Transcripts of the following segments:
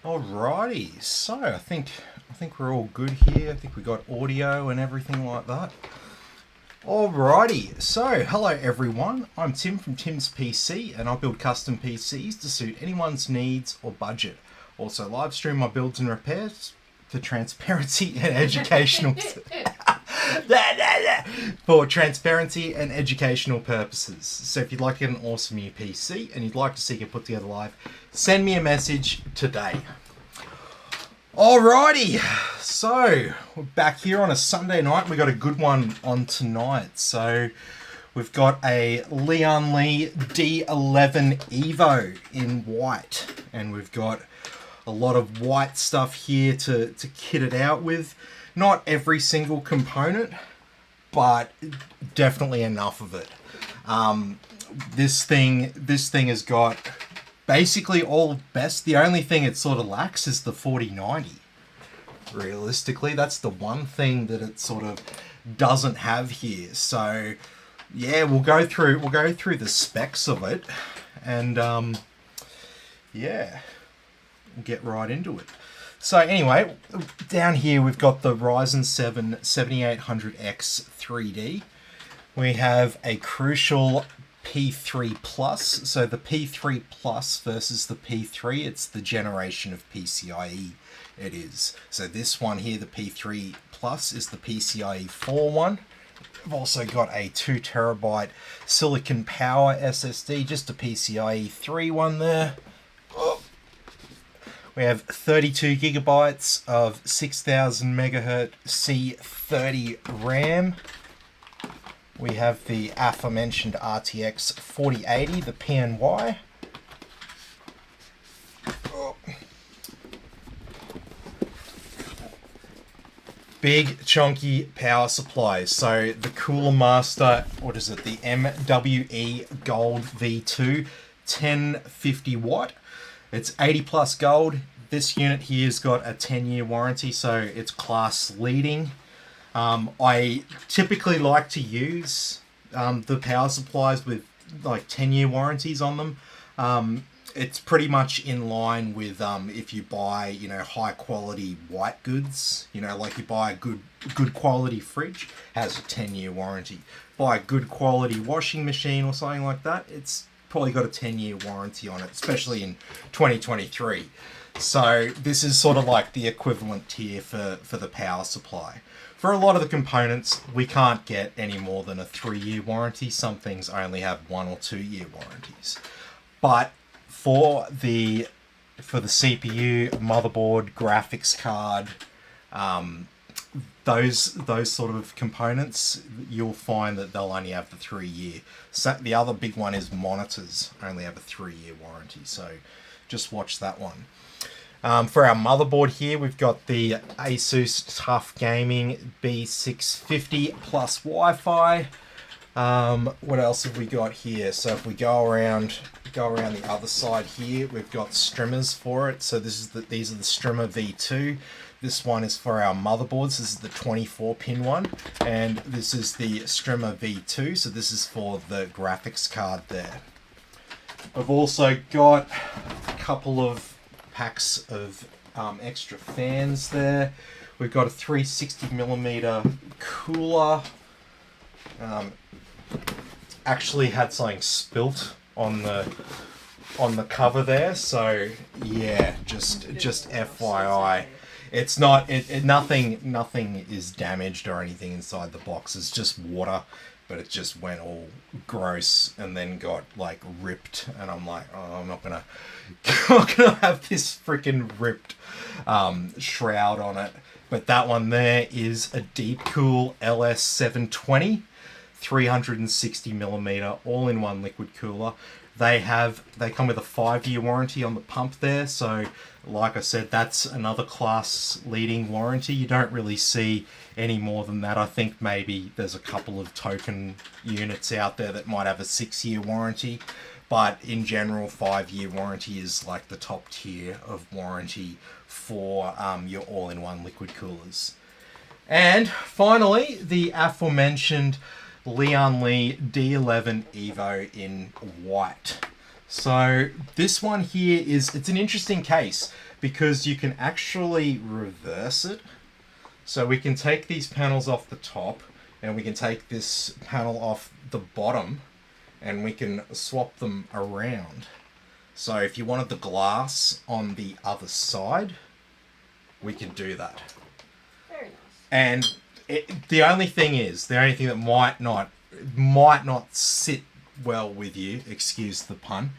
Alrighty, so I think we're all good here. I think we got audio and everything like that. Alrighty, so hello everyone. I'm Tim from Tim's PC, and I build custom PCs to suit anyone's needs or budget. Also live stream my builds and repairs for transparency and educational for transparency and educational purposes. So if you'd like to get an awesome new PC and you'd like to see it put together live, send me a message today. Alrighty, so we're back here on a Sunday night. We got a good one on tonight. So we've got a Lian D011 EVO in white, and we've got a lot of white stuff here to kit it out with. Not every single component, but definitely enough of it. This thing has got basically all best. The only thing it sort of lacks is the 4090. Realistically, that's the one thing that it sort of doesn't have here. So yeah, we'll go through the specs of it, and yeah, we'll get right into it. So anyway, down here we've got the Ryzen 7 7800X 3D. We have a crucial P3 Plus. So the P3 Plus versus the P3, it's the generation of PCIe it is. So this one here, the P3 Plus, is the PCIe 4 one. We've also got a 2TB silicon power SSD, just a PCIe 3 one there. We have 32 gigabytes of 6000 megahertz C30 RAM. We have the aforementioned RTX 4080, the PNY. Big chunky power supply. So the Cooler Master, what is it? The MWE Gold V2, 1050 watt. It's 80 plus gold. This unit here has got a 10-year warranty, so it's class leading. I typically like to use the power supplies with like 10-year warranties on them. It's pretty much in line with if you buy, you know, high quality white goods, you know, like you buy a good quality fridge, has a 10-year warranty. Buy a good quality washing machine or something like that, it's probably got a 10-year warranty on it, especially in 2023. So this is sort of like the equivalent tier for the power supply. For a lot of the components, we can't get any more than a 3-year warranty. Some things only have 1 or 2 year warranties. But for the CPU, motherboard, graphics card, those sort of components, you'll find that they'll only have the 3-year. So the other big one is monitors, only have a 3-year warranty. So just watch that one. For our motherboard here, we've got the Asus TUF Gaming B650-PLUS Wi-Fi. What else have we got here? So if we go around the other side here, we've got streamers for it. So these are the Streamer V2. This one is for our motherboards. This is the 24-pin one, and this is the Streamer V2. So this is for the graphics card there. I've also got a couple of packs of extra fans there. We've got a 360mm cooler. Actually had something spilt on the cover there, so yeah, just FYI. It's not nothing is damaged or anything inside the box. It's just water, but it just went all gross and then got like ripped, and I'm like, oh, I'm not gonna have this freaking ripped shroud on it. But that one there is a Deepcool LS720, 360mm all-in-one liquid cooler. They come with a 5-year warranty on the pump there, so like I said, that's another class leading warranty. You don't really see any more than that. I think maybe there's a couple of token units out there that might have a 6-year warranty, but in general, 5-year warranty is like the top tier of warranty for your all-in-one liquid coolers. And finally, the aforementioned Lian D011 EVO in white. So this one here it's an interesting case because you can actually reverse it. So we can take these panels off the top and we can take this panel off the bottom and we can swap them around. So if you wanted the glass on the other side, we can do that. Very nice. And the only thing that might not sit well with you, excuse the pun,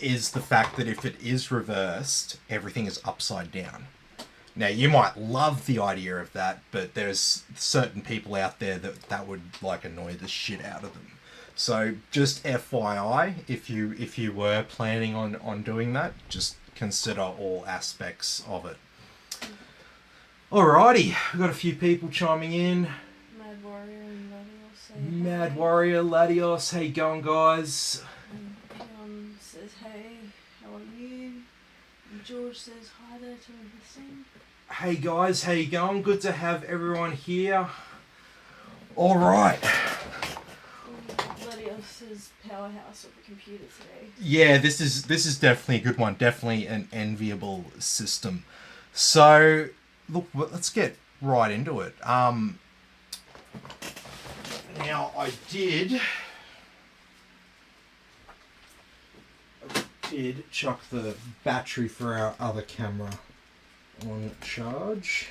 is the fact that if it is reversed, everything is upside down. Now, you might love the idea of that, but there's certain people out there that would like annoy the shit out of them. So just FYI, if you were planning on doing that, just consider all aspects of it. Alrighty, we've got a few people chiming in. Mad Warrior and Latios say Mad hey. Warrior, Latios, how you going, guys? And Pion says hey, how are you? And George says hi there to Hussein. Hey guys, how you going? Good to have everyone here. Alright. Latios says powerhouse of the computer today. Yeah, this is definitely a good one. Definitely an enviable system. So, look, let's get right into it. Now, I did chuck the battery for our other camera on charge.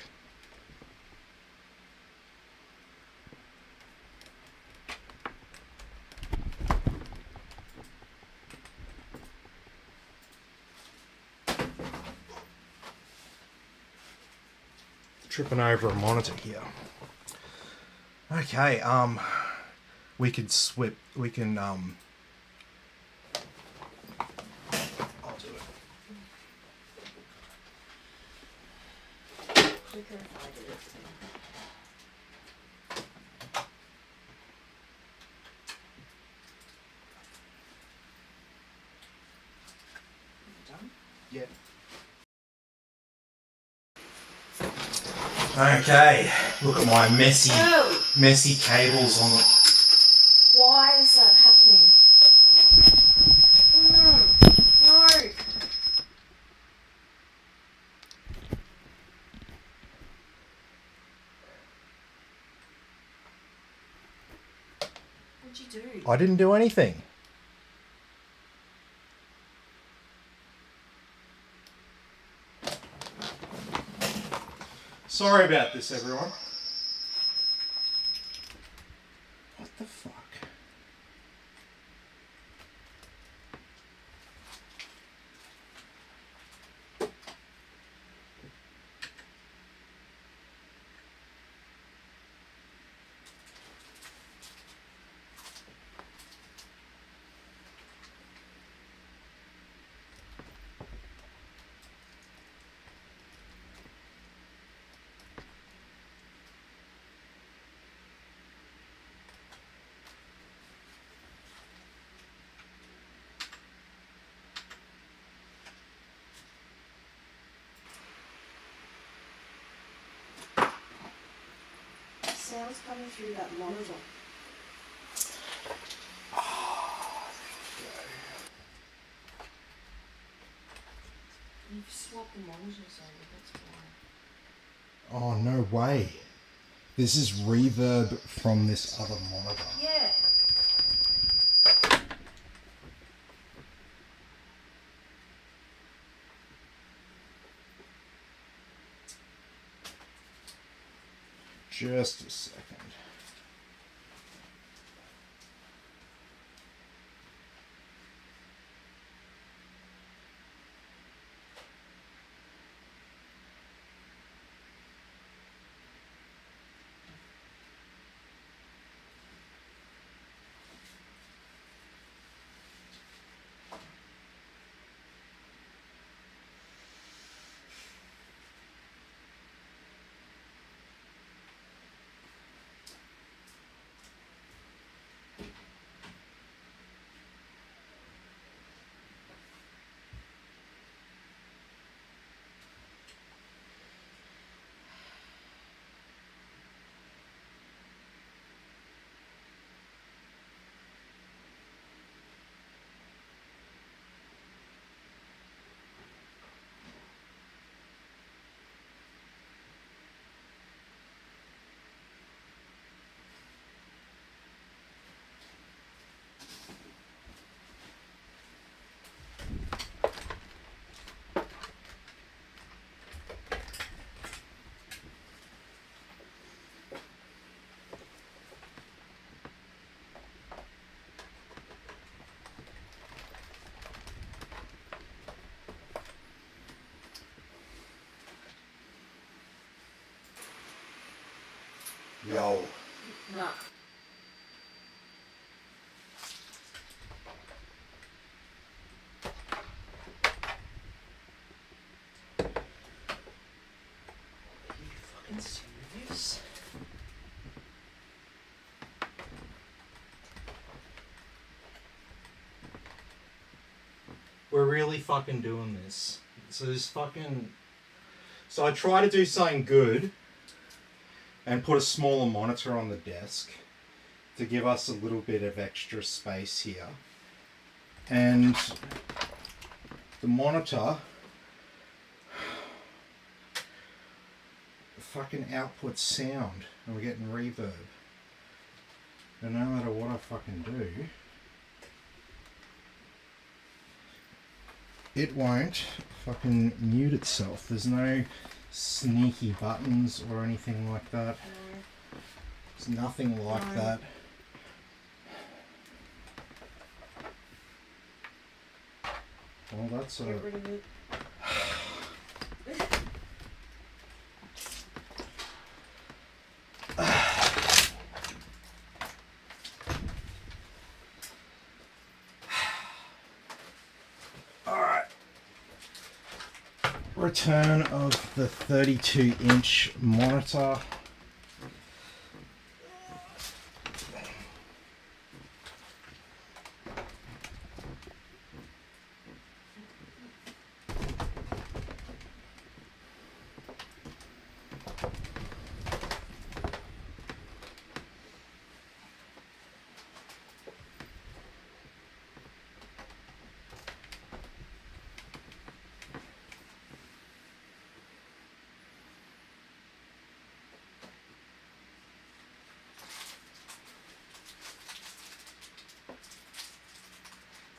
Tripping over a monitor here. Okay, we can I'll do it. Quicker if I did it. Done? Yeah. Okay, look at my messy cables on it. Why is that happening? No. What'd you do? I didn't do anything. Sorry about this, everyone. What the fuck? Sounds coming through that monitor. You've swapped the monitors over, that's why. Oh, no way. This is reverb from this other monitor. Yeah. Just a second. Yo. Nah. Are you fucking serious? We're really fucking doing this. So this fucking... So I try to do something good and put a smaller monitor on the desk to give us a little bit of extra space here. And the monitor fucking outputs sound and we're getting reverb. And no matter what I fucking do, it won't fucking mute itself. There's no sneaky buttons or anything like that. There's nothing like that. Well, that's a... Get rid of it. Return of the 32-inch monitor.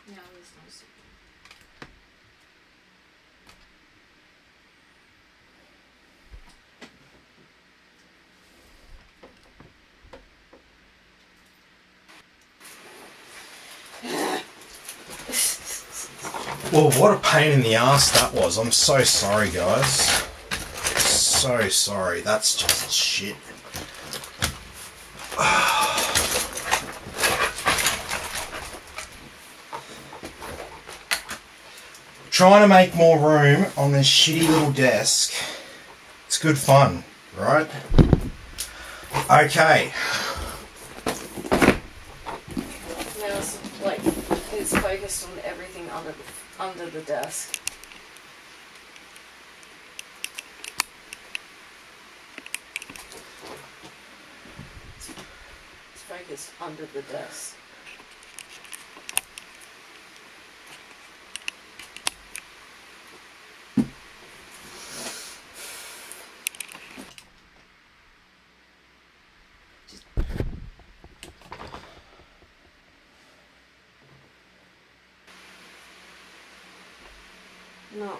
No, there's no signal. Well, what a pain in the ass that was. I'm so sorry, guys. So sorry. That's just shit. Trying to make more room on this shitty little desk. It's good fun, right? Okay. Now it's like it's focused on everything under the desk. It's focused under the desk. No.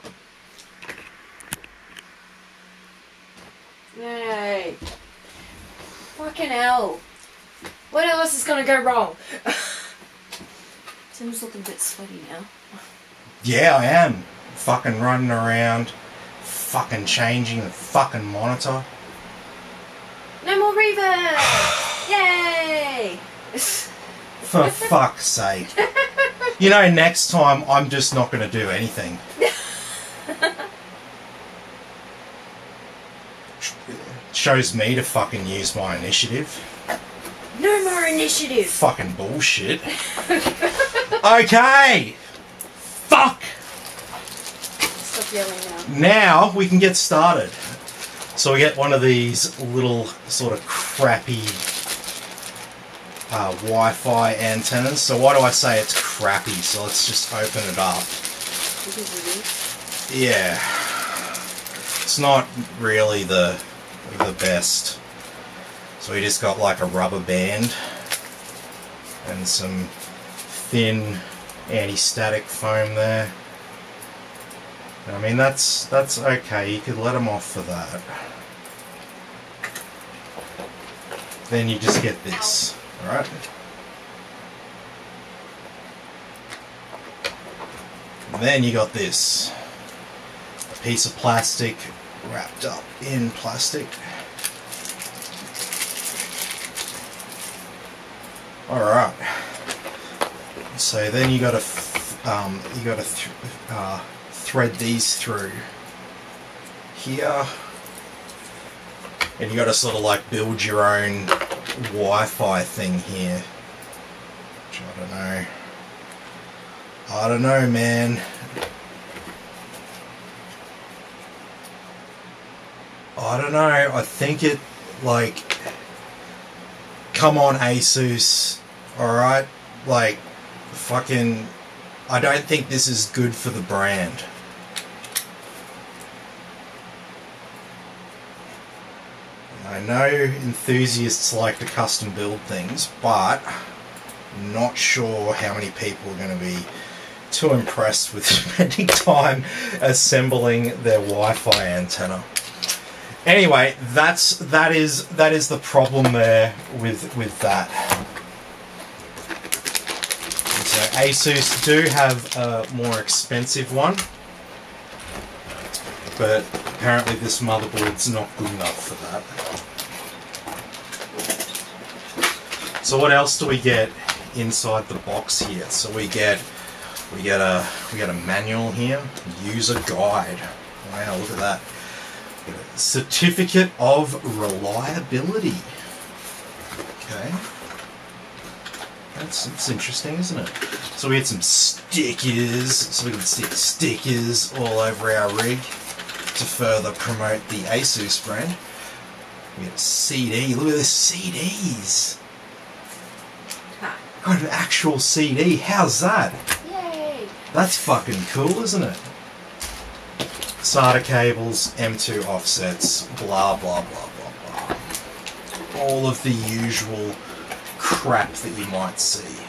Yay. Fucking hell. What else is gonna go wrong? Tim's looking a bit sweaty now. Yeah, I am. Fucking running around. Fucking changing the fucking monitor. No more reverb! Yay! For fuck's sake. You know, next time I'm just not going to do anything. Shows me to fucking use my initiative. No more initiative! Fucking bullshit. Okay! Fuck! Stop yelling now. Now we can get started. So we get one of these little sort of crappy Wi-Fi antennas. So why do I say it's crappy? So let's just open it up. Because it is? Yeah. It's not really the best. So we just got like a rubber band and some thin anti-static foam there. I mean, that's okay. You could let them off for that. Then you just get this, alright? Then you got this. A piece of plastic wrapped up in plastic. All right. So then you got to thread these through here, and you got to sort of like build your own Wi-Fi thing here. Which I don't know. I don't know, man. I don't know. I think it, like, come on, Asus. Alright? Like, fucking, I don't think this is good for the brand. I know enthusiasts like to custom build things, but I'm not sure how many people are going to be too impressed with spending time assembling their Wi-Fi antenna. Anyway, that is the problem there with that. And so Asus do have a more expensive one, but apparently this motherboard's not good enough for that. So what else do we get inside the box here? So we get a manual here, user guide. Wow, look at that. Certificate of reliability. Okay. That's interesting, isn't it? So we had some stickers, so we can stick stickers all over our rig to further promote the Asus brand. We had a CD. Look at the CDs. Got an actual CD. How's that? Yay! That's fucking cool, isn't it? SATA cables, M2 offsets, blah blah blah blah blah. All of the usual crap that you might see.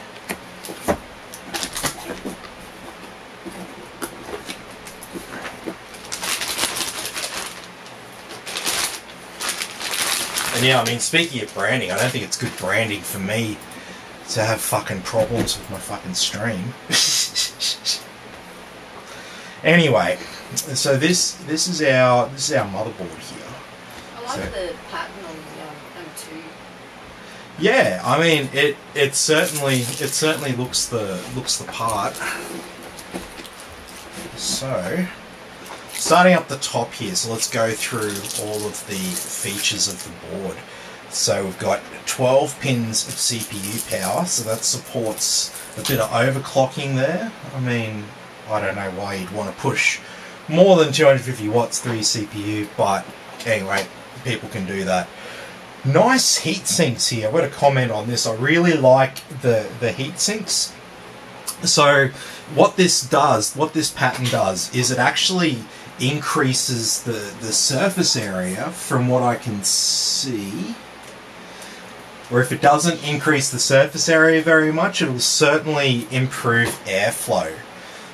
And yeah, I mean, speaking of branding, I don't think it's good branding for me to have fucking problems with my fucking stream. Anyway, so this is our motherboard here. I like the pattern on the M2. Yeah, I mean it certainly looks the part. So starting up the top here, so let's go through all of the features of the board. So we've got 12 pins of CPU power, so that supports a bit of overclocking there. I mean, I don't know why you'd want to push more than 250 watts through your CPU, but anyway, people can do that. Nice heat sinks here. I've got a comment on this. I really like the heat sinks. So what this pattern does, is it actually increases the surface area from what I can see. Or if it doesn't increase the surface area very much, it will certainly improve airflow.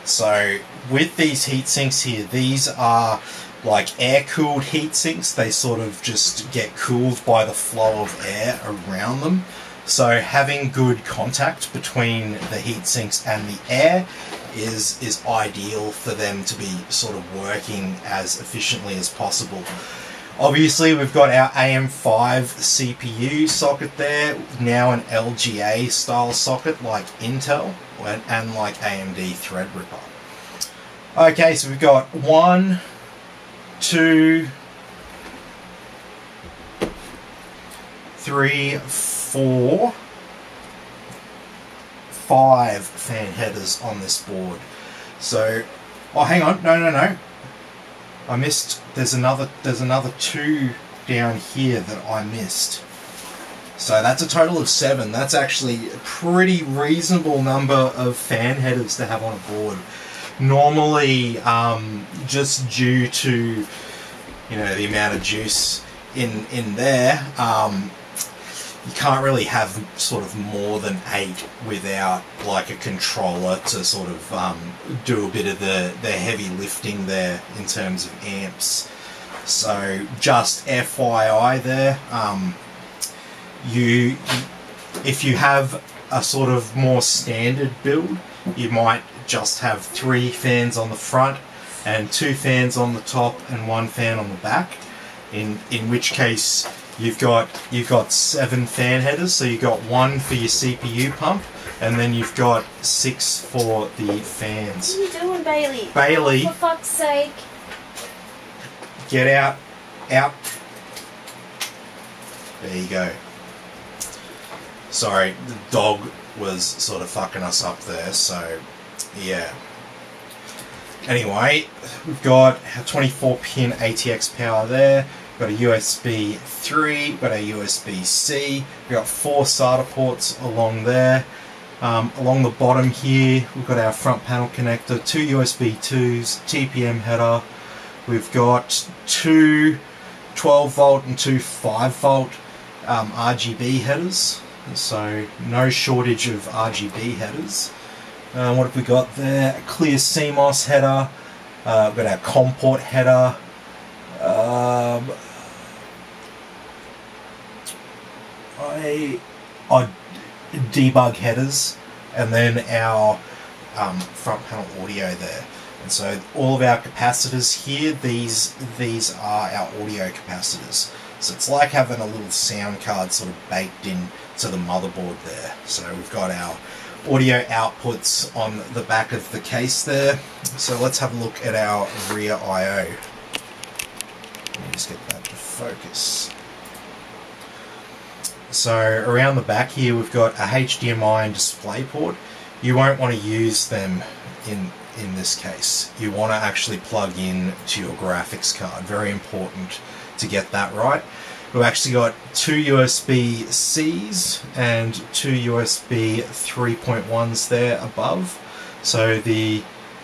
So with these heat sinks here, these are like air-cooled heat sinks. They sort of just get cooled by the flow of air around them. So having good contact between the heat sinks and the air is ideal for them to be sort of working as efficiently as possible. Obviously, we've got our AM5 CPU socket there, now an LGA style socket like Intel and like AMD Threadripper. Okay, so we've got 1, 2, 3, 4, 5 fan headers on this board. So, oh, hang on, no. I missed. There's another 2 down here that I missed. So that's a total of 7. That's actually a pretty reasonable number of fan headers to have on a board. Normally, just due to the amount of juice in there, you can't really have sort of more than 8 without like a controller to sort of do a bit of the heavy lifting there in terms of amps. So just FYI there, if you have a sort of more standard build, you might just have 3 fans on the front and 2 fans on the top and 1 fan on the back, in which case you've got 7 fan headers. So you've got 1 for your CPU pump, and then you've got 6 for the fans. What are you doing, Bailey? Bailey, Oh, for fuck's sake! get out, out. There you go. Sorry, the dog was sort of fucking us up there, so yeah. Anyway, we've got a 24-pin ATX power there. We've got a USB 3, we've got a USB-C. We've got 4 SATA ports along there. Along the bottom here, we've got our front panel connector, 2 USB 2s, TPM header. We've got 2 12-volt and 2 5-volt RGB headers. So no shortage of RGB headers. What have we got there? A clear CMOS header. We've got our COM port header. Debug headers, and then our front panel audio there. And so all of our capacitors here, these are our audio capacitors. So it's like having a little sound card sort of baked in to the motherboard there. So we've got our audio outputs on the back of the case there. So let's have a look at our rear I/O. Let me just get that to focus. So around the back here we've got a HDMI and DisplayPort. You won't want to use them in this case. You want to actually plug in to your graphics card. Very important to get that right. We've actually got 2 USB-Cs and 2 USB 3.1s there above. So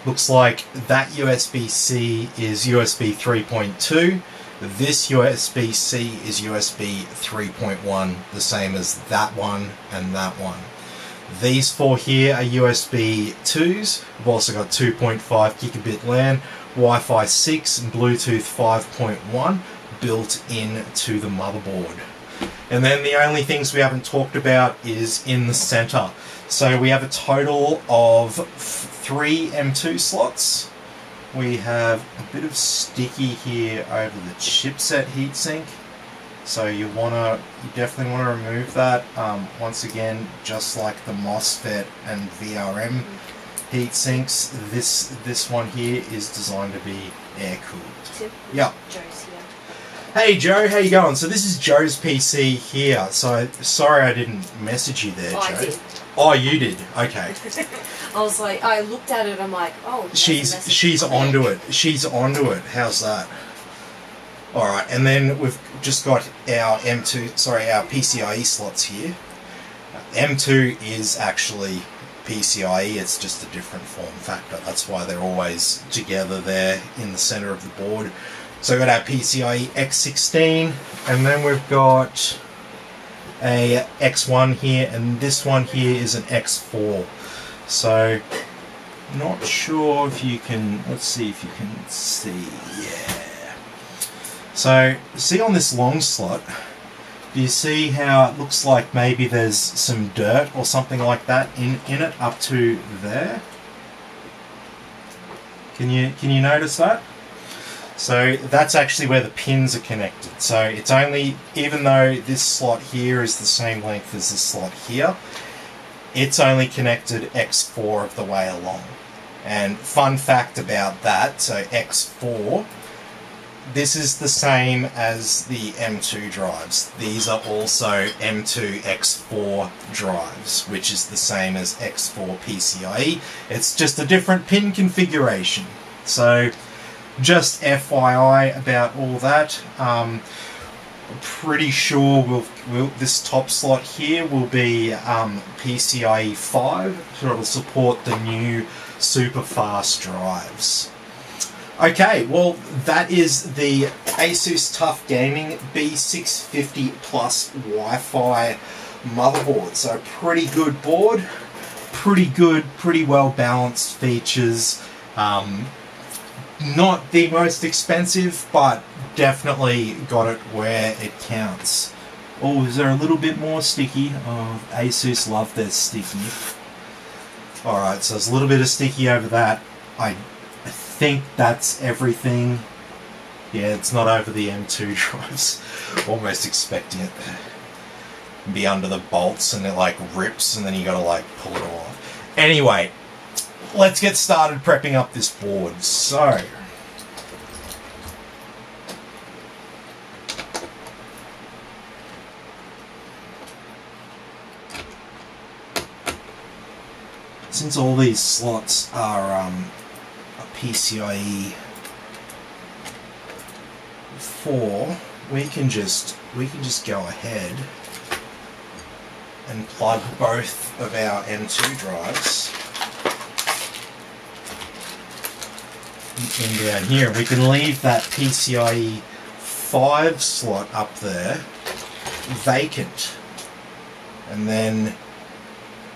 looks like that USB-C is USB 3.2. This USB-C is USB 3.1, the same as that one and that one. These 4 here are USB 2s. We've also got 2.5 gigabit LAN, Wi-Fi 6 and Bluetooth 5.1 built into the motherboard. And then the only things we haven't talked about is in the center. So we have a total of 3 M2 slots. We have a bit of sticky here over the chipset heatsink. So you definitely want to remove that. Once again, just like the MOSFET and VRM heatsinks, this one here is designed to be air cooled. Yeah. Joe's here. Hey Joe, how you going? So this is Joe's PC here. So sorry I didn't message you there, Joe. I did. Oh, you did. Okay. I was like, I looked at it. I'm like, oh. She's onto it. She's onto it. How's that? All right, and then we've just got our our PCIe slots here. M2 is actually PCIe. It's just a different form factor. That's why they're always together there in the center of the board. So we've got our PCIe X16, and then we've got a X1 here, and this one here is an X4. So, not sure if you can, let's see if you can see, yeah. So, see on this long slot, do you see how it looks like maybe there's some dirt or something like that in it up to there? Can you notice that? So that's actually where the pins are connected. So it's only, even though this slot here is the same length as this slot here, it's only connected X4 of the way along. And fun fact about that, so X4, this is the same as the M2 drives. These are also M2 X4 drives, which is the same as X4 PCIe. It's just a different pin configuration. So just FYI about all that. I'm pretty sure this top slot here will be PCIe 5, so it'll support the new super fast drives. Okay, well that is the Asus TUF Gaming B650-PLUS Wi-Fi motherboard. So pretty good board, pretty good, pretty well balanced features. Not the most expensive, but definitely got it where it counts. Oh, is there a little bit more sticky? Oh, Asus love their sticky. Alright, so there's a little bit of sticky over that. I think that's everything. Yeah, it's not over the M2 drives. Almost expecting it to be under the bolts and it like rips and then you gotta like pull it off. Anyway, let's get started prepping up this board. So, since all these slots are a PCIe 4, we can just go ahead and plug both of our M2 drives in down here. We can leave that PCIe 5 slot up there vacant, and then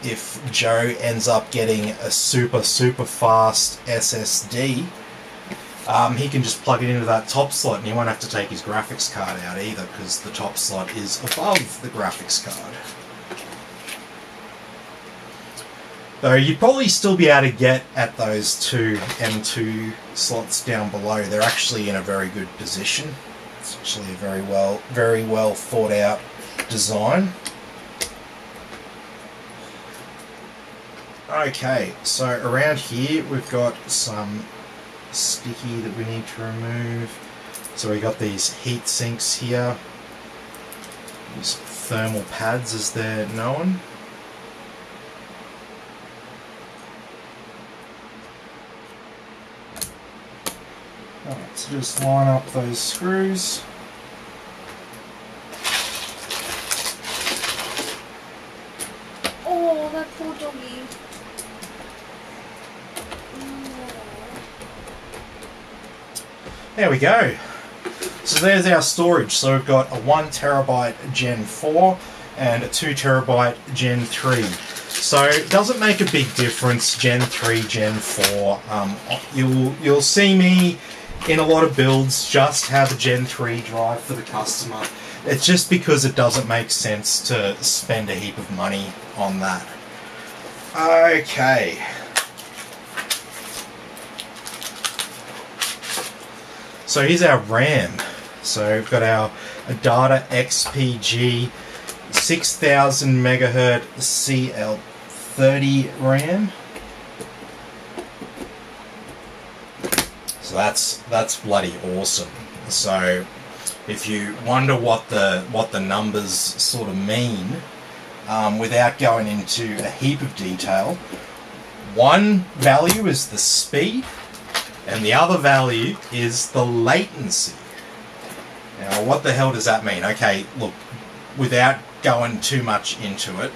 if Joe ends up getting a super fast SSD, he can just plug it into that top slot and he won't have to take his graphics card out either, because the top slot is above the graphics card. Though you'd probably still be able to get at those two M2 slots down below. They're actually in a very good position. It's actually a very well thought out design. Okay, so around here we've got some sticky that we need to remove. So we got these heat sinks here, these thermal pads as they're known. Alright, so just line up those screws. Oh, that poor doggy. There we go. So there's our storage. So we've got a 1TB Gen 4 and a 2TB Gen 3. So it doesn't make a big difference, Gen 3, Gen 4. You'll see me in a lot of builds just have a Gen 3 drive for the customer. It's just because it doesn't make sense to spend a heap of money on that. Okay. So here's our RAM. So we've got our Adata XPG 6000 MHz CL30 RAM. So that's bloody awesome. So if you wonder what the numbers sort of mean, without going into a heap of detail, one value is the speed, and the other value is the latency. Now, what the hell does that mean? Okay, look, without going too much into it,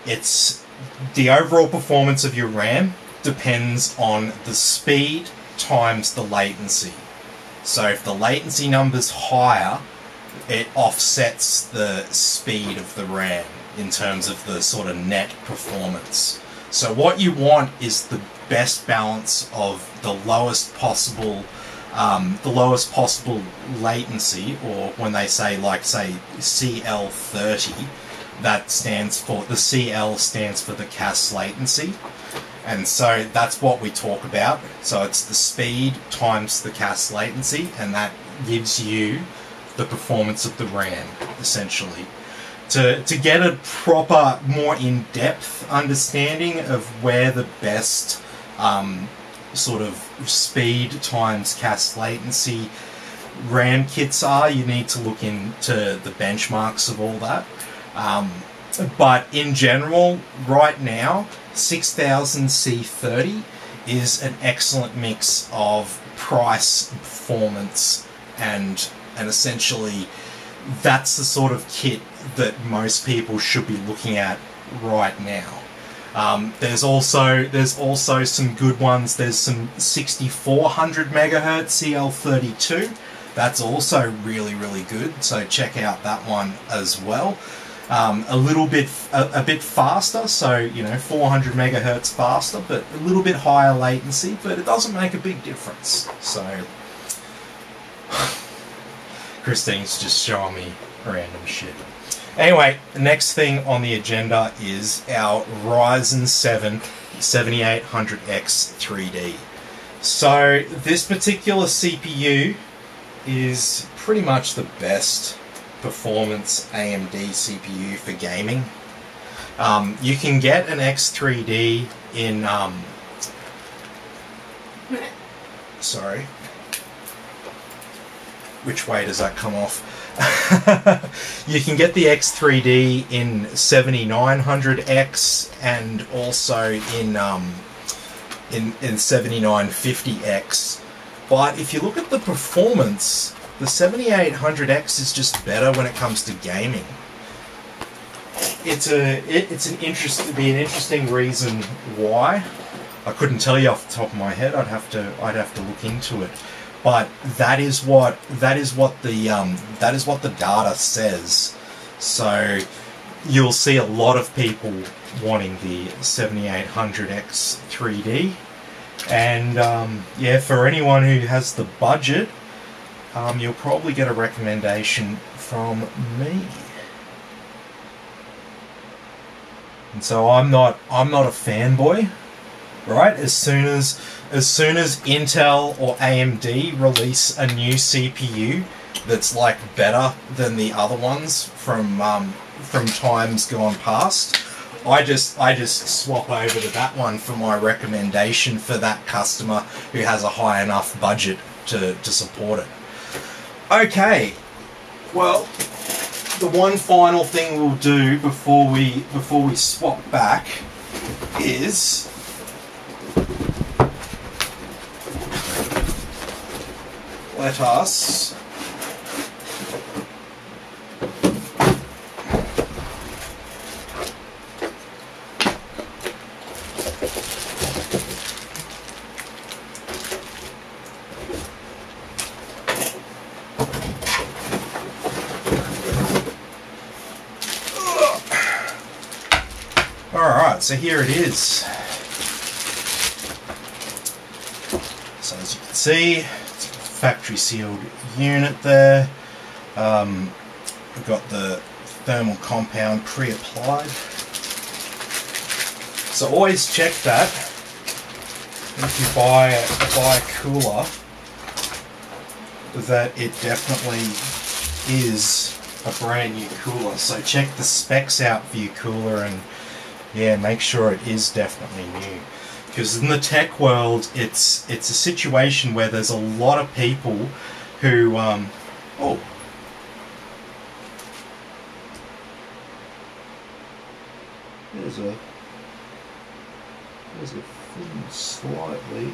it's the overall performance of your RAM depends on the speed times the latency. So if the latency number's higher, it offsets the speed of the RAM in terms of the sort of net performance. So what you want is the best balance of the lowest possible latency, or when they say, like, say CL30, that stands for, the CL stands for the CAS latency, and so that's what we talk about. So it's the speed times the CAS latency, and that gives you the performance of the RAM, essentially. To get a proper, more in-depth understanding of where the best sort of speed times CAS latency RAM kits are, you need to look into the benchmarks of all that. But in general, right now, 6000 C30 is an excellent mix of price, performance, and essentially that's the sort of kit that most people should be looking at right now. There's also some good ones. There's some 6400 MHz CL32. That's also really good. So check out that one as well. A bit faster, so 400 MHz faster, but a little bit higher latency. But it doesn't make a big difference. So Christine's just showing me random shit. Anyway, the next thing on the agenda is our Ryzen 7 7800X 3D. So this particular CPU is pretty much the best performance AMD CPU for gaming. You can get an X3D in sorry, which way does that come off? You can get the X3D in 7900X and also in 7950X. But if you look at the performance, the 7800X is just better when it comes to gaming. It's an interesting reason why. I couldn't tell you off the top of my head. I'd have to look into it. But that is what the data says. So you'll see a lot of people wanting the 7800X 3D, and yeah, for anyone who has the budget, you'll probably get a recommendation from me. And so I'm not a fanboy, right? As soon as Intel or AMD release a new CPU that's like better than the other ones from times gone past, I just swap over to that one for my recommendation for that customer who has a high enough budget to support it. Okay, well, the one final thing we'll do before we swap back is let us so here it is. So as you can see, it's a factory sealed unit there. We've got the thermal compound pre-applied. So always check that if you buy a cooler, that it definitely is a brand new cooler. So check the specs out for your cooler and yeah, make sure it is definitely new. Because in the tech world, it's a situation where there's a lot of people who oh, there's a thing slightly.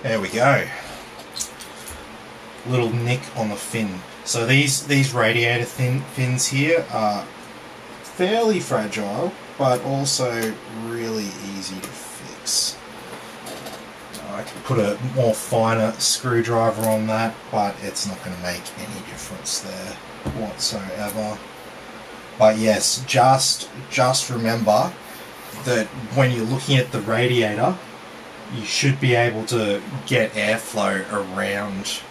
There we go. Little nick on the fin. So these radiator fins here are fairly fragile, but also really easy to fix. I can put a more finer screwdriver on that, but it's not going to make any difference there whatsoever. But yes, just remember that when you're looking at the radiator, you should be able to get airflow around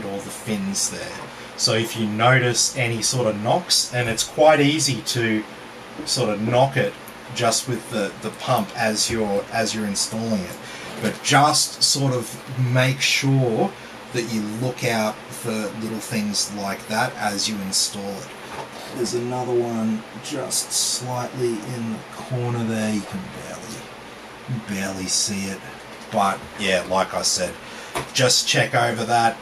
all the fins there. So if you notice any sort of knocks, and it's quite easy to sort of knock it just with the pump as you're installing it, but just sort of make sure that you look out for little things like that as you install it. There's another one just slightly in the corner there. You can barely see it, but yeah, like I said, just check over that,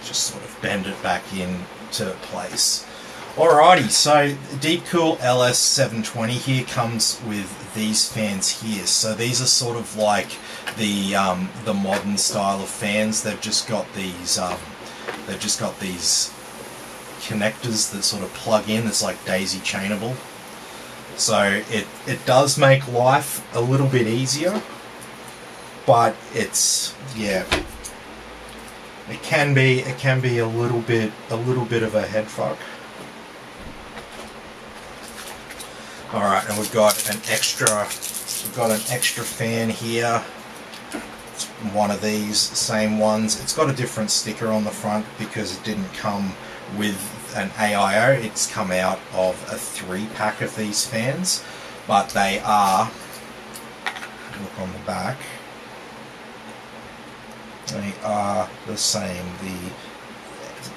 just sort of bend it back into place. Alrighty, so Deepcool LS720 here comes with these fans here. So these are sort of like the modern style of fans. They've just got these connectors that sort of plug in. It's like daisy chainable. So it does make life a little bit easier, but it's, yeah, it can be a little bit of a head fuck. All right, and we've got an extra fan here just one of these same ones. It's got a different sticker on the front because it didn't come with an AIO. It's come out of a 3-pack of these fans, but they are, look on the back, they are the same.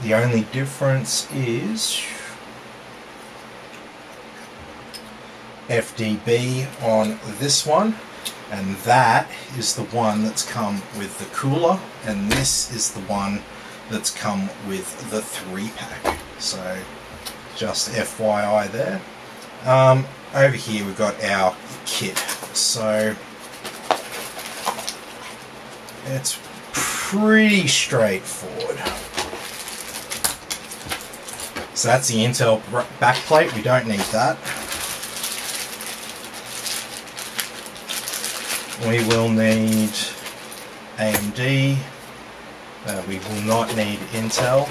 The only difference is FDB on this one, and that is the one that's come with the cooler, and this is the one that's come with the 3-pack. So just FYI there. Over here we've got our kit. So it's pretty straightforward. So that's the Intel backplate. We don't need that. We will need AMD. We will not need Intel.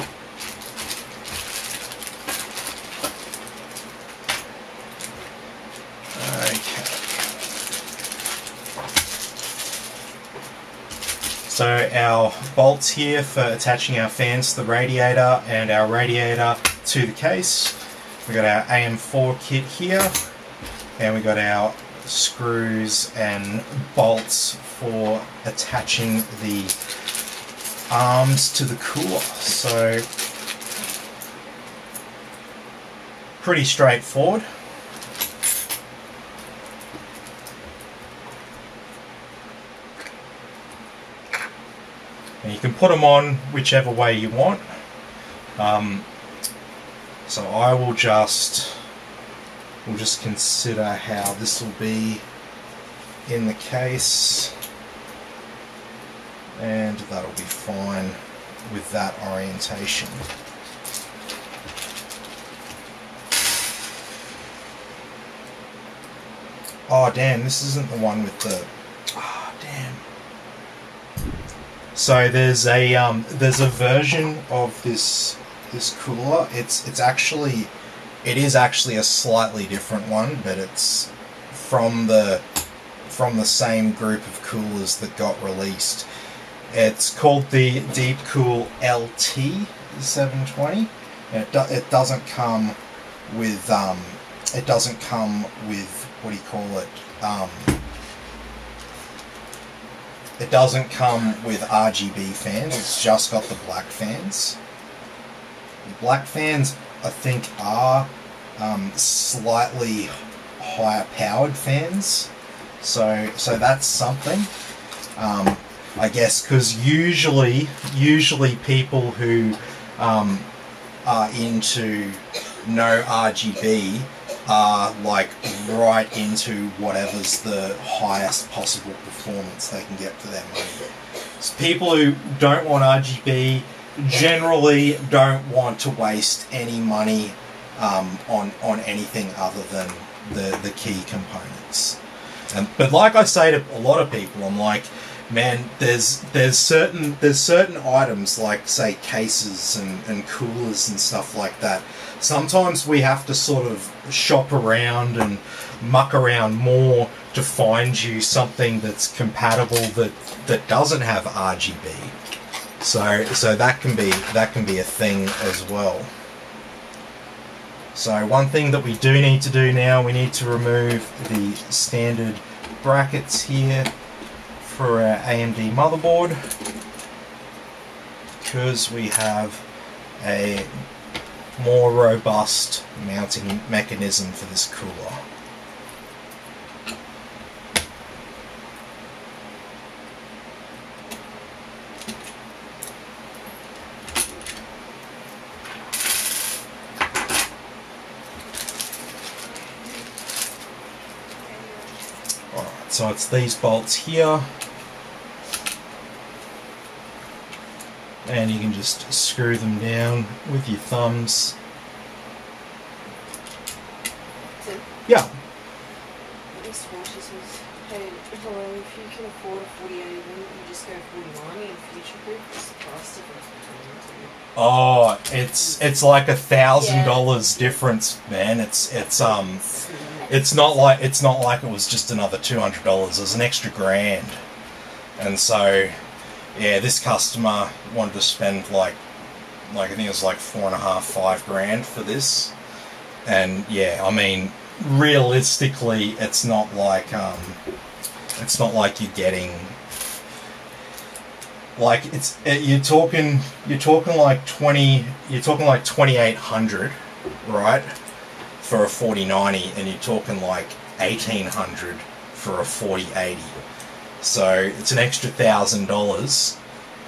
Okay. So our bolts here for attaching our fans to the radiator and our radiator to the case. We got our AM4 kit here, and we got our screws and bolts for attaching the arms to the cooler. So pretty straightforward. And you can put them on whichever way you want. So I will we'll just consider how this will be in the case, and that'll be fine with that orientation. Oh damn, this isn't the one with the, oh damn. So there's a version of this cooler. It is actually a slightly different one, but it's from the same group of coolers that got released. It's called the Deepcool LT 720. And it doesn't come with what do you call it? It doesn't come with RGB fans. It's just got the black fans. The black fans, I think, are slightly higher powered fans, so that's something. I guess because usually people who are into no RGB are like right into whatever's the highest possible performance they can get for their money. So people who don't want RGB generally don't want to waste any money on anything other than the key components. But like I say to a lot of people, I'm like, man, there's certain items like, say, cases and coolers and stuff like that. Sometimes we have to sort of shop around and muck around more to find you something that's compatible that doesn't have RGB. So that can be a thing as well. So one thing that we do need to do now, we need to remove the standard brackets here for our AMD motherboard, because we have a more robust mounting mechanism for this cooler. So it's these bolts here, and you can just screw them down with your thumbs. Tim? Yeah. This one, she says, hey, hello, if you can afford a 4080, wouldn't you just go 4090 and future-proof? What's the price difference between the two? Oh, it's like $1,000 difference, man. It's not like it was just another $200. There's an extra grand. And so, yeah, this customer wanted to spend like I think it was like $4.5–5 for this. And yeah, I mean, realistically, it's not like you're getting like you're talking like 2800, right, for a 4090, and you're talking like 1800 for a 4080. So it's an extra $1,000,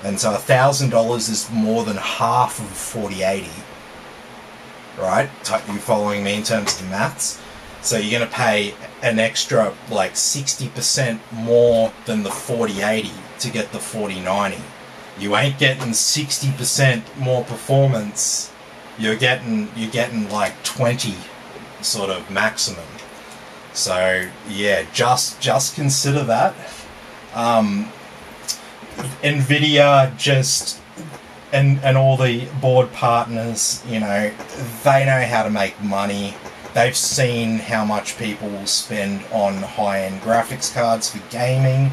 and so $1,000 is more than half of 4080. Right? You following me in terms of the maths? So you're going to pay an extra like 60% more than the 4080 to get the 4090. You ain't getting 60% more performance. You're getting like 20 sort of maximum. So yeah, just consider that. Nvidia just and all the board partners, you know, they know how to make money. They've seen how much people will spend on high-end graphics cards for gaming.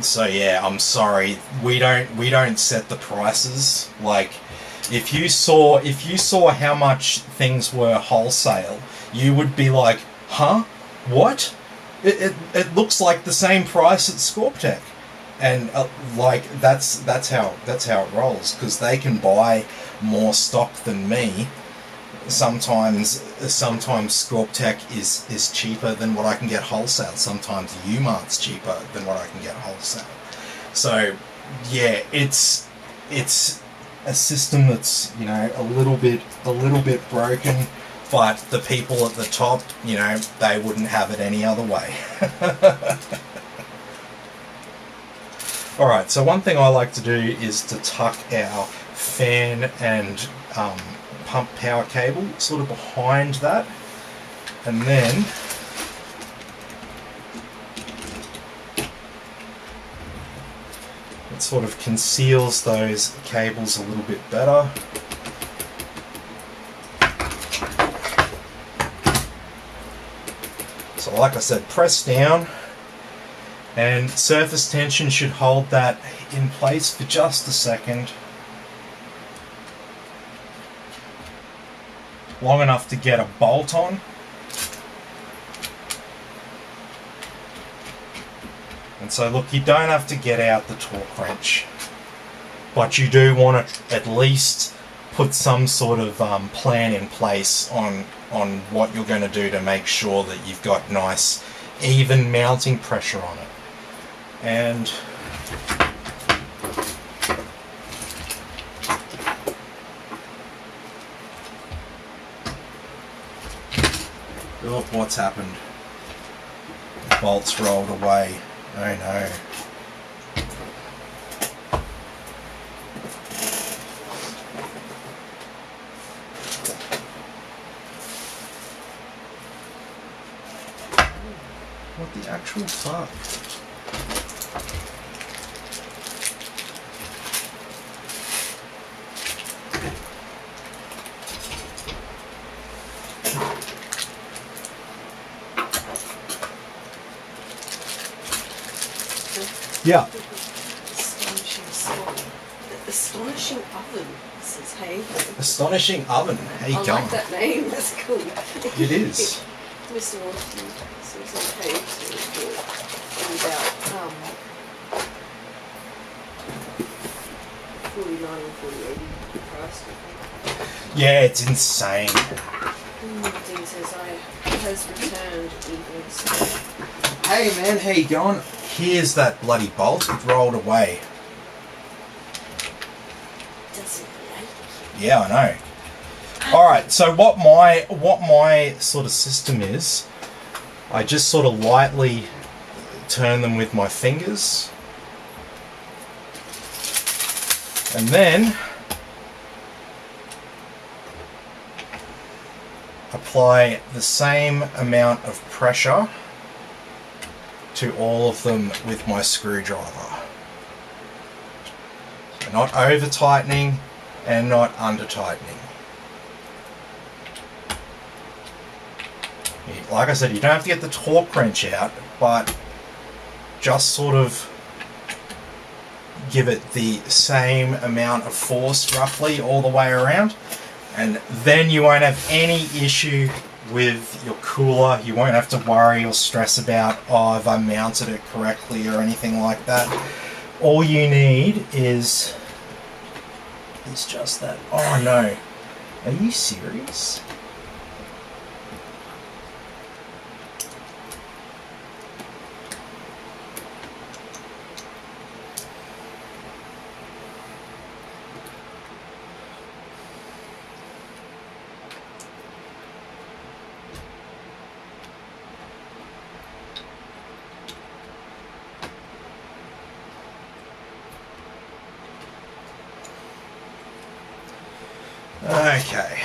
So yeah, I'm sorry, we don't set the prices. Like, if you saw how much things were wholesale, you would be like, huh? What? It looks like the same price at Scorptech. And like that's how it rolls, because they can buy more stock than me. Sometimes Scorptech is cheaper than what I can get wholesale. Sometimes Umart's cheaper than what I can get wholesale. So yeah, it's a system that's, you know, a little bit broken, but the people at the top, you know, they wouldn't have it any other way. Alright, so one thing I like to do is to tuck our fan and pump power cable sort of behind that, and then it sort of conceals those cables a little bit better. So like I said, press down, and surface tension should hold that in place for just a second. Long enough to get a bolt on. And so look, you don't have to get out the torque wrench, but you do want to at least put some sort of plan in place on what you're going to do to make sure that you've got nice even mounting pressure on it. And oh, what's happened? The bolt's rolled away. Oh no. What the actual fuck? Yeah. Astonishing oven. This is, hey. Astonishing oven. How you going? I like that name. That's cool. It is. Mr. Watson says on page about 4090 and 4080 price. Yeah, it's insane. The thing says has returned even. So. Hey man, how you going? Here's that bloody bolt. It rolled away. Doesn't like. Yeah, I know. All right. So what my sort of system is, I just sort of lightly turn them with my fingers, and then apply the same amount of pressure to all of them with my screwdriver. So not over tightening and not under tightening. Like I said, you don't have to get the torque wrench out, but just sort of give it the same amount of force roughly all the way around, and then you won't have any issue with your cooler. You won't have to worry or stress about, oh, have I mounted it correctly or anything like that. All you need is just that. Oh no, are you serious? Okay,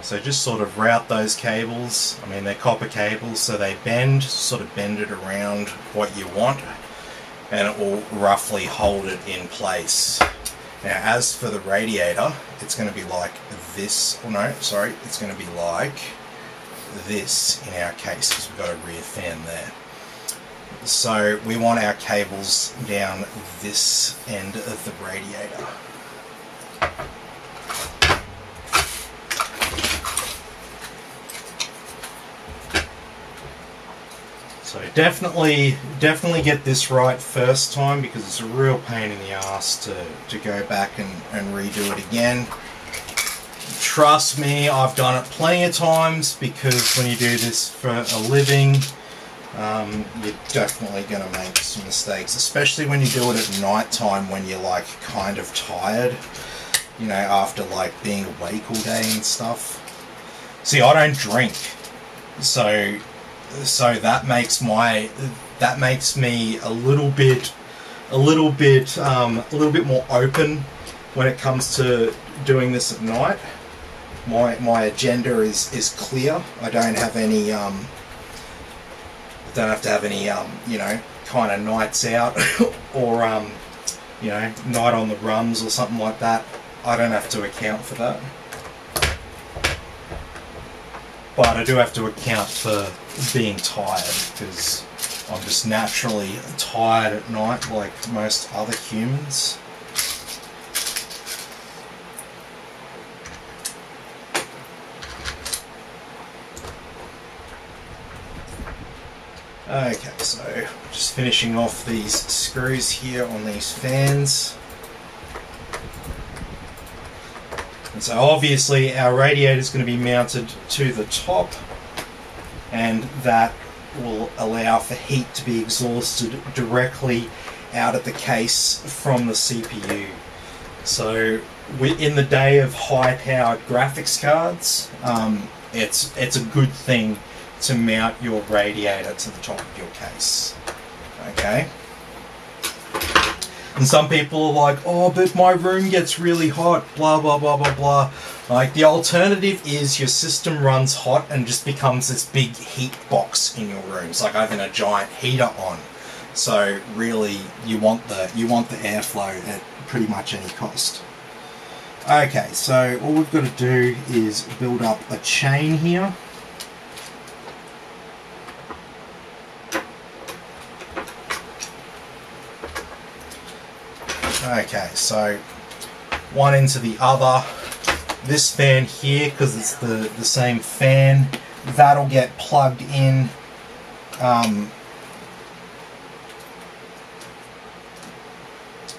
so just sort of route those cables. I mean, they're copper cables, so they bend, sort of bend it around what you want, and it will roughly hold it in place. Now, as for the radiator, it's going to be like this, or no, sorry, it's going to be like this in our case, because we've got a rear fan there. So we want our cables down this end of the radiator. So definitely get this right first time, because it's a real pain in the ass to go back and redo it again. Trust me, I've done it plenty of times, because when you do this for a living, you're definitely going to make some mistakes, especially when you do it at night time when you're like kind of tired, you know, after like being awake all day and stuff. See, I don't drink, so that makes me a little bit more open when it comes to doing this at night. My agenda is clear. I don't have any don't have to have any you know, kind of nights out or you know, night on the runs or something like that. I don't have to account for that, but I do have to account for being tired, because I'm just naturally tired at night like most other humans. Okay, so just finishing off these screws here on these fans. And so obviously our radiator is going to be mounted to the top, and that will allow for heat to be exhausted directly out of the case from the CPU. So in the day of high-powered graphics cards, it's a good thing to mount your radiator to the top of your case. Okay? And some people are like, oh, but my room gets really hot, blah, blah, blah, blah, blah. Like, the alternative is your system runs hot and just becomes this big heat box in your room. It's like having a giant heater on. So really, you want the airflow at pretty much any cost. Okay, so all we've got to do is build up a chain here. Okay, so one into the other. This fan here, because it's the same fan, that'll get plugged in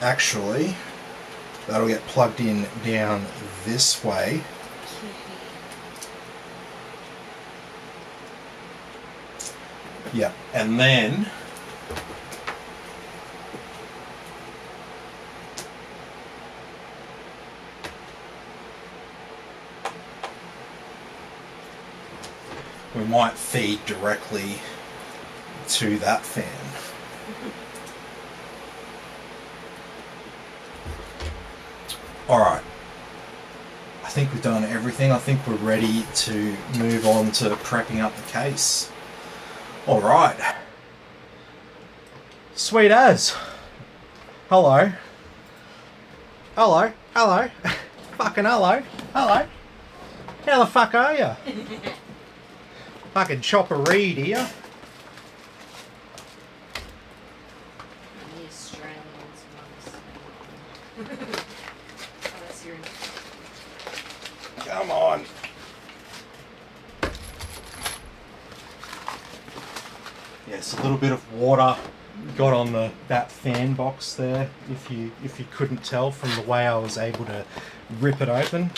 actually, that'll get plugged in down this way. Yeah, and then we might feed directly to that fan. Alright, I think we've done everything. I think we're ready to move on to prepping up the case. Alright. Sweet as. Hello. Hello. Hello. Fucking hello. Hello. How the fuck are you? Fucking Chopper Reed here. That's your... Come on. Yes, a little bit of water got on that fan box there. If you couldn't tell from the way I was able to rip it open.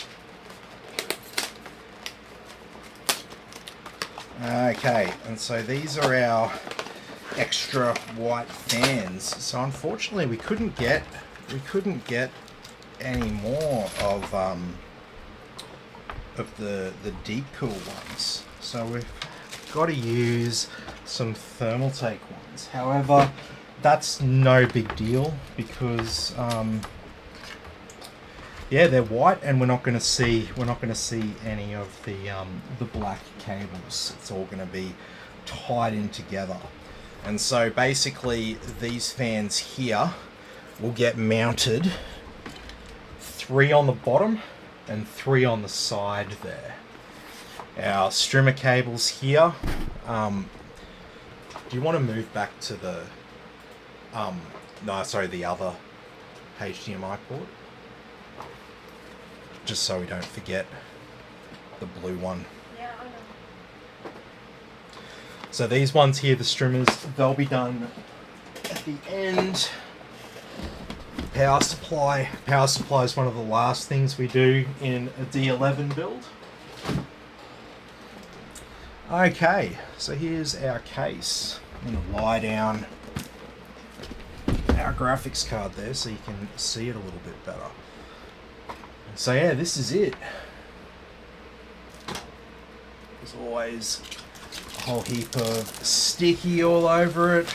Okay, and so these are our extra white fans. So unfortunately, we couldn't get any more of the deep cool ones. So we've got to use some Thermaltake ones. However, that's no big deal because yeah, they're white, and we're not going to see any of the black cables. It's all going to be tied in together. And so basically these fans here will get mounted 3 on the bottom and 3 on the side there. Our strimmer cables here. Do you want to move back to the no, sorry, the other HDMI port? Just so we don't forget the blue one. Yeah, I know. So these ones here, the strimmers, they'll be done at the end. Power supply. Power supply is one of the last things we do in a D11 build. Okay, so here's our case. I'm going to lie down our graphics card there so you can see it a little bit better. So yeah, this is it. There's always a whole heap of sticky all over it.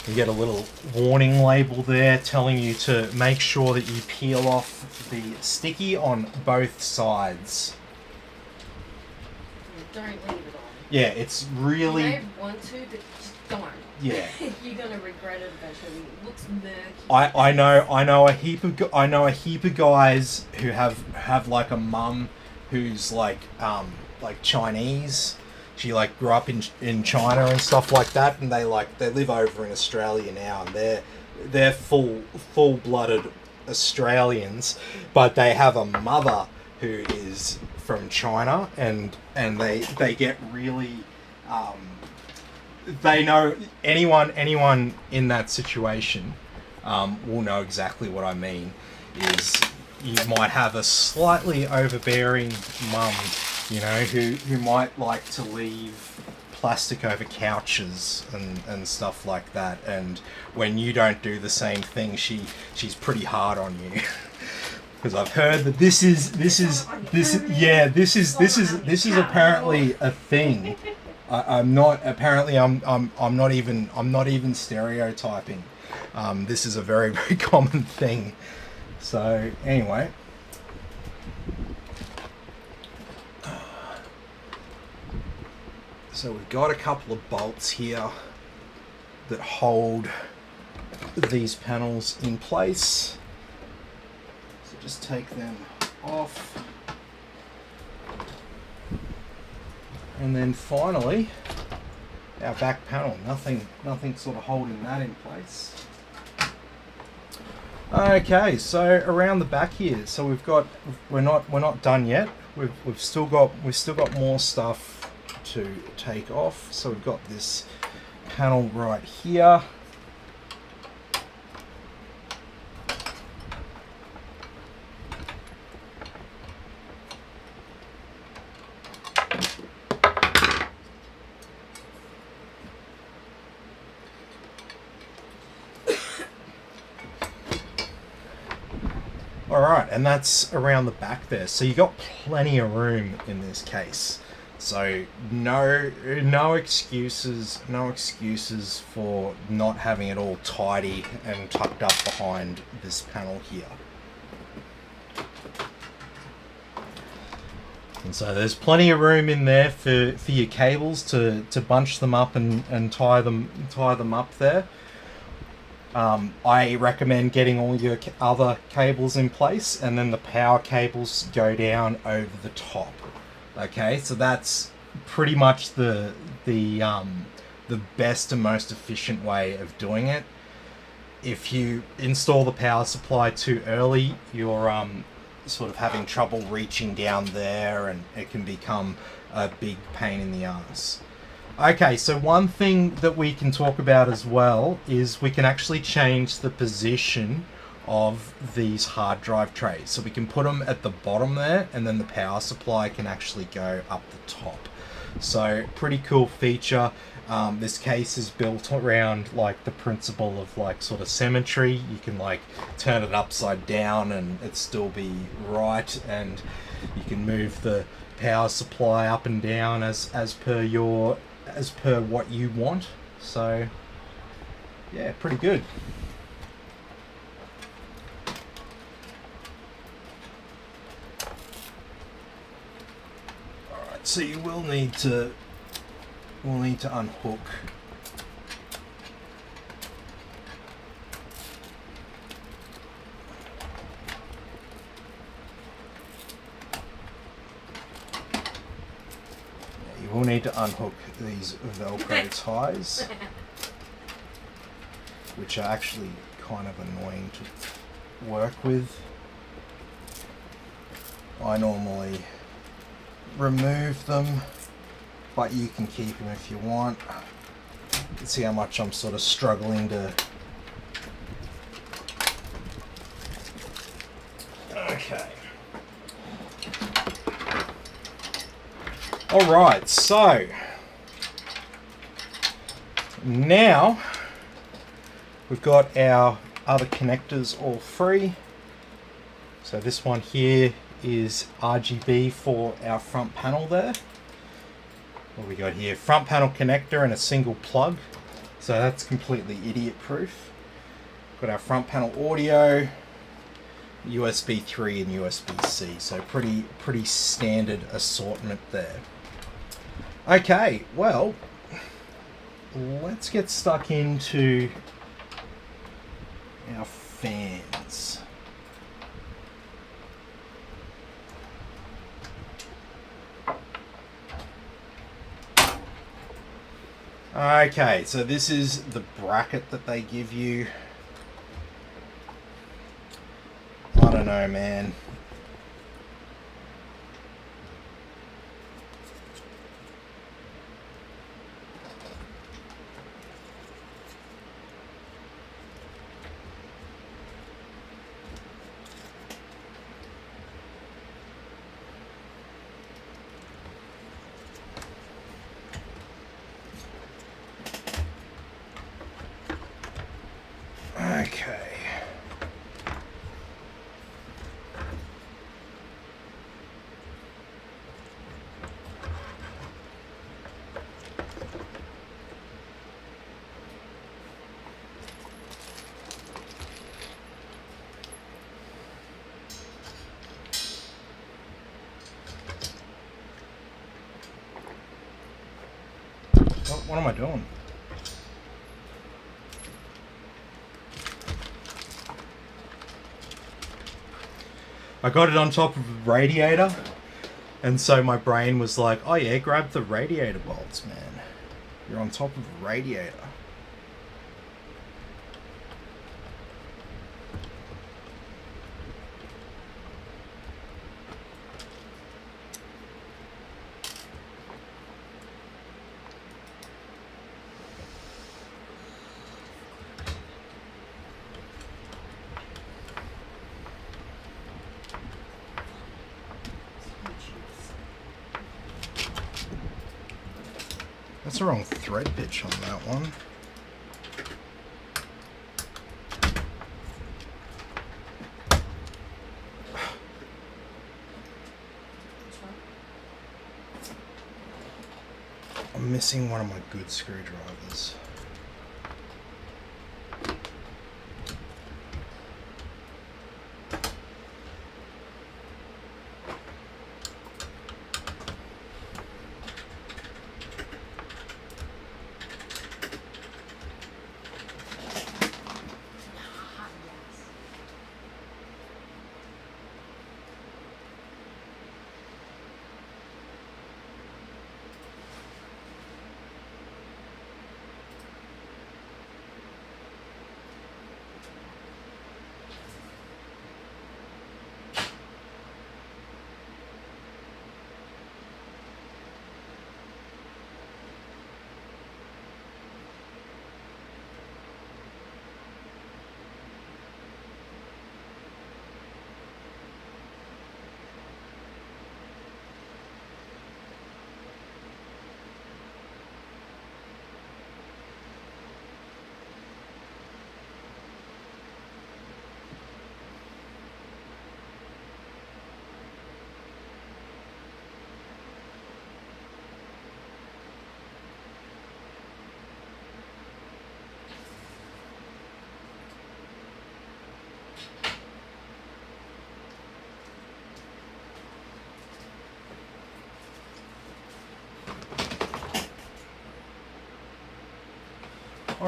You get a little warning label there telling you to make sure that you peel off the sticky on both sides. Don't leave it on. Yeah, it's really... You may want to, but just don't. Yeah. You're gonna regret it eventually. It looks murky. I know a heap of guys who have like a mum who's like Chinese. She like grew up in China and stuff like that, and they live over in Australia now, and they're full-blooded Australians, but they have a mother who is from China, and they get really they know anyone in that situation will know exactly what I mean. Is you might have a slightly overbearing mum, you know, who might like to leave plastic over couches and stuff like that, and when you don't do the same thing, she's pretty hard on you. Because I've heard that this is apparently a thing. I'm not even stereotyping. This is a very, very common thing. So anyway, so we've got a couple of bolts here that hold these panels in place. So just take them off. And then finally, our back panel. Nothing sort of holding that in place. Okay, so around the back here, so we're not done yet. We've still got more stuff to take off. So we've got this panel right here. Alright, and that's around the back there. So you got plenty of room in this case. So no excuses for not having it all tidy and tucked up behind this panel here. And so there's plenty of room in there for your cables to bunch them up and tie them up there. I recommend getting all your other cables in place, and then the power cables go down over the top. Okay, so that's pretty much the best and most efficient way of doing it. if you install the power supply too early, you're sort of having trouble reaching down there, and it can become a big pain in the ass. Okay, so one thing that we can talk about as well is we can actually change the position of these hard drive trays. So we can put them at the bottom there, and then the power supply can actually go up the top. So pretty cool feature. This case is built around like the principle of like sort of symmetry. You can like turn it upside down and it still be right, and you can move the power supply up and down as per what you want. So yeah, pretty good. Alright, so you will need to unhook these Velcro ties, which are actually kind of annoying to work with. I normally remove them, but you can keep them if you want. You can see how much I'm sort of struggling to... Okay. Alright, so now we've got our other connectors all free. So this one here is RGB for our front panel there. What we got here? Front panel connector and a single plug. So that's completely idiot proof. Got our front panel audio, USB 3 and USB-C. So pretty standard assortment there. Okay, well, let's get stuck into our fans. Okay, so this is the bracket that they give you. I don't know, man. Okay. What am I doing? I got it on top of a radiator, and so my brain was like, oh yeah, grab the radiator bolts, man. You're on top of a radiator. That's the wrong thread pitch on that one. I'm missing one of my good screwdrivers.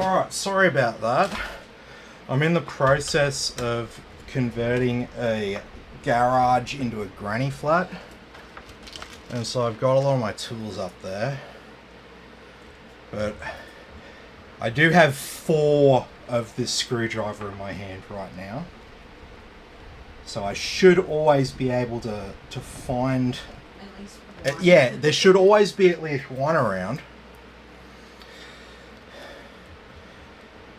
Alright, sorry about that. I'm in the process of converting a garage into a granny flat. And so I've got a lot of my tools up there. But I do have 4 of this screwdriver in my hand right now. So I should always be able to find... At least one. yeah, there should always be at least one around.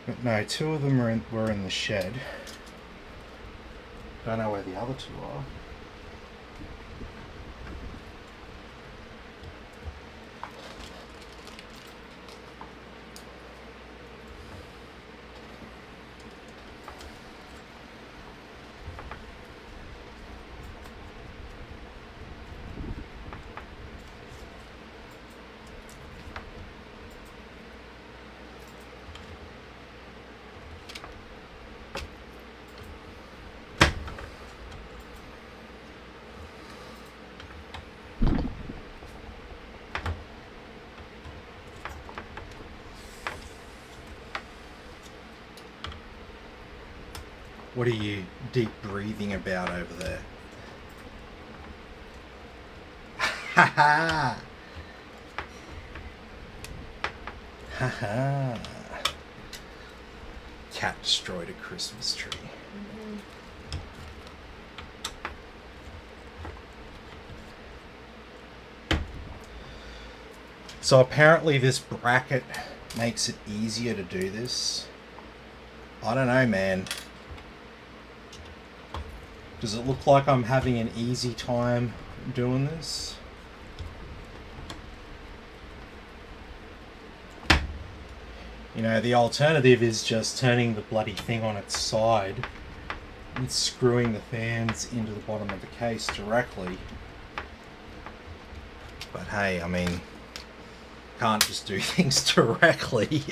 But no, 2 of them were in the shed. Don't know where the other 2 are. What are you deep breathing about over there? Ha ha! Ha ha! Cat destroyed a Christmas tree. Mm-hmm. So apparently this bracket makes it easier to do this. I don't know, man. Does it look like I'm having an easy time doing this? You know, the alternative is just turning the bloody thing on its side and screwing the fans into the bottom of the case directly. But hey, I mean, can't just do things directly.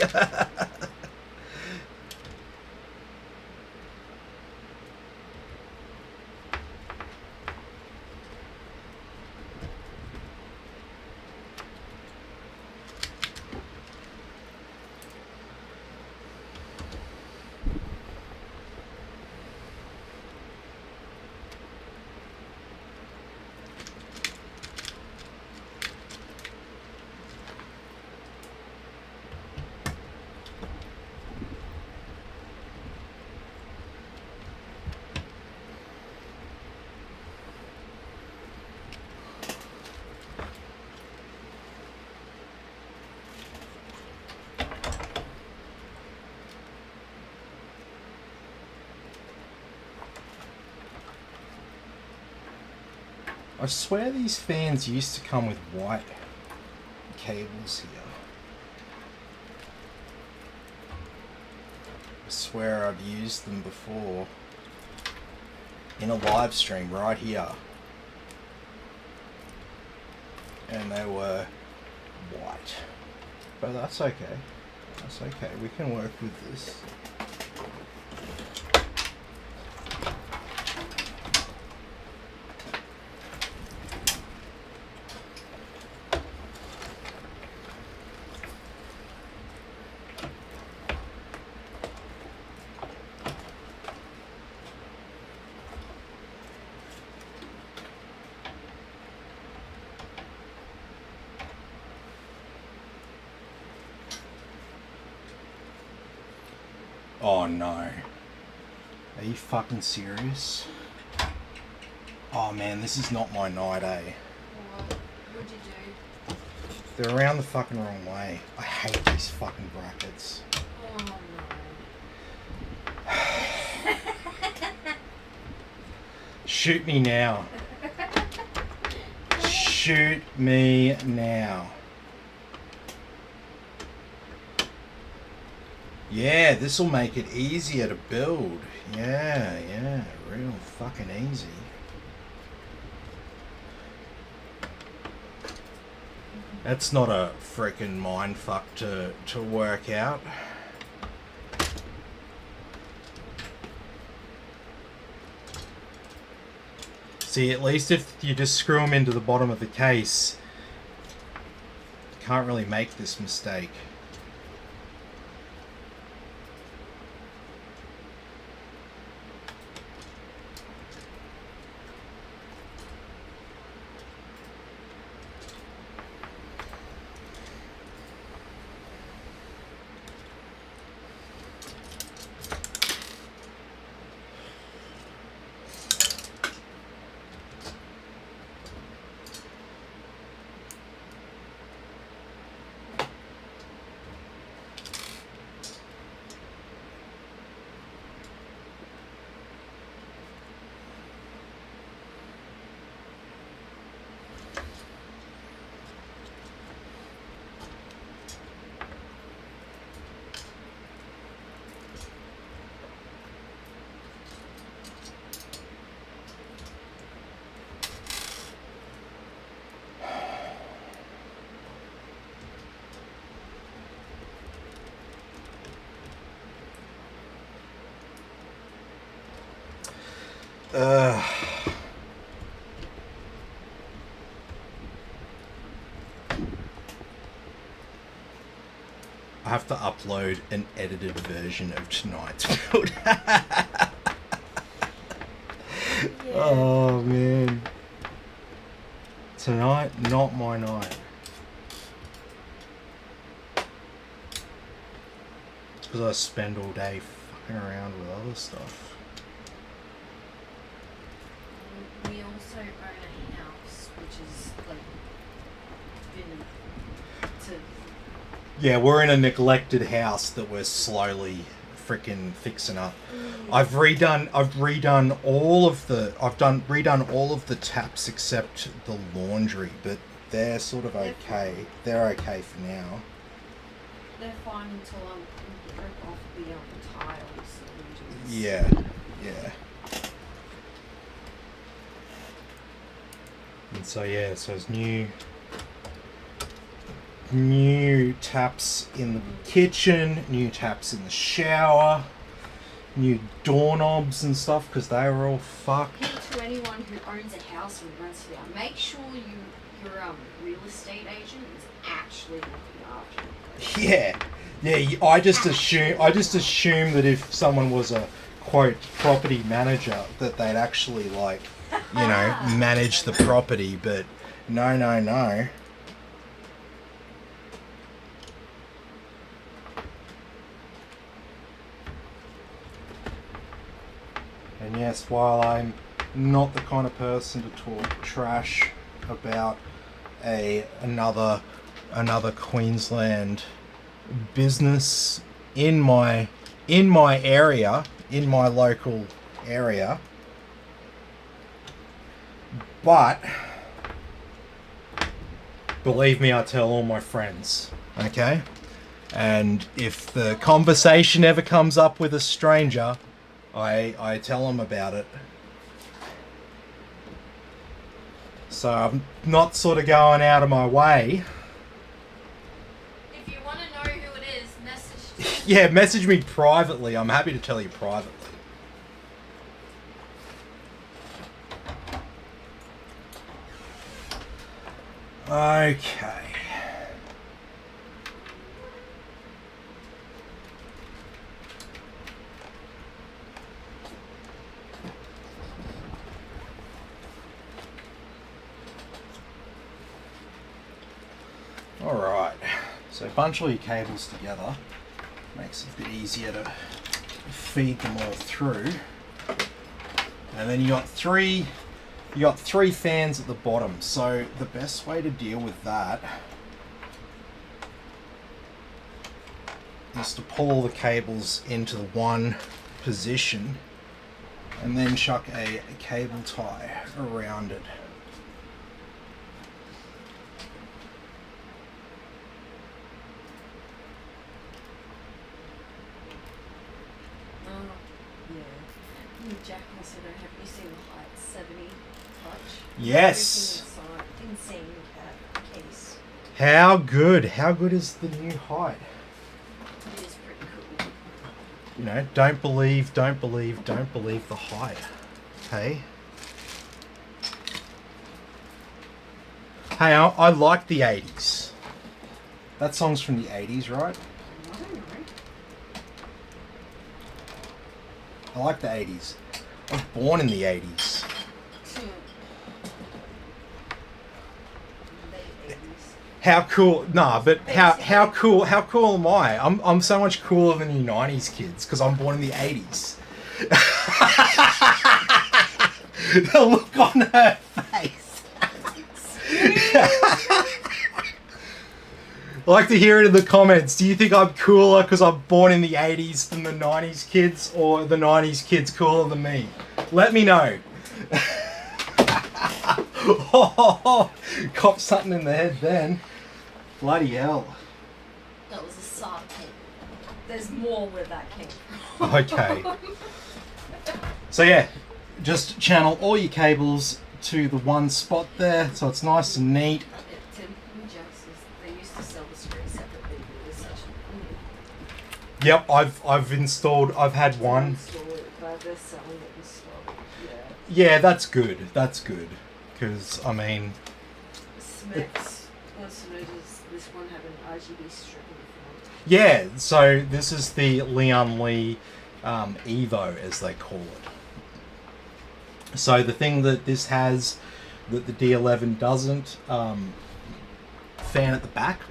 I swear these fans used to come with white cables here. I swear I've used them before in a live stream right here. And they were white. But that's okay. That's okay. We can work with this. Oh no. Are you fucking serious? Oh man, this is not my night, eh? What? What'd you do? They're around the fucking wrong way. I hate these fucking brackets. Oh no. Shoot me now. Shoot me now. Yeah, this will make it easier to build. Yeah, real fucking easy. That's not a freaking mindfuck to work out. See, at least if you just screw them into the bottom of the case, you can't really make this mistake. I have to upload an edited version of tonight's build. Yeah. Oh man. Tonight, not my night. Because I spend all day fucking around with other stuff. We also own a house, which is like been to. Yeah, we're in a neglected house that we're slowly freaking fixing up. I've redone all of the taps except the laundry, but they're sort of okay. They're okay for now. They're fine until rip off the tiles. And just... Yeah, yeah. And so yeah, so it's new taps in the kitchen, new taps in the shower, new doorknobs and stuff because they were all fucked. To anyone who owns a house and rents it out, make sure your real estate agent is actually looking after you. Yeah. I just assume that if someone was a quote property manager that they'd actually like, you know, manage the property, but no. And yes, while I'm not the kind of person to talk trash about another Queensland business in my area, in my local area, but believe me, I tell all my friends, okay? And if the conversation ever comes up with a stranger, I tell them about it. So I'm not sort of going out of my way. If you want to know who it is, message. Yeah, message me privately. I'm happy to tell you privately. Okay. Alright, so bunch all your cables together, makes it a bit easier to feed them all through. And then you got three fans at the bottom, so the best way to deal with that is to pull all the cables into the one position and then chuck a cable tie around it. Jack also don't have you seen the height 70 touch? Yes. Insane case. How good is the new height? It is pretty cool. You know, don't believe the height. Hey. Hey, I like the 80s. That song's from the 80s, right? I don't know. I like the 80s. I was born in the 80s. How cool? Nah, but how cool am I? I'm so much cooler than you 90s kids because I'm born in the 80s. The look on her face. I like to hear it in the comments. Do you think I'm cooler because I'm born in the 80s than the 90s kids, or the 90s kids cooler than me? Let me know. Cop something in the head then. Bloody hell. That was a SAR cable. There's more where that came from. Okay. So yeah, just channel all your cables to the one spot there, so it's nice and neat. They used to sell the screen separately, but it was such Yep, I've installed. I've had one. but best selling at this stock. Yeah, that's good. That's good. Because, I mean... Smacks wants to know, does this one have an RGB strip in the front? Yeah, so this is the Lian EVO, as they call it. So the thing that this has that the D011 doesn't, fan at the back,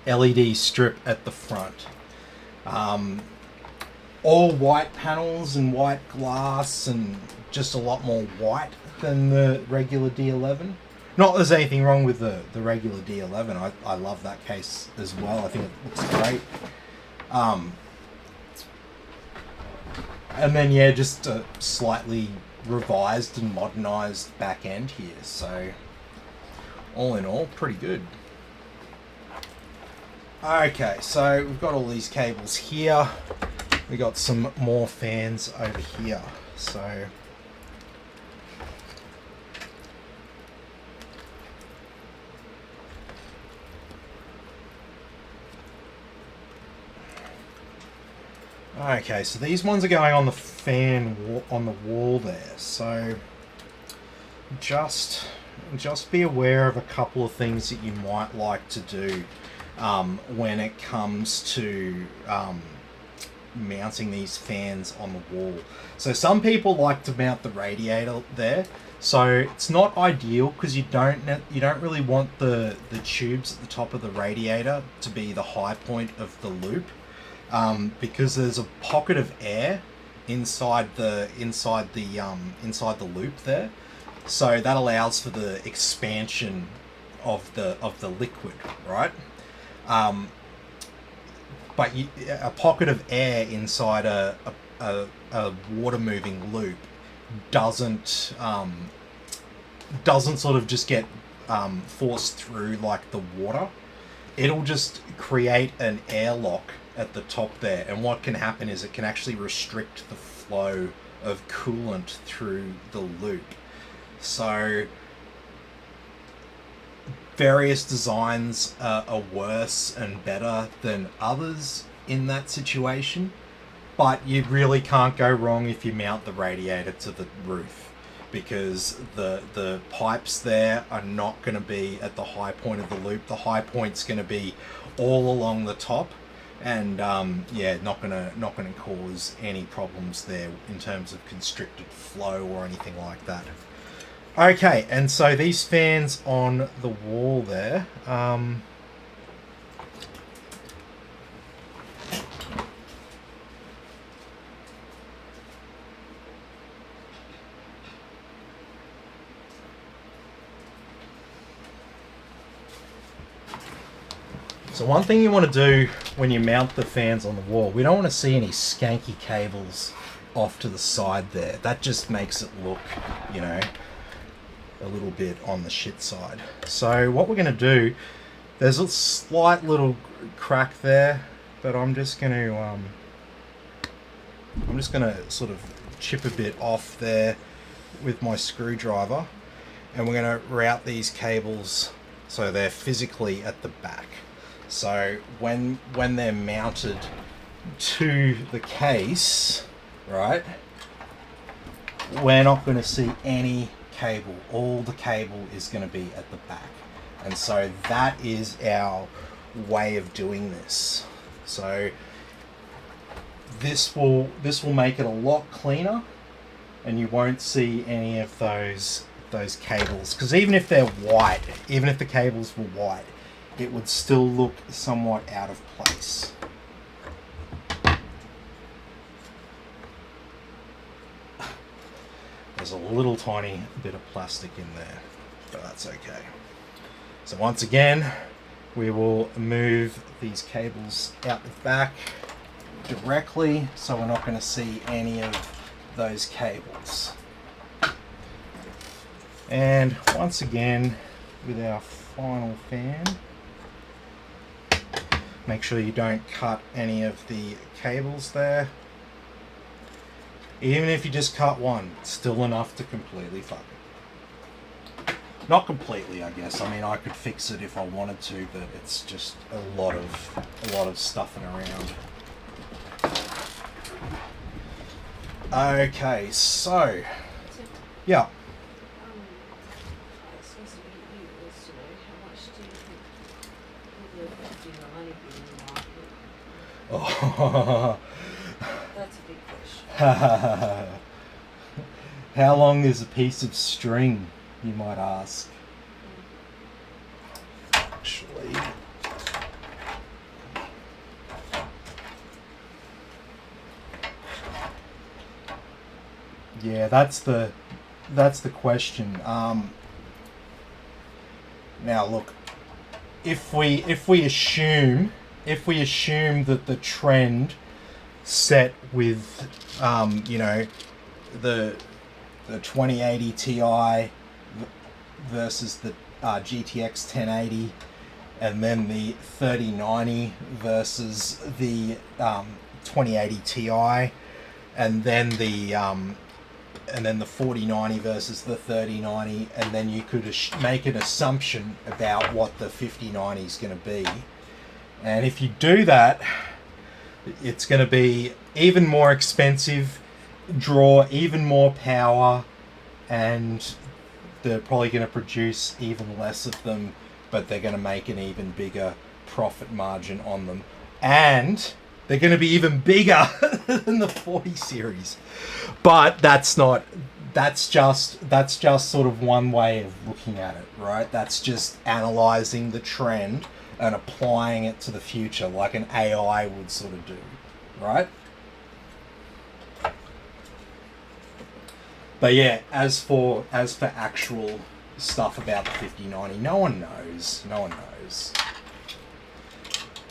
LED strip at the front. All white panels and white glass and just a lot more white than the regular D011. Not that there's anything wrong with the regular D011. I love that case as well. I think it looks great. And then yeah, just a slightly revised and modernized back end here. So all in all, pretty good. Okay, so we've got all these cables here. We got some more fans over here. So okay, so these ones are going on the fan on the wall there. So just be aware of a couple of things that you might like to do when it comes to mounting these fans on the wall. So some people like to mount the radiator there. So it's not ideal because you don't really want the tubes at the top of the radiator to be the high point of the loop. Because there's a pocket of air inside the loop there, so that allows for the expansion of the liquid, right? But a pocket of air inside a water moving loop doesn't sort of just get forced through like the water. It'll just create an airlock at the top there, and what can happen is it can actually restrict the flow of coolant through the loop. So various designs are worse and better than others in that situation, but you really can't go wrong if you mount the radiator to the roof, because the pipes there are not going to be at the high point of the loop. The high point's going to be all along the top, and yeah, not gonna cause any problems there in terms of constricted flow or anything like that. Okay, and so these fans on the wall there, so one thing you want to do when you mount the fans on the wall, we don't want to see any skanky cables off to the side there. That just makes it look, you know, a little bit on the shit side. So what we're going to do, there's a slight little crack there, but I'm just going to sort of chip a bit off there with my screwdriver, and we're going to route these cables so they're physically at the back. So when they're mounted to the case, right, we're not going to see any cable. All the cable is going to be at the back, and so that is our way of doing this. So this will make it a lot cleaner, and you won't see any of those cables, because even if they're white, even if the cables were white, it would still look somewhat out of place. There's a little tiny bit of plastic in there, but that's okay. So once again, we will move these cables out the back directly, so we're not going to see any of those cables. And once again, with our final fan, make sure you don't cut any of the cables there. Even if you just cut one, it's still enough to completely fuck it. Not completely, I guess. I mean, I could fix it if I wanted to, but it's just a lot of stuffing around. Okay, so So, yeah. I was supposed to meet you yesterday. How much do you think the 59 would be in the market? Oh. That's a big question. How long is a piece of string, you might ask? Actually, yeah, that's the question. Now look, if we assume that the trend set with you know, the 2080 Ti versus the GTX 1080, and then the 3090 versus the 2080 Ti, and then the 4090 versus the 3090, and then you could make an assumption about what the 5090 is going to be. And if you do that, it's going to be even more expensive, draw even more power, and they're probably going to produce even less of them, but they're going to make an even bigger profit margin on them. And they're going to be even bigger than the 40 series. But that's just sort of one way of looking at it, right? That's just analyzing the trend and applying it to the future like an AI would sort of do, right? But yeah, as for actual stuff about the 5090, no one knows. No one knows.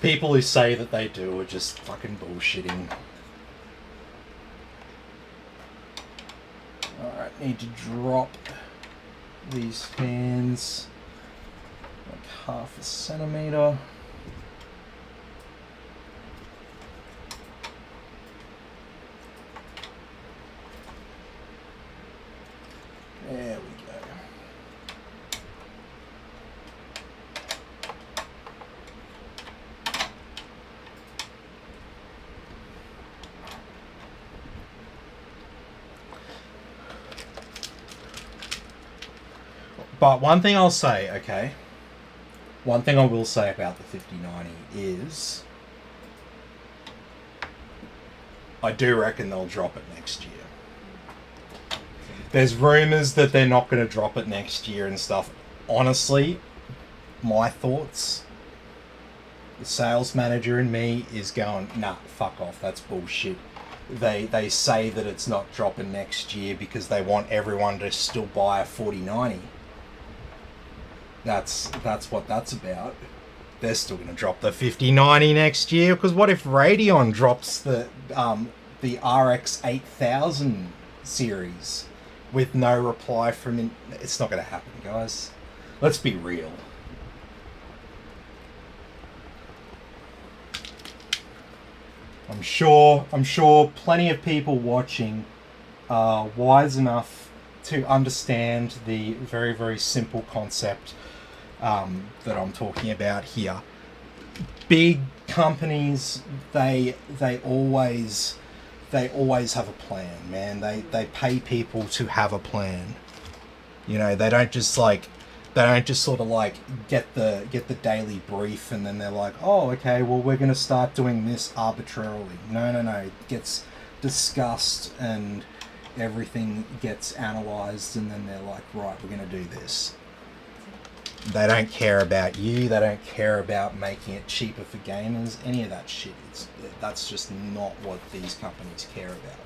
People who say that they do are just fucking bullshitting. Alright, need to drop these fans like 1/2 centimeter. There we go. But one thing I'll say, okay, one thing I will say about the 5090 is I do reckon they'll drop it next year. There's rumors that they're not going to drop it next year and stuff. Honestly, my thoughts, the sales manager in me is going, nah, fuck off, that's bullshit. They say that it's not dropping next year because they want everyone to still buy a 4090. That's what that's about. They're still going to drop the 5090 next year, because what if Radeon drops the RX 8000 series with no reply from... It's not going to happen, guys. Let's be real. I'm sure plenty of people watching are wise enough to understand the very, very simple concept that I'm talking about here. Big companies, they always have a plan, man. They pay people to have a plan. You know, they don't just sort of like get the daily brief and then they're like, oh, okay, well, we're going to start doing this arbitrarily. No. It gets discussed and everything gets analyzed, and then they're like, right, we're going to do this. They don't care about you. They don't care about making it cheaper for gamers. Any of that shit. That's just not what these companies care about.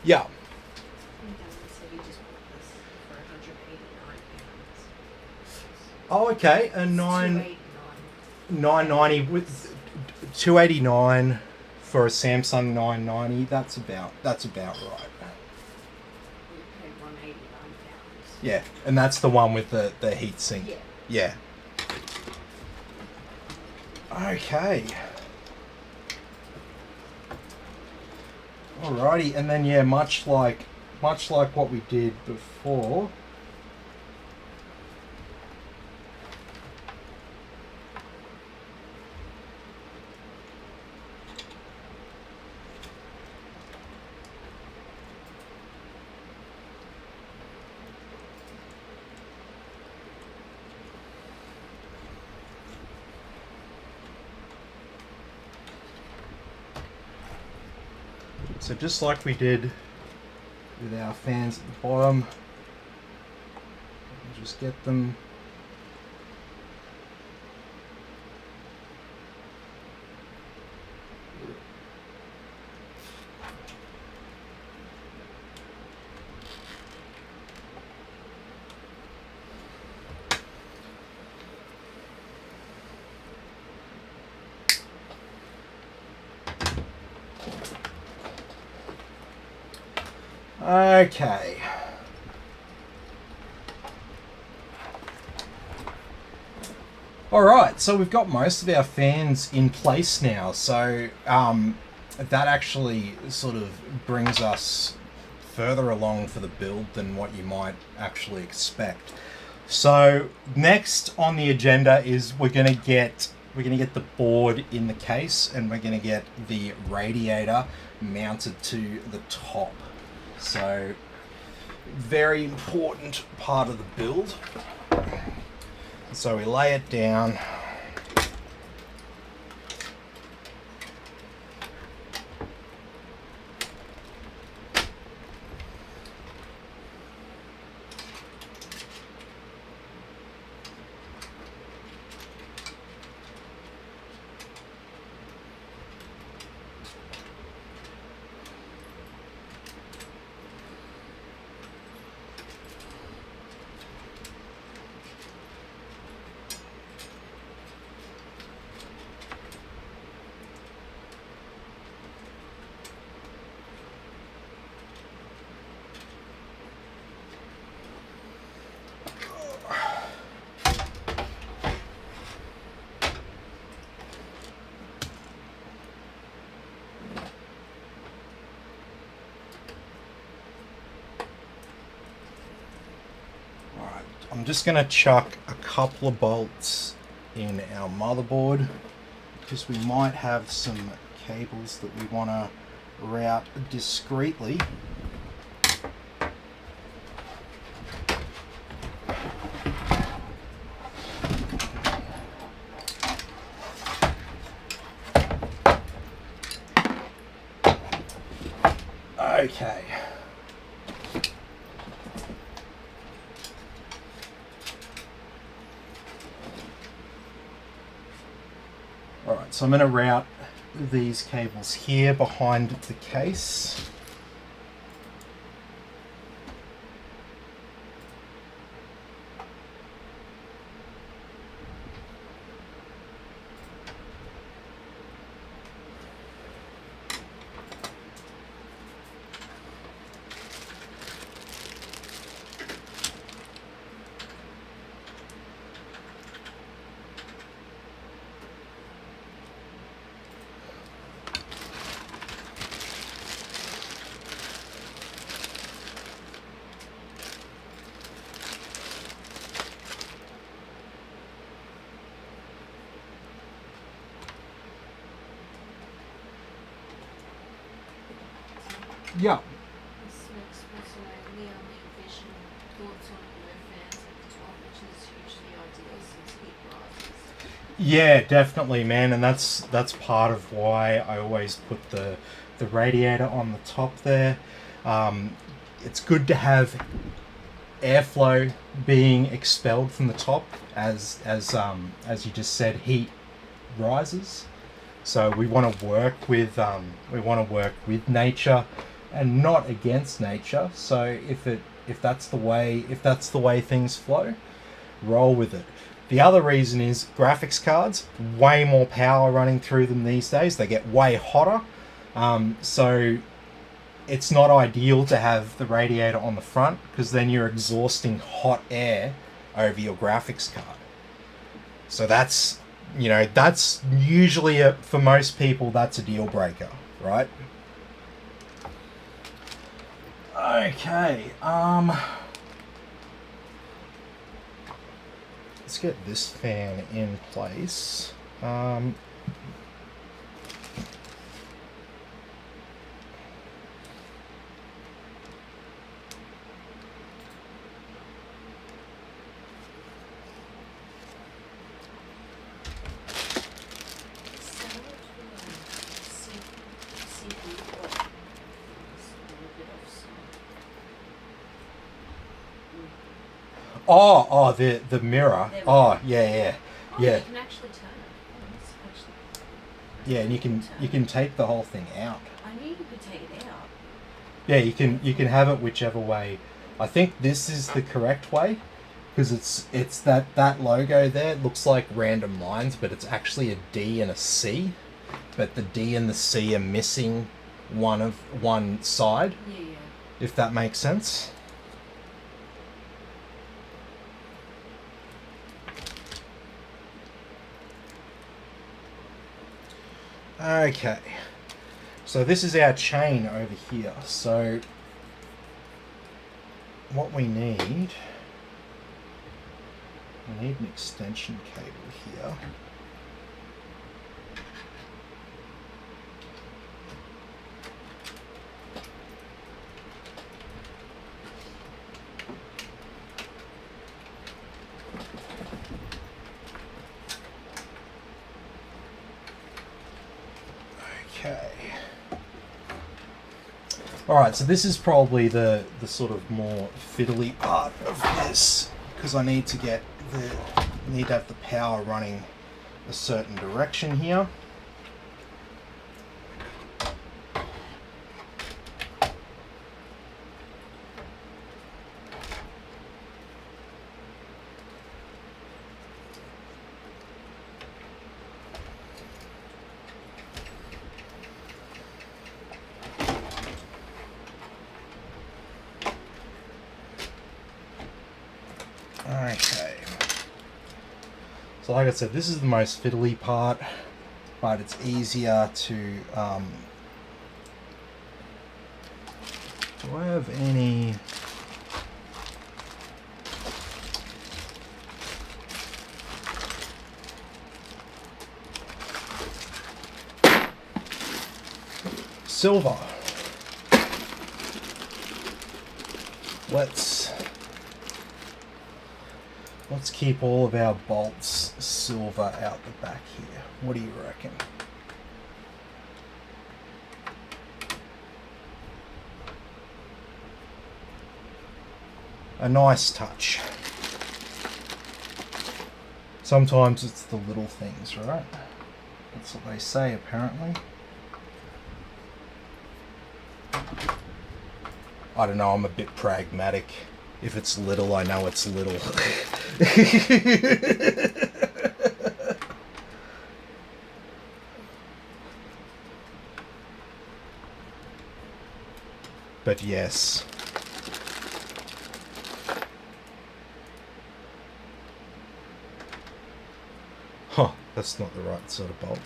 Yeah. Oh, okay. A 990 with 289 for a Samsung 990. That's about right. Yeah, and that's the one with the heatsink. Yeah. Okay. Alrighty, and then yeah, much like what we did before. So just like we did with our fans at the bottom, we'll just get them okay. Alright, so we've got most of our fans in place now, so that actually sort of brings us further along for the build than what you might actually expect. So next on the agenda is we're gonna get the board in the case, and we're gonna get the radiator mounted to the top. So very important part of the build. So we lay it down. I'm just going to chuck a couple of bolts in our motherboard because we might have some cables that we want to route discreetly. Okay. Alright, so I'm going to route these cables here behind the case. Yeah. This makes me so Lian vision thoughts on low fans at the top, which is hugely ideal since heat rises. Yeah, definitely, man, and that's part of why I always put the radiator on the top there. It's good to have airflow being expelled from the top as you just said, heat rises. So we want to work with nature and not against nature. So if that's the way things flow, roll with it. The other reason is graphics cards, way more power running through them these days. They get way hotter. So it's not ideal to have the radiator on the front because then you're exhausting hot air over your graphics card. So that's usually for most people, that's a deal breaker, right? Okay, let's get this fan in place. Oh, the mirror. Oh, yeah. Oh, Yeah. you can actually turn it. It's actually... Yeah, and you can take the whole thing out. I knew you could take it out. Yeah, you can have it whichever way. I think this is the correct way, because it's that logo there. It looks like random lines, but it's actually a D and a C. But the D and the C are missing one side. Yeah. If that makes sense. Okay, so this is our chain over here. So what we need an extension cable here. Okay. Alright, so this is probably the sort of more fiddly part of this, because I need to have the power running a certain direction here. Okay. So like I said, this is the most fiddly part, but it's easier to... do I have any... silver? Let's keep all of our bolts silver out the back here. What do you reckon? A nice touch. Sometimes it's the little things, right? That's what they say, apparently. I don't know, I'm a bit pragmatic. If it's little, I know it's little. But yes. Huh, that's not the right sort of bolt.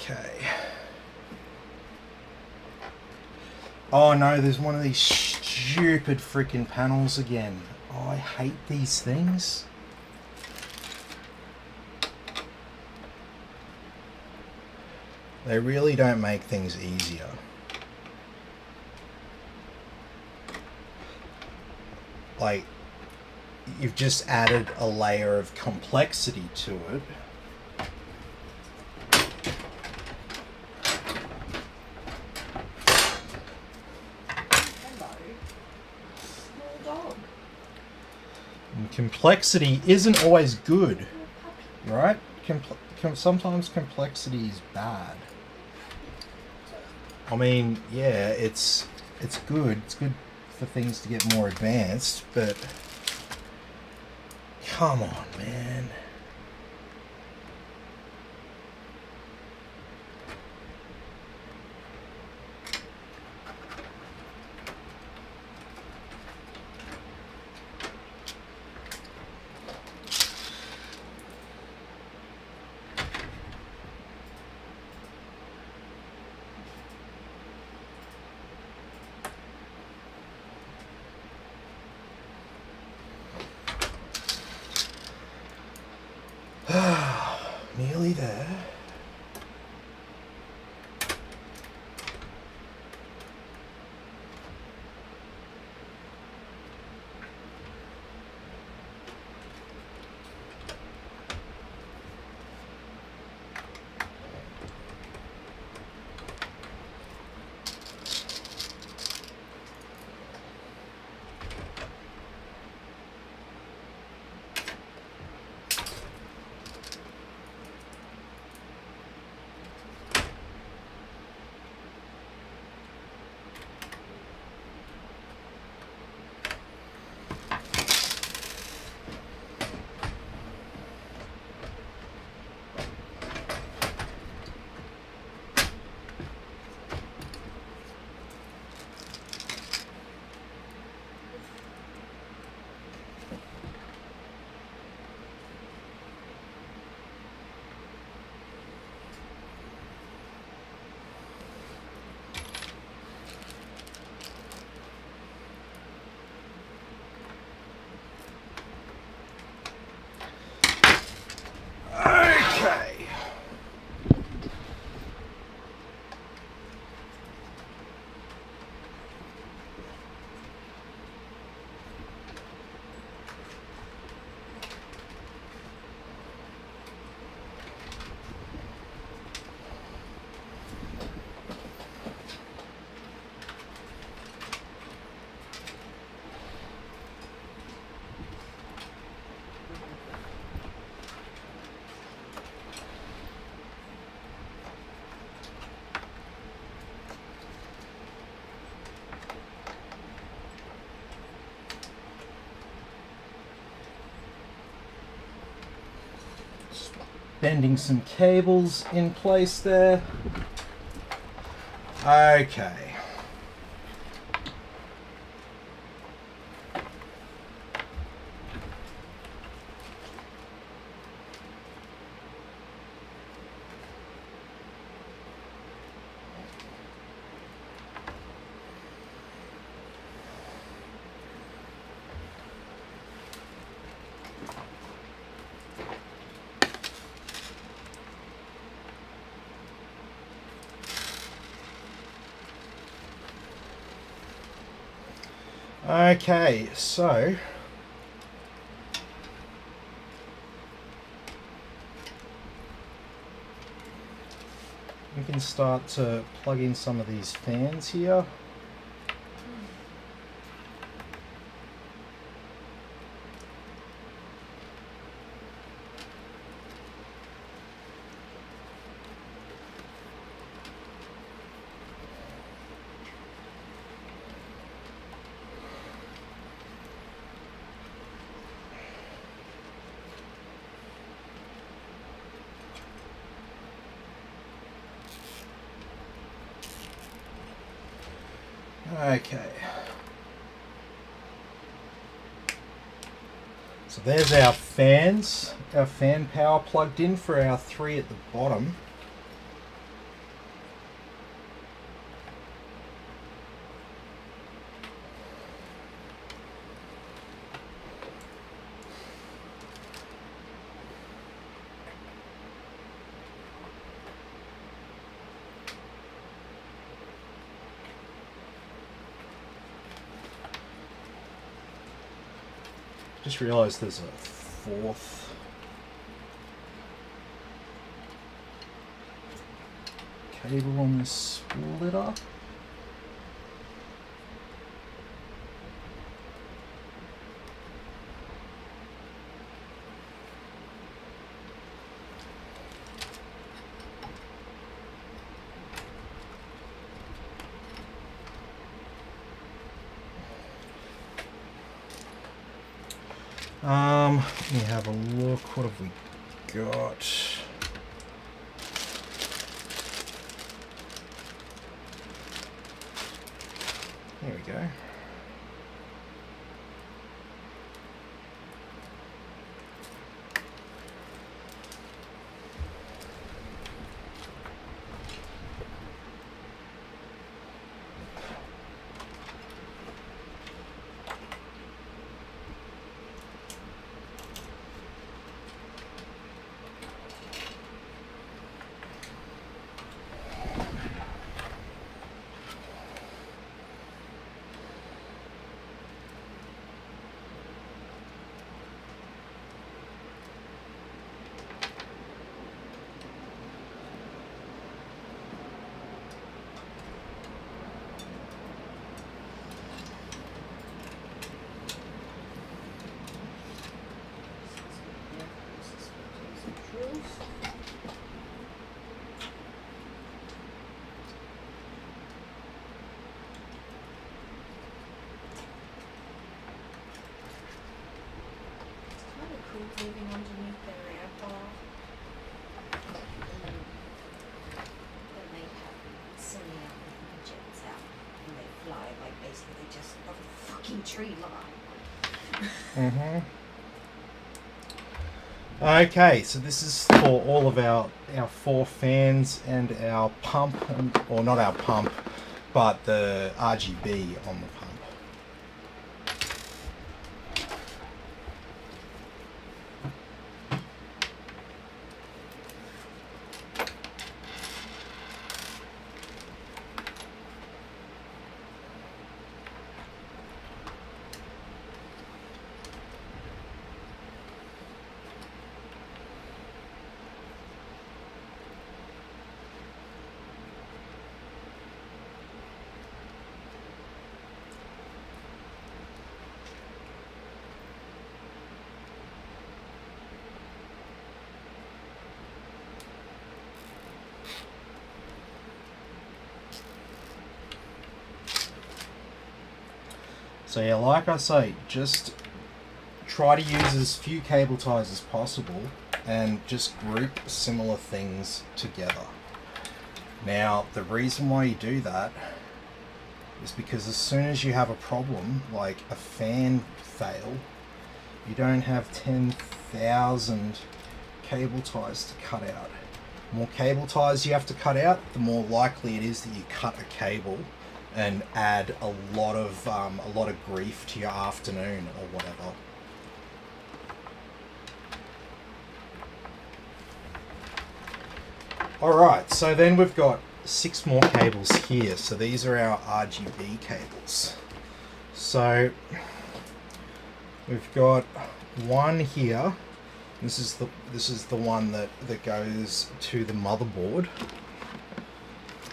Okay. Oh no, there's one of these stupid freaking panels again. Oh, I hate these things. They really don't make things easier. Like, you've just added a layer of complexity to it. And complexity isn't always good, right? Sometimes complexity is bad. I mean, yeah, it's good. It's good for things to get more advanced, but come on, man. assembly there. Bending some cables in place there. Okay. Okay, so we can start to plug in some of these fans here. Okay, so there's our fans, our fan power plugged in for our 3 at the bottom. Just realised there's a 4th cable on this splitter. Let me have a look. What have we got? There we go. cables. It's kind of cool living underneath the ramp bar. Then they have sending out the jets out and they fly like basically just off a fucking tree line. Okay, so this is for all of our 4 fans and our pump, or not our pump, but the RGB on the pump. So yeah, like I say, just try to use as few cable ties as possible and just group similar things together. Now, the reason why you do that is because as soon as you have a problem, like a fan fail, you don't have 10,000 cable ties to cut out. The more cable ties you have to cut out, the more likely it is that you cut a cable and add a lot of grief to your afternoon or whatever. Alright, so then we've got 6 more cables here. So these are our RGB cables. So we've got one here. This is the one that goes to the motherboard.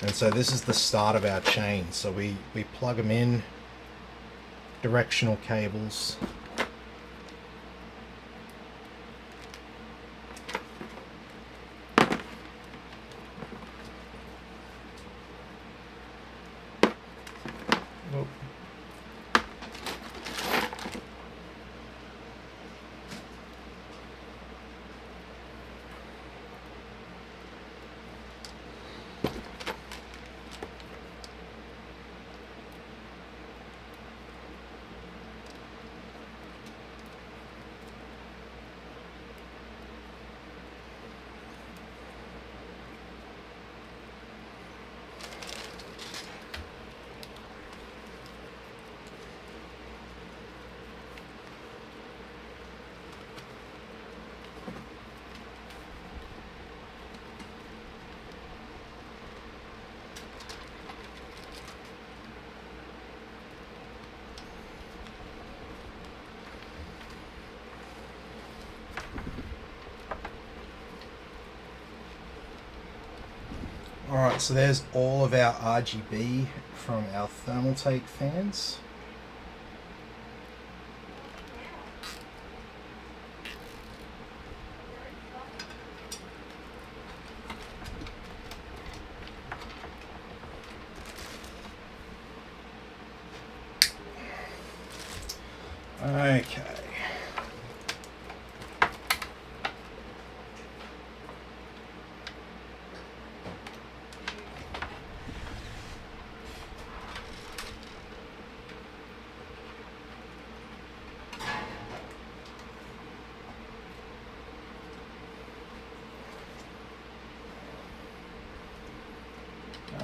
And so this is the start of our chain. So we plug them in, directional cables. Oh. Alright, so there's all of our RGB from our thermal take fans. Okay.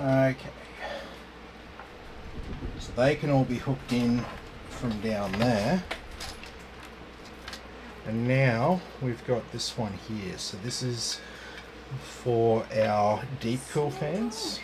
Okay, so they can all be hooked in from down there, and now we've got this one here. So this is for our deep cool fans.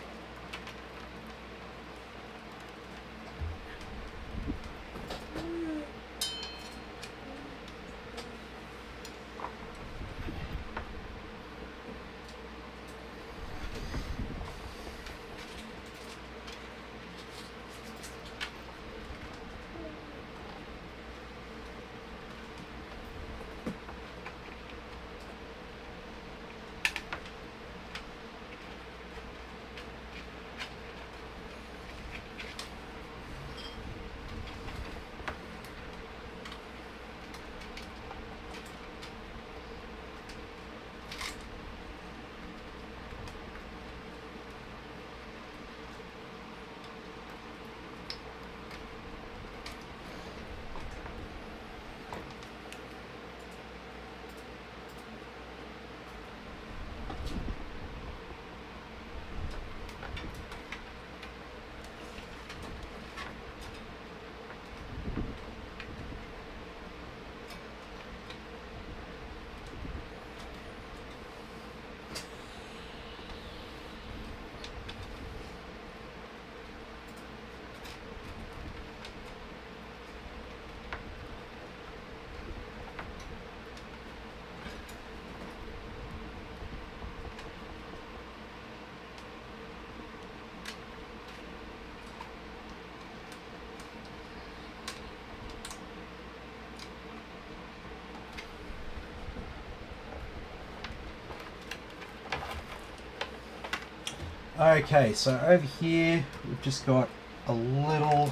Okay, so over here we've just got a little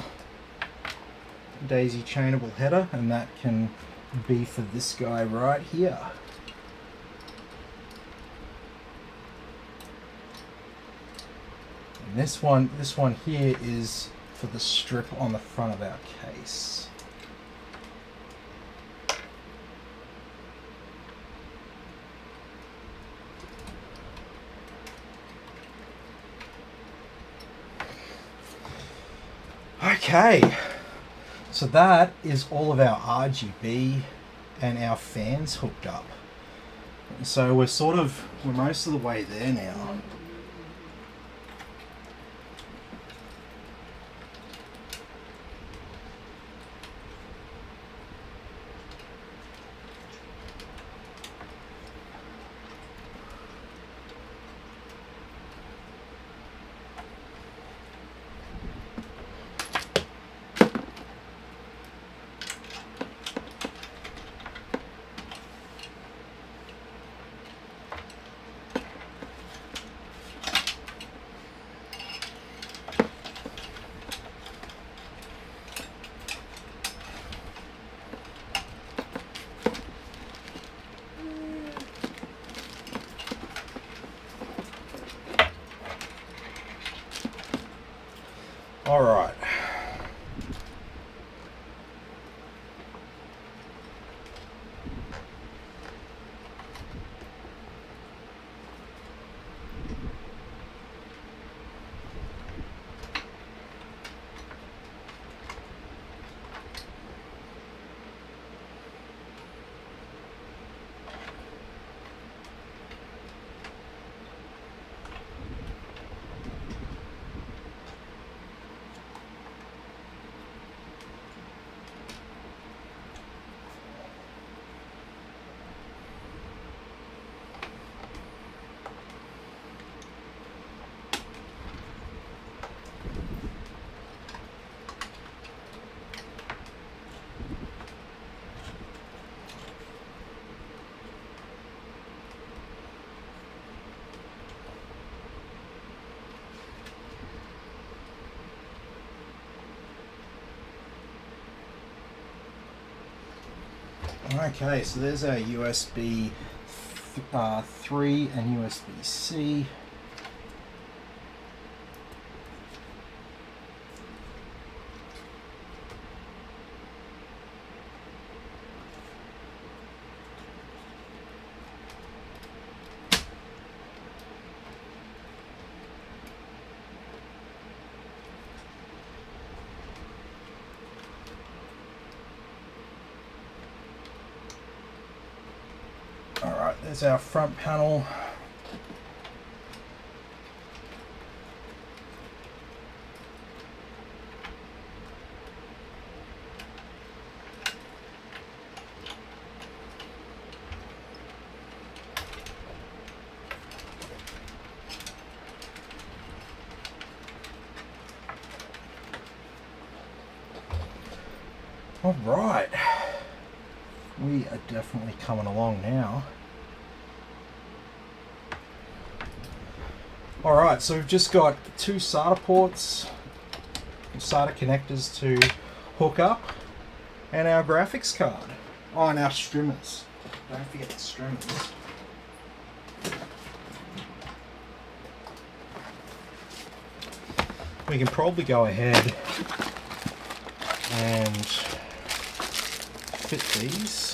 daisy chainable header, and that can be for this guy right here. And this one here is for the strip on the front of our case. Okay, so that is all of our RGB and our fans hooked up. So we're most of the way there now. All right. Okay, so there's our USB 3 and USB-C. Alright, there's our front panel. Alright, we are definitely coming along now. Alright, so we've just got two SATA ports, SATA connectors to hook up, and our graphics card. Oh, and our streamers. Don't forget the streamers. We can probably go ahead and fit these.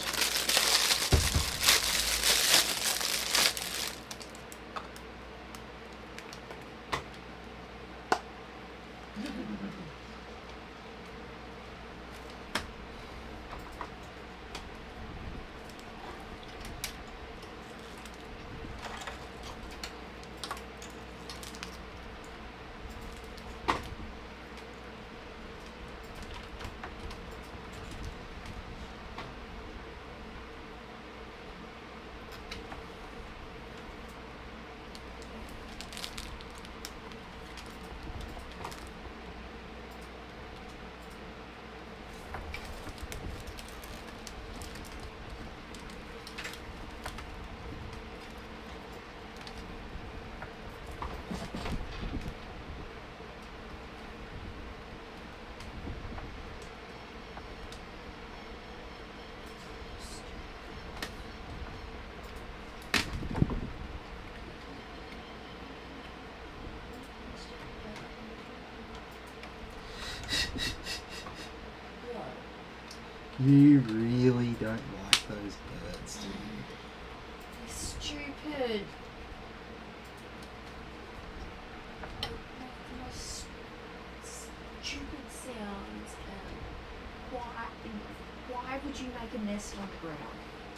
You really don't like those birds, do you? They're stupid. The most stupid sounds, and why would you make a nest on the ground?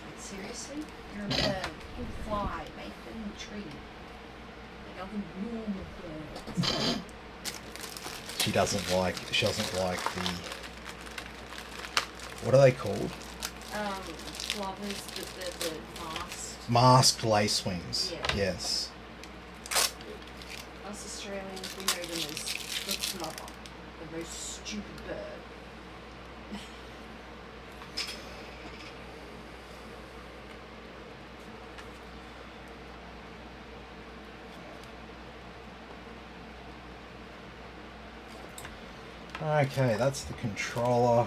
Like, seriously? You're a bird. You can fly, make them in the tree. Like other normal birds. She doesn't like the, what are they called? Plovers, the masked. Masked lacewings. Yeah. Yes. Us Australians, we know them as the plover, the most stupid bird. Okay, that's the controller.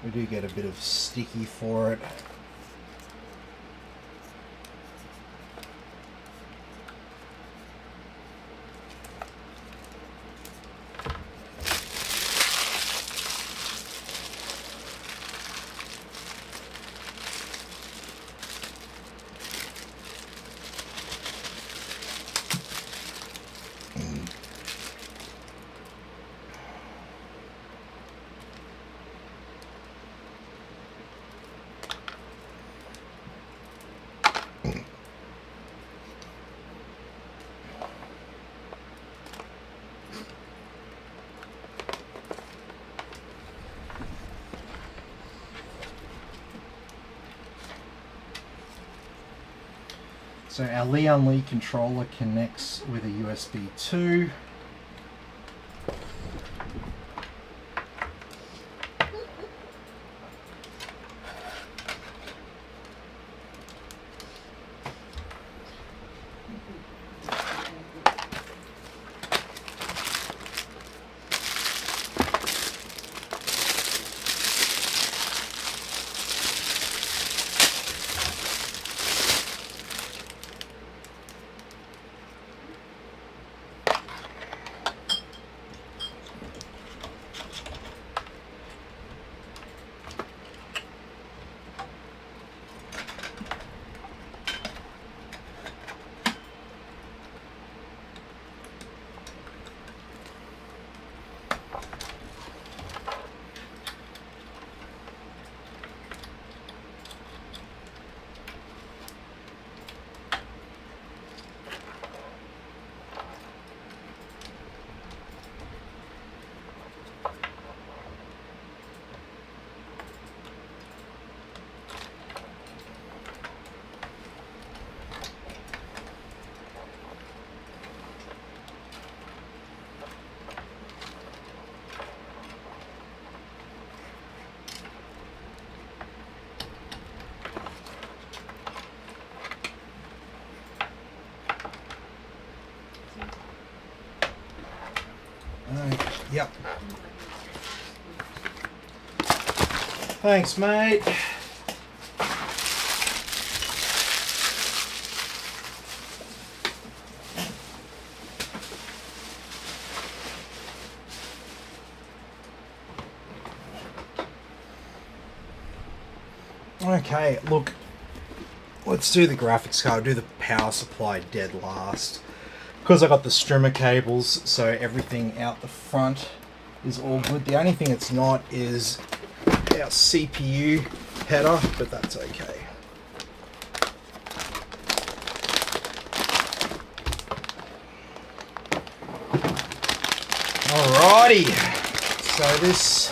We do get a bit of sticky for it. So our Lian controller connects with a USB 2. Yep. Thanks, mate. Okay, look, let's do the graphics card, do the power supply dead last. Because I got the strimmer cables, so everything out the front is all good. The only thing it's not is our CPU header, but that's okay. Alrighty, so this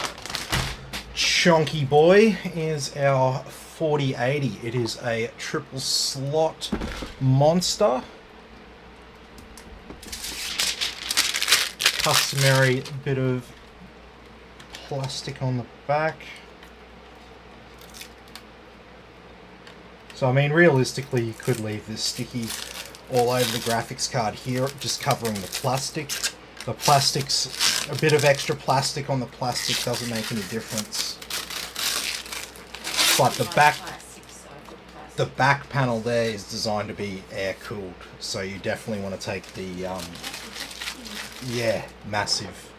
chunky boy is our 4080. It is a triple slot monster. Customary bit of plastic on the back. So I mean, realistically you could leave this sticky all over the graphics card here, just covering the plastic. The plastic's, a bit of extra plastic on the plastic doesn't make any difference. But the back panel there is designed to be air cooled, so you definitely want to take the yeah, massive.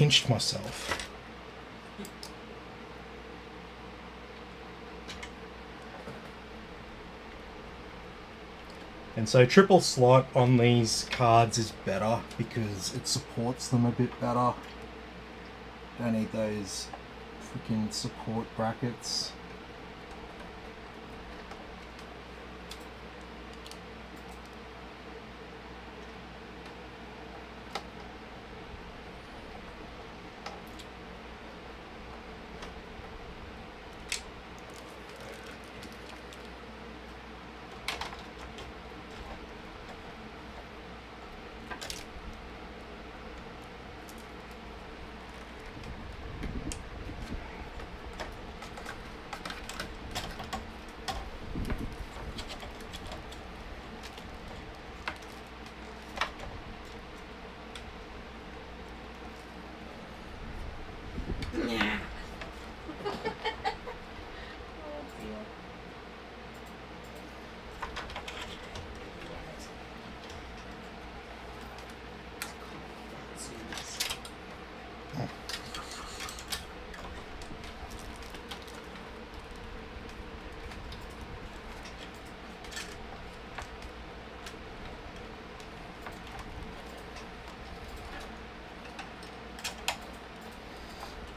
pinched myself. And so triple slot on these cards is better because it supports them a bit better. Don't need those freaking support brackets.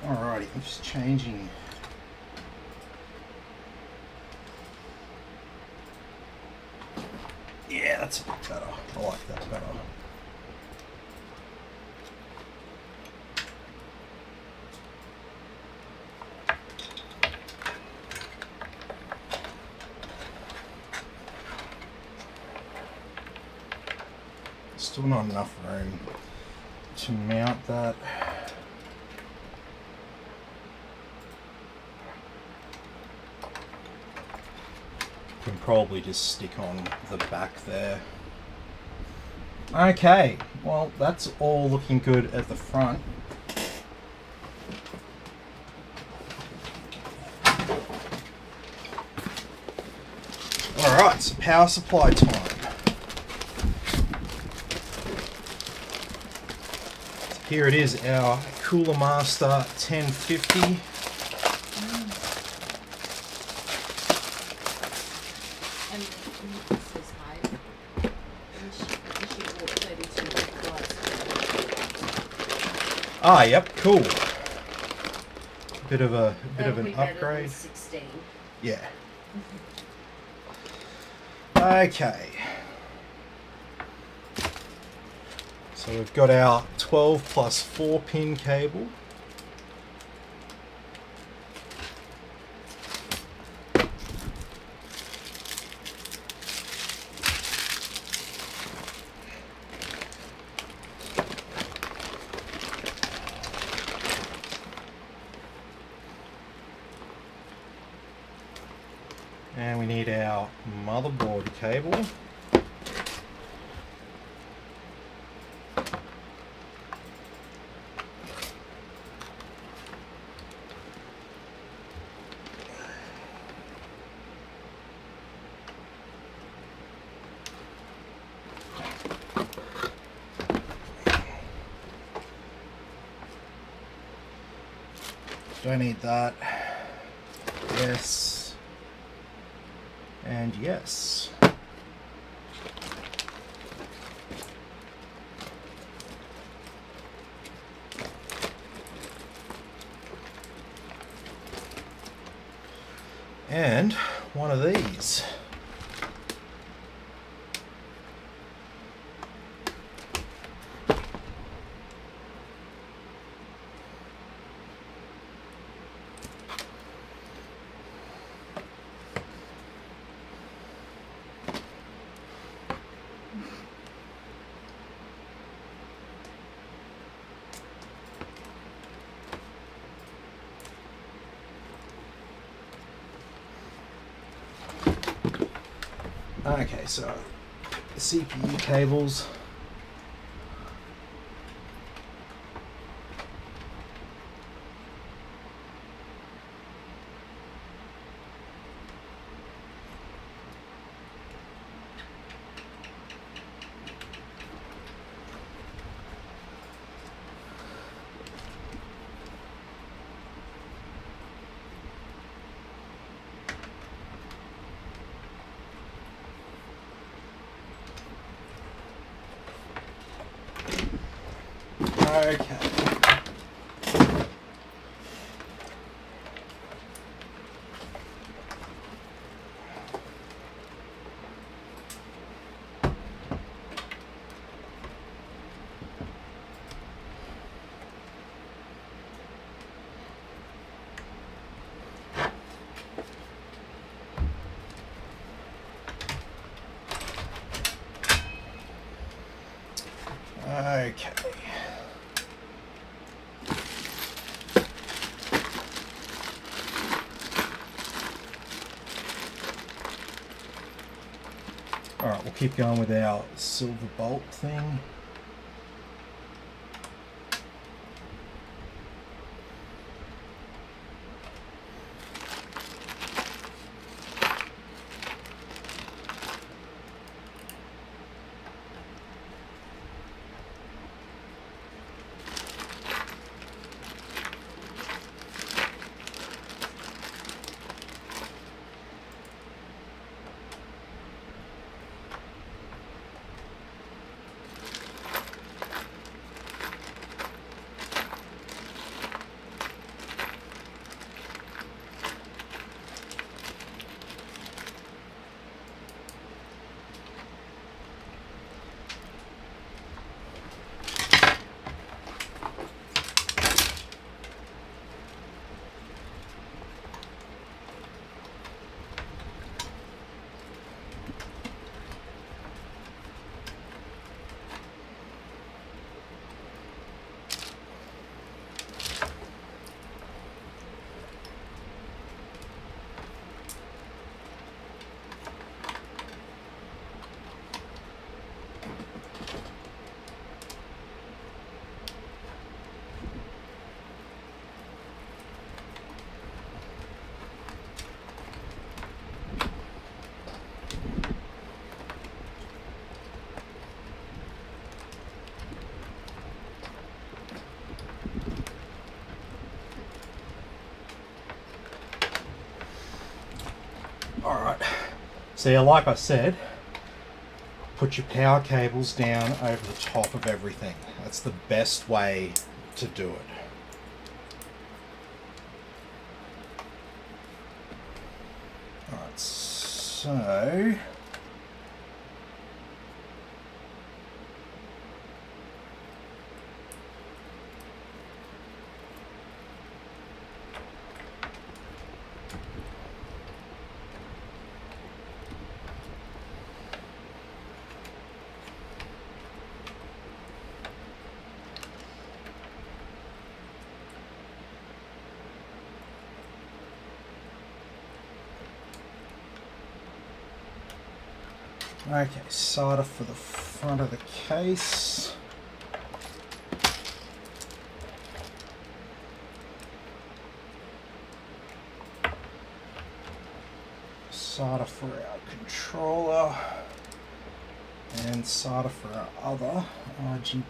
Alrighty, I'm just changing. Yeah, that's a bit better. I like that better. Still not enough room to mount that. Can probably just stick on the back there. Okay, well that's all looking good at the front. Alright, so power supply time. So here it is, our Cooler Master 1050. Ah, yep, cool. Bit of an upgrade. 16. Yeah. Okay. So we've got our 12 plus 4 pin cable. And we need our motherboard cable. Don't need that. Yes. And yes. And one of these. Okay, so the CPU cables. Okay. Okay. All right, we'll keep going with our silver bolt thing. All right, so yeah, like I said, put your power cables down over the top of everything. That's the best way to do it. All right, so okay, solder for the front of the case. Solder for our controller. And solder for our other RGB.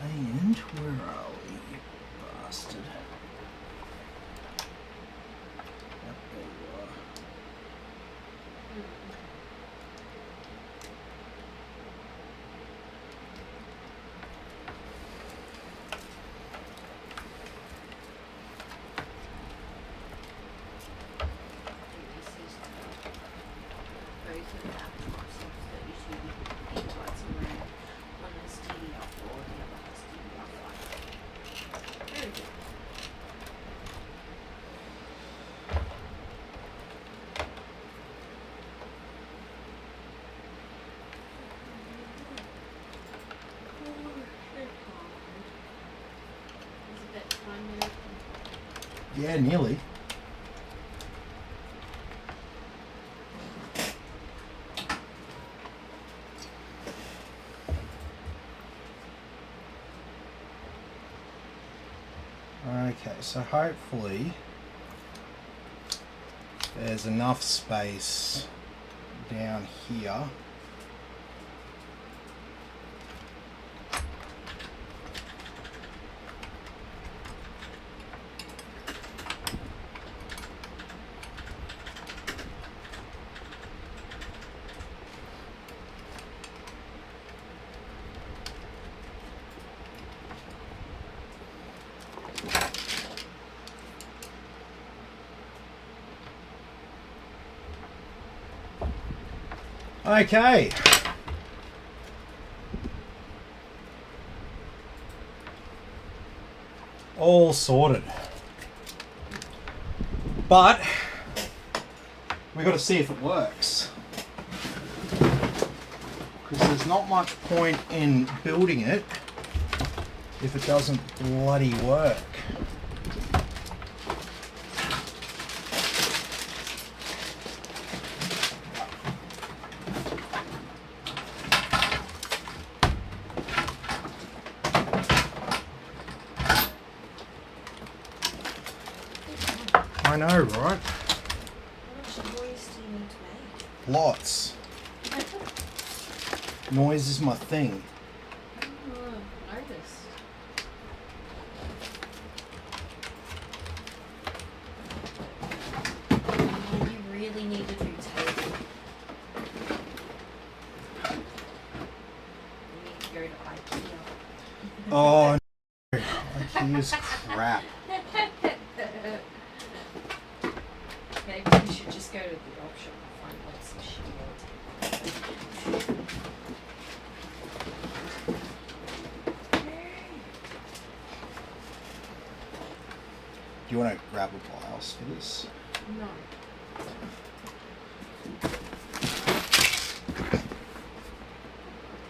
And where are we, you bastard? Yep, there you are. Yeah, nearly. Okay, so hopefully there's enough space down here. Okay. All sorted. But we got to see if it works. Because there's not much point in building it if it doesn't bloody work. I know, right? How much noise do you need to make? Lots. Noise is my thing. Oh, noticed. Oh, you really need to do tape. You need to go to IKEA. Oh, no. IKEA's crap. Maybe you should just go to the op shop and find like some shitty old tape. Do you want to grab a BIOS for this? No.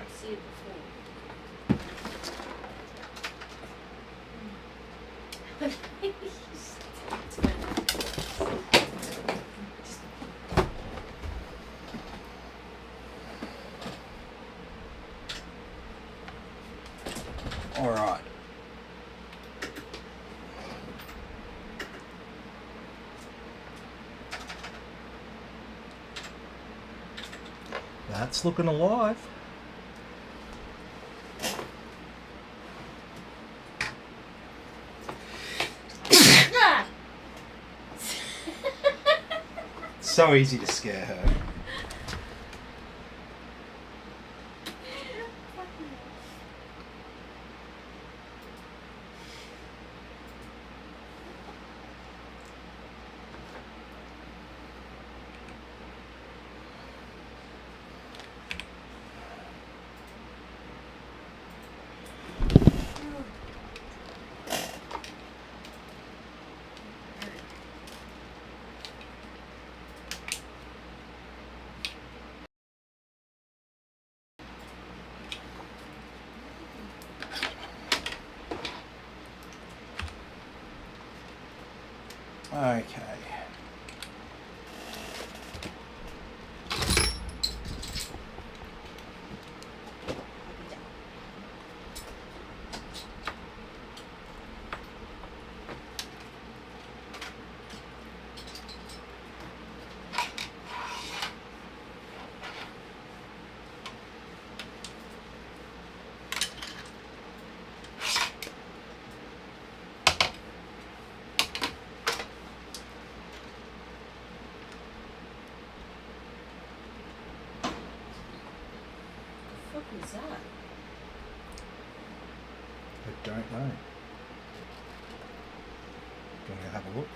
I've seen it before. All right. That's looking alive. So easy to scare her. Okay. What was that? I don't know. Do you want to have a look?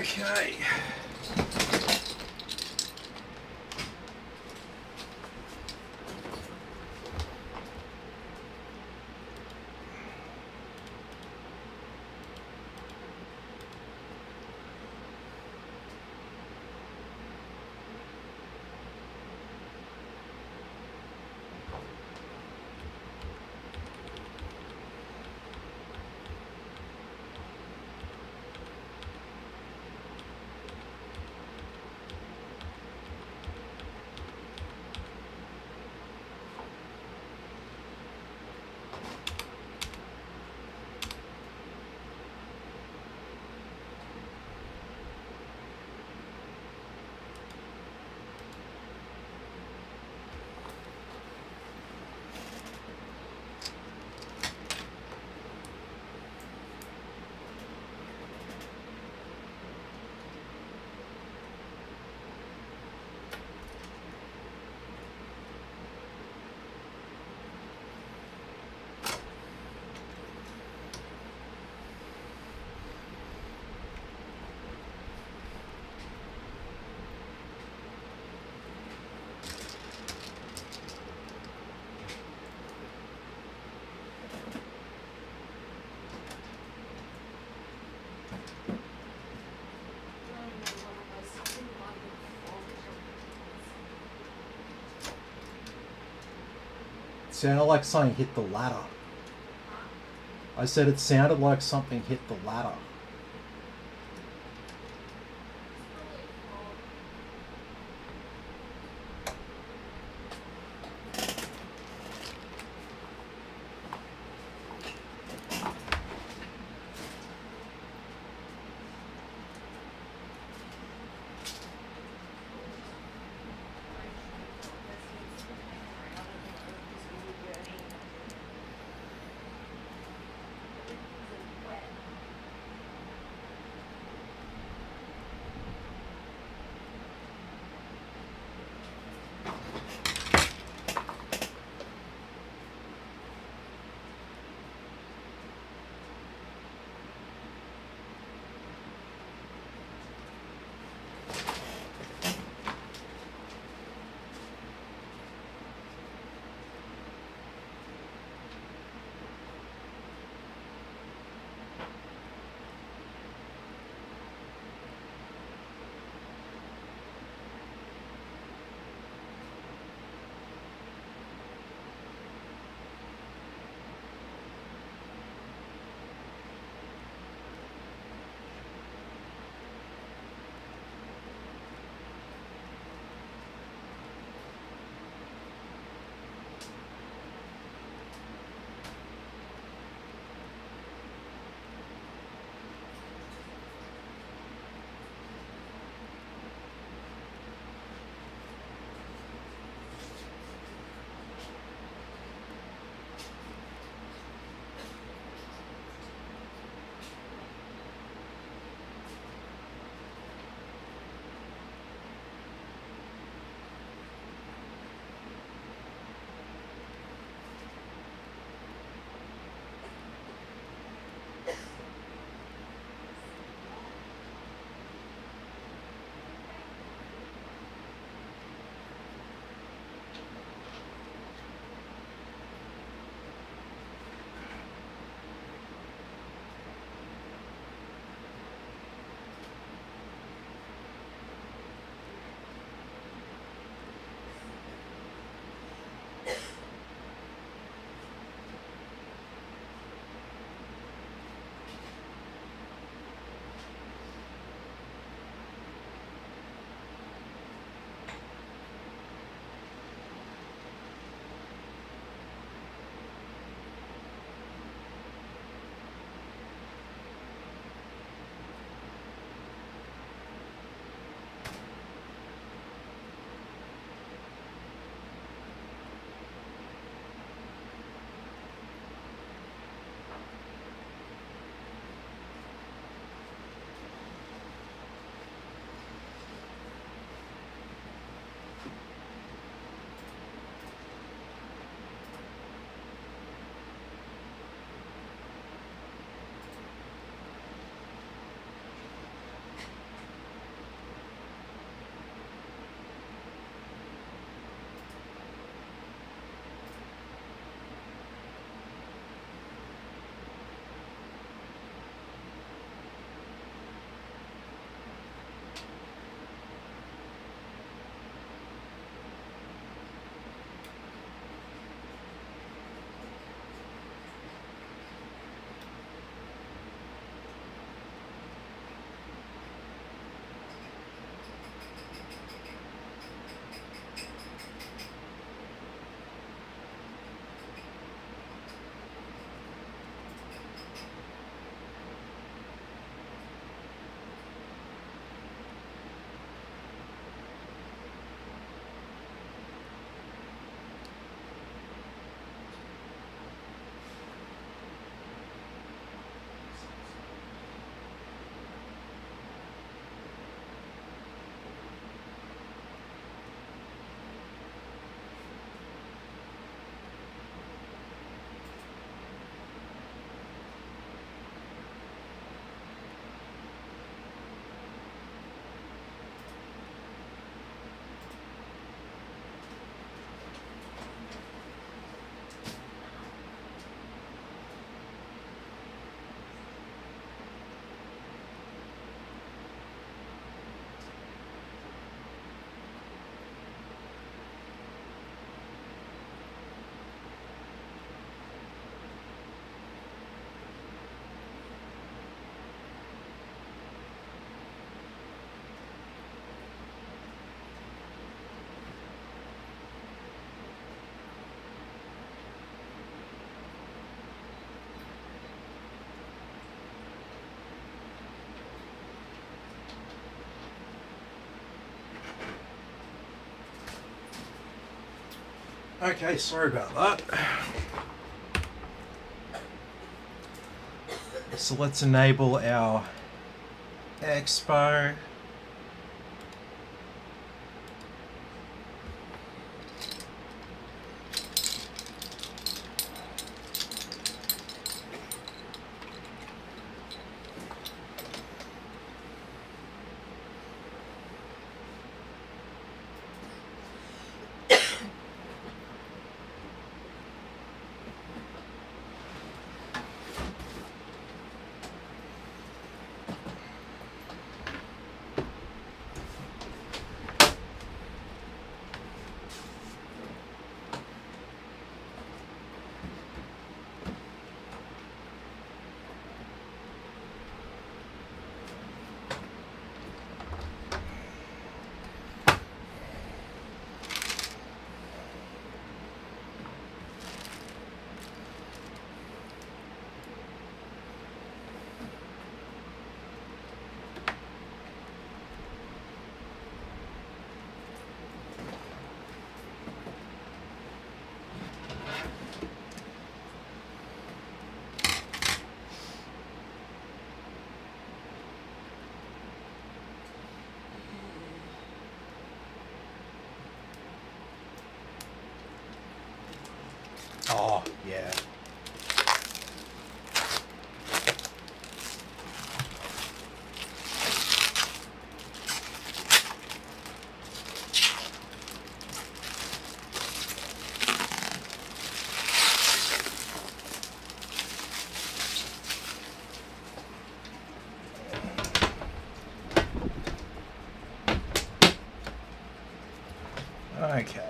Okay. Sounded like something hit the ladder. I said it sounded like something hit the ladder. Okay, sorry about that. So let's enable our Expo. Oh, yeah. Okay.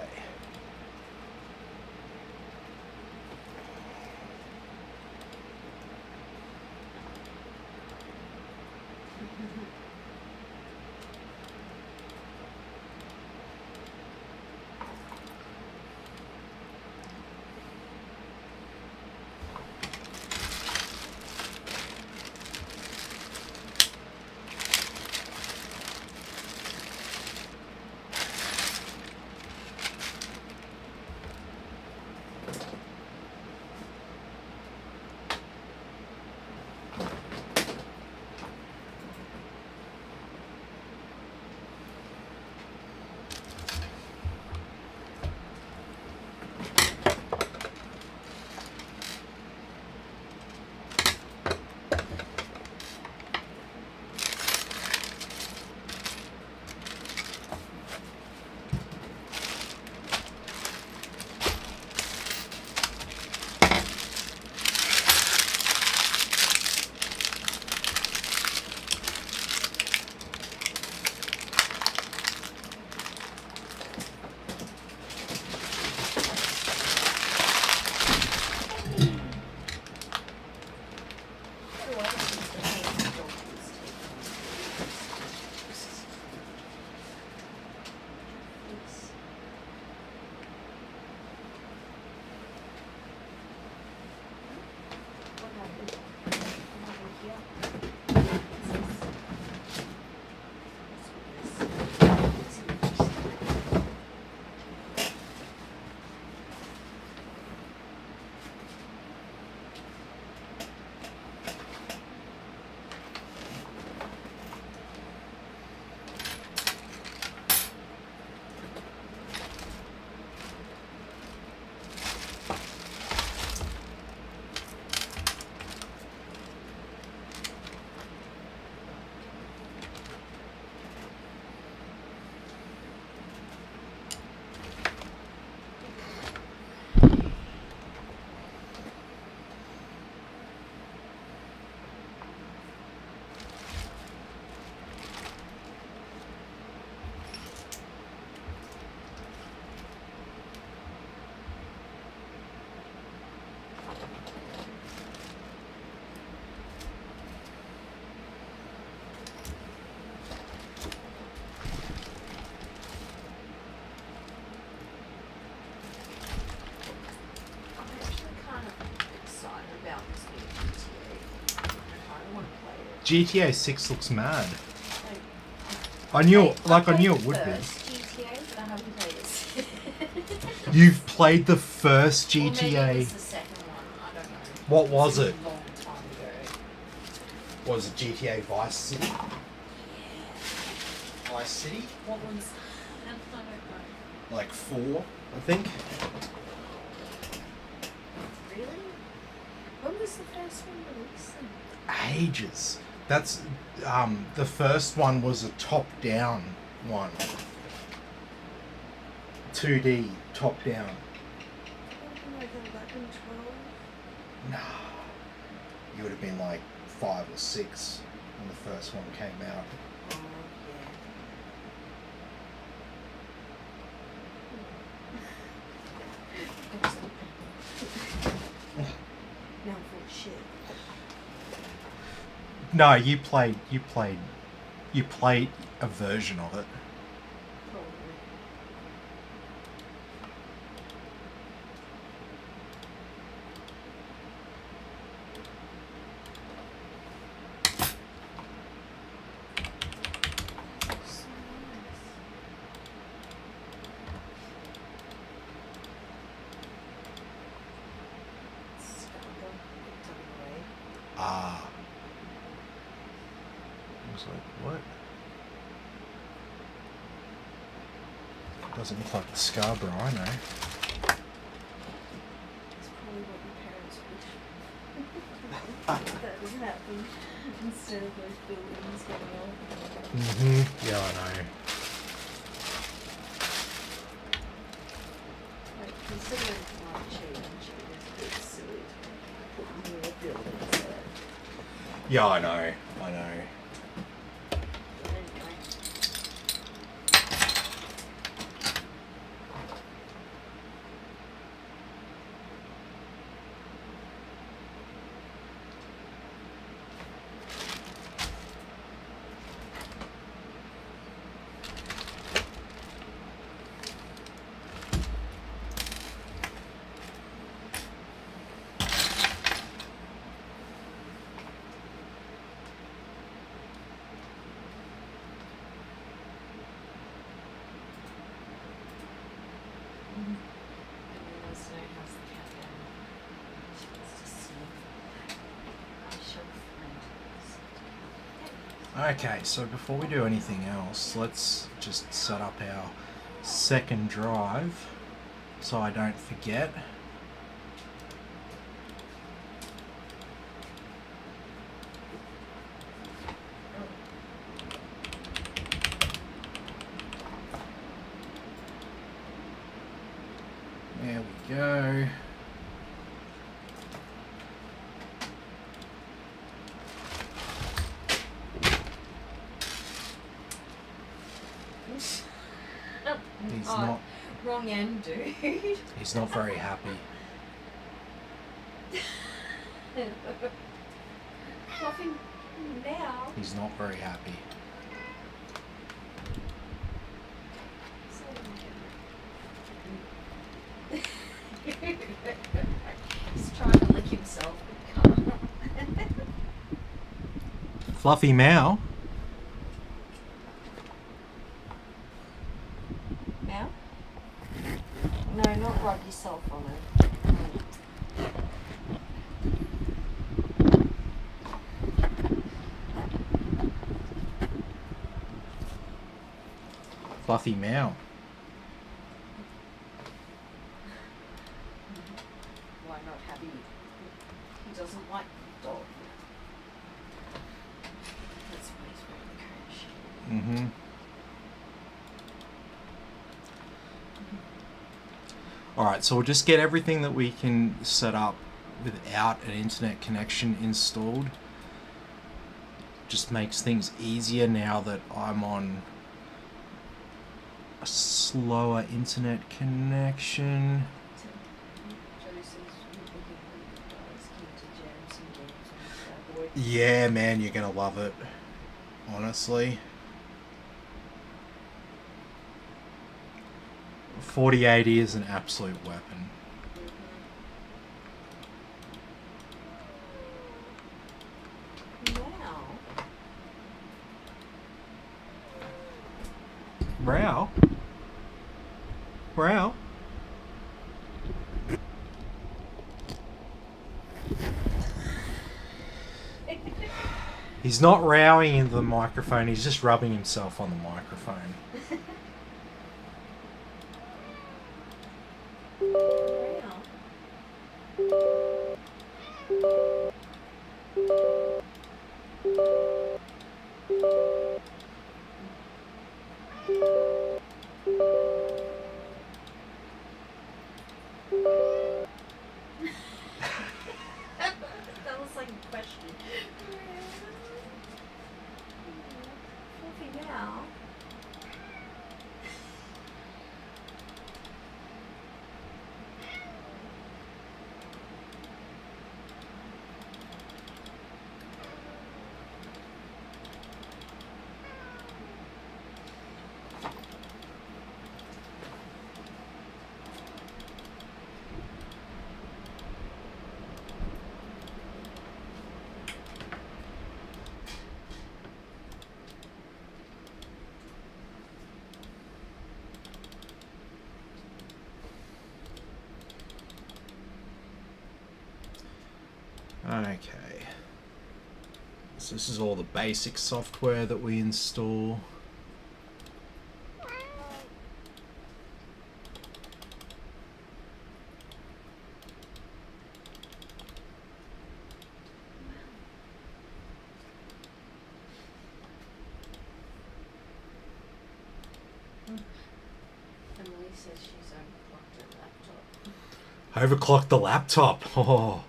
GTA 6 looks mad. I knew it would be. GTA, but I haven't played it. You've played the first Or maybe it GTA. was the second one. I don't know. What was It's it? a long time ago. Was it GTA Vice City? Yeah. Vice City? What one's? I don't know. Like 4, I think. Really? When was the first one released then? Ages. That's the first one was a top-down one. 2D top-down. Like 11, 12? Nah. You would have been like 5 or 6 when the first one came out. Oh, yeah. Now I'm full of shit. No, you played a version of it. Probably. So nice. Scarborough, WA. Ah. I was like, what? Doesn't look like the Scarborough, I know. It's probably what your parents wish. That would happen instead of those buildings going on. Yeah, I know. Like, considering climate change, it's a bit silly to put more buildings there. Yeah, I know. I know. But anyway. Everyone wants to know how's the cat going. She wants to sleep. I shall find her. Okay, so before we do anything else, let's just set up our second drive so I don't forget. There we go. He's not. Wrong end, dude. He's not very happy. Fluffy now. He's not very happy. He's trying to lick himself, but can't. Fluffy Meow. Now? No, not rub yourself on it. Fluffy Meow. Why not happy? He doesn't like the dog. That's why he's wearing the current shit. Alright, so we'll just get everything that we can set up without an internet connection installed. Just makes things easier now that I'm on a slower internet connection. Yeah, man, you're gonna love it. Honestly. 4080 is an absolute weapon. Wow. Brow? Brow? He's not rowing into the microphone, he's just rubbing himself on the microphone. That was like a question. Fluffy now. Okay, so this is all the basic software that we install. Emily says she's overclocked her laptop. Overclock the laptop. Oh,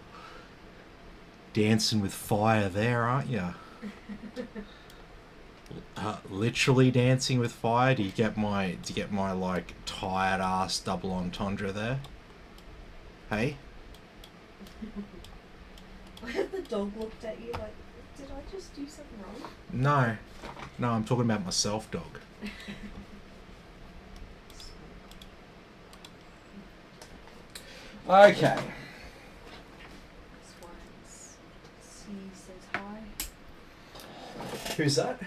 dancing with fire there, aren't you? Literally dancing with fire. Do you get my like tired ass double entendre there? Hey. Why have the dog looked at you like, did I just do something wrong? No, I'm talking about myself, dog. Okay. This one's C says hi. Who's that?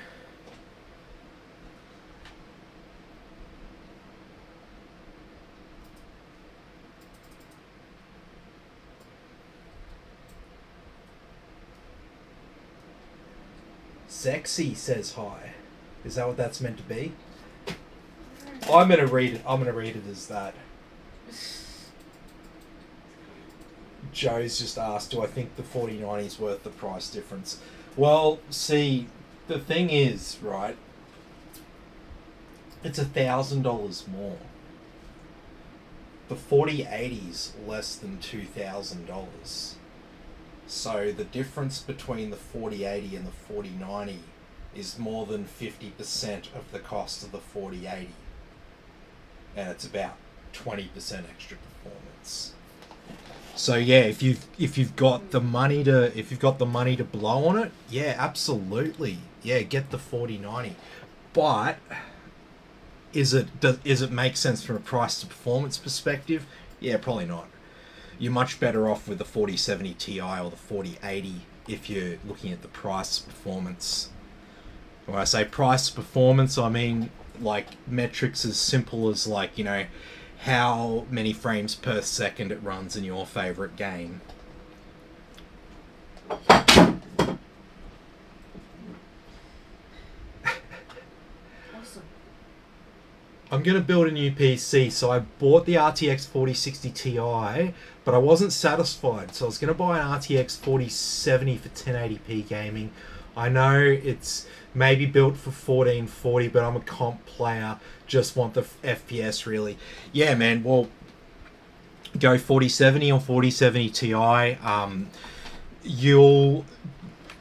Sexy says hi. Is that what that's meant to be? I'm gonna read it as that. Joe's just asked, do I think the 4090 is worth the price difference? Well, see, the thing is, right, it's $1,000 more. The 4080's less than $2,000. So the difference between the 4080 and the 4090 is more than 50% of the cost of the 4080. And it's about 20% extra performance. So yeah, if you've got the money to blow on it, yeah, absolutely, yeah, get the 4090. But is it make sense from a price to performance perspective? Yeah, probably not. You're much better off with the 4070 Ti or the 4080 if you're looking at the price performance. When I say price performance, I mean like metrics as simple as like, you know, how many frames per second it runs in your favorite game. Awesome. I'm going to build a new PC, so I bought the RTX 4060 Ti, but I wasn't satisfied, so I was going to buy an RTX 4070 for 1080p gaming. I know it's maybe built for 1440, but I'm a comp player, just want the FPS really. Yeah, man, well, go 4070 or 4070 Ti. You'll,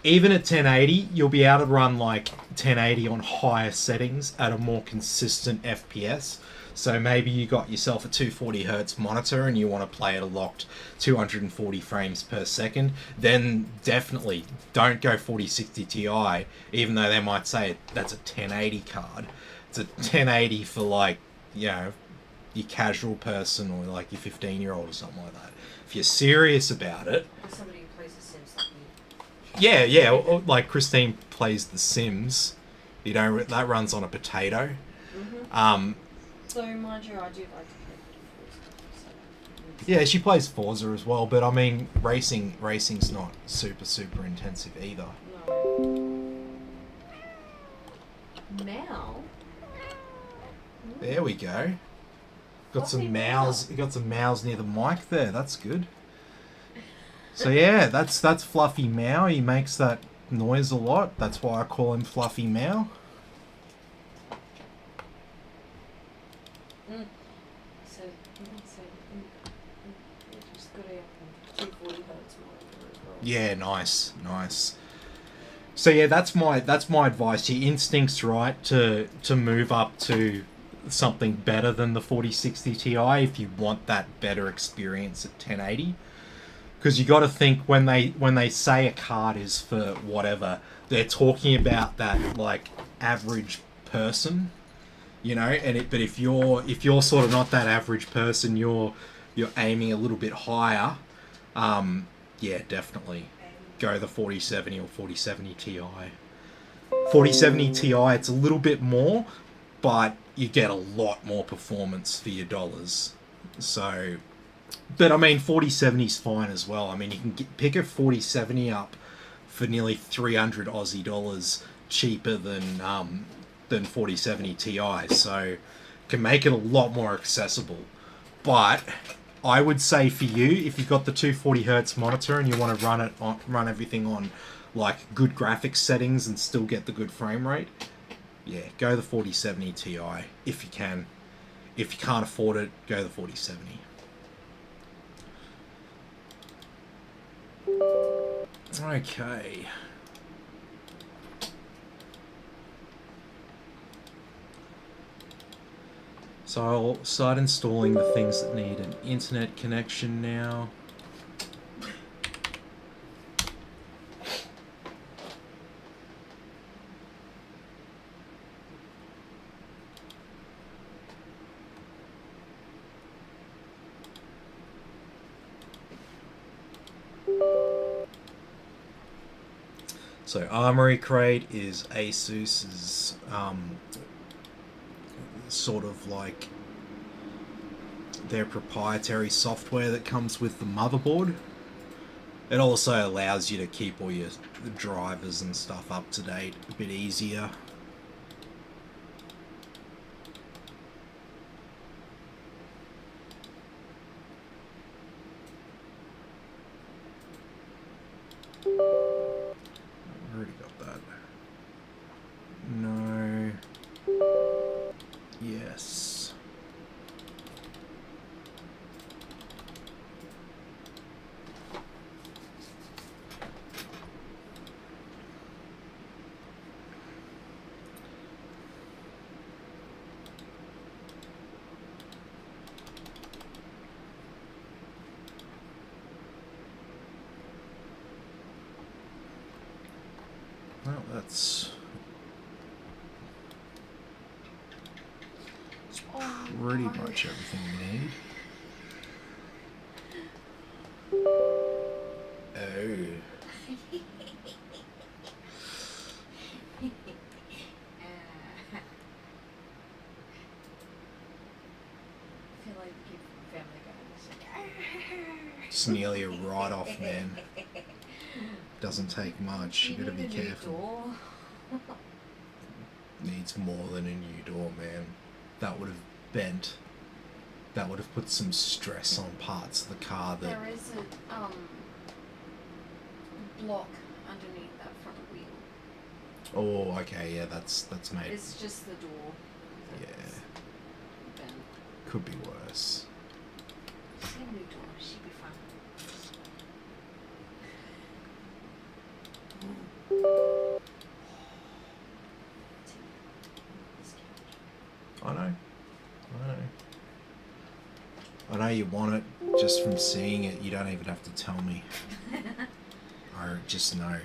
even at 1080, you'll be able to run like 1080 on higher settings at a more consistent FPS. So maybe you got yourself a 240Hz monitor and you want to play at a locked 240 frames per second, then definitely don't go 4060 Ti, even though they might say that's a 1080 card. It's a 1080 for like, you know, your casual person or like your 15-year-old or something like that. If you're serious about it. Or somebody who plays The Sims like me. Yeah, yeah, or like Christine plays The Sims. You know, that runs on a potato. Mm-hmm. So, mind you, I do like to play Forza. Yeah, she plays Forza as well, but I mean, racing's not super intensive either. No. Meow. There we go. Got Fluffy some meow. mows. You got some mows near the mic there. That's good. So yeah, that's Fluffy Meow. He makes that noise a lot. That's why I call him Fluffy Meow. So just got a 240 hertz monitor as well. Yeah, nice, nice. So yeah, that's my advice. Your instinct's right to move up to something better than the 4060 Ti if you want that better experience at 1080. Because you got to think when they say a card is for whatever, they're talking about that like average person, you know. But if you're sort of not that average person, you're aiming a little bit higher. Yeah, definitely go the 4070 or 4070 Ti. 4070 Ti, it's a little bit more, but you get a lot more performance for your dollars. So. But I mean, 4070 is fine as well. I mean, you can pick a 4070 up for nearly 300 Aussie dollars cheaper than 4070 Ti, so can make it a lot more accessible. But I would say for you, if you've got the 240 hertz monitor and you want to run everything on like good graphics settings and still get the good frame rate, yeah, go the 4070 Ti if you can. If you can't afford it, go the 4070. Okay. So I'll start installing the things that need an internet connection now. So Armory Crate is Asus's sort of like their proprietary software that comes with the motherboard. It also allows you to keep all your drivers and stuff up to date a bit easier. Already got that. No. Yes. Well, that's pretty much everything we need. Oh. It's nearly a write-off, man. Doesn't take much. You gotta be careful. Needs more than a new door, man. That would have bent. That would have put some stress on parts of the car that... There is a block underneath that front wheel. Oh, okay, yeah, that's made... It's just the door. Yeah. Bent. Could be worse. Just get a new door. She'd be fine. I know. I know you want it just from seeing it. You don't even have to tell me. I just know.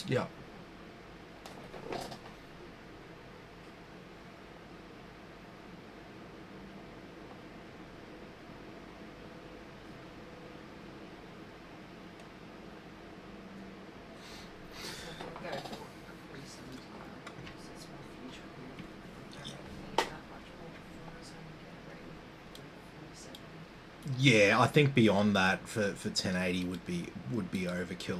Yeah. Yeah, I think beyond that for 1080 would be overkill.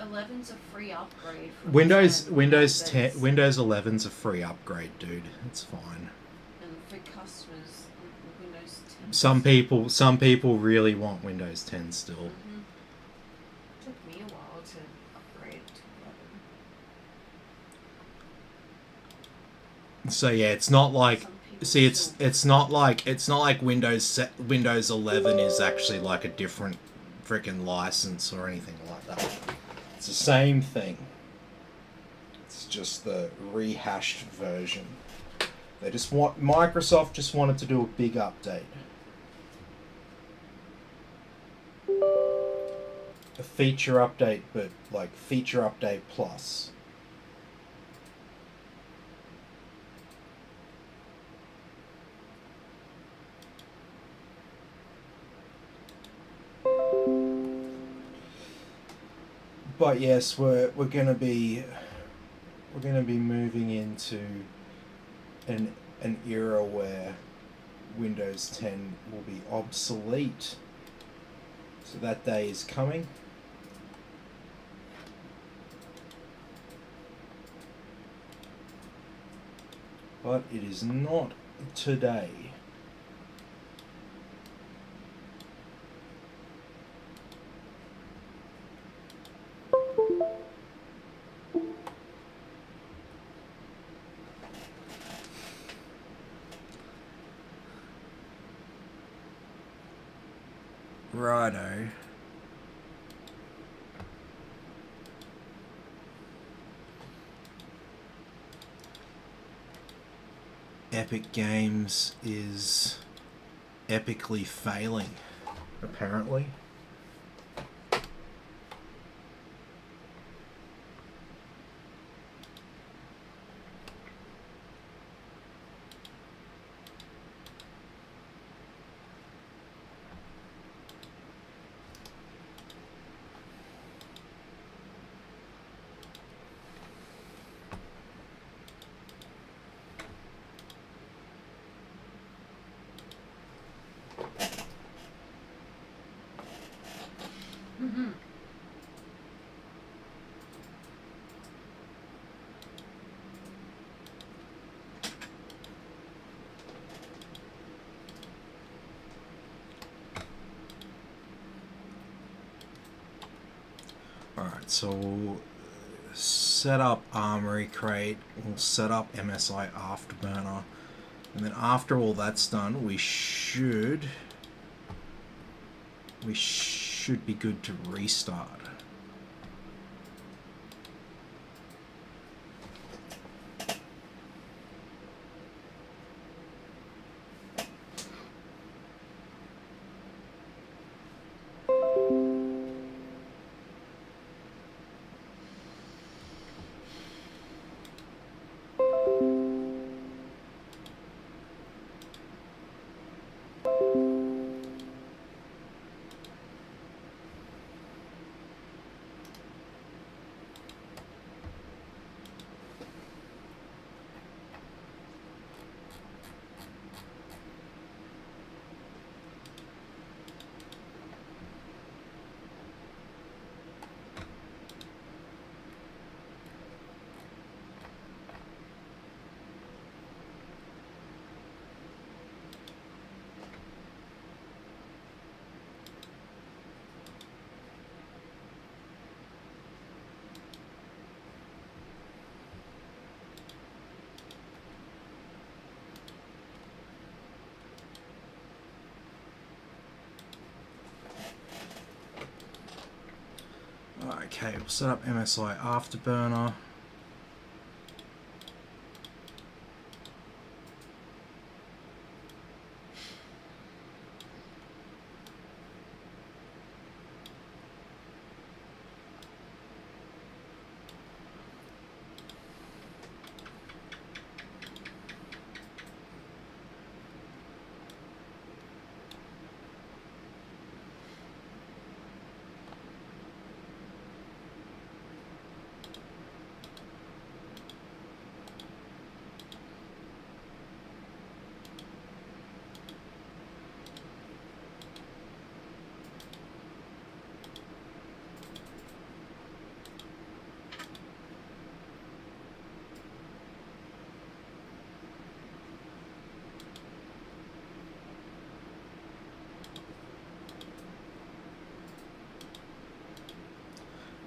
Eleven's a free upgrade. Windows 11's a free upgrade, dude. It's fine. And for customers, Windows 10. Some people really want Windows 10 still. Took me a while to upgrade to 11. So yeah, it's not like it's not like Windows 11 is actually like a different freaking license or anything like that. It's the same thing. It's just the rehashed version. Microsoft just wanted to do a big update. A feature update, but like feature update plus. But yes, we're gonna be moving into an era where Windows 10 will be obsolete. So that day is coming. But it is not today. Righto. Epic Games is epically failing, apparently. Alright, so we'll set up Armory Crate, we'll set up MSI Afterburner, and then after all that's done, we should be good to restart. Okay, we'll set up MSI Afterburner.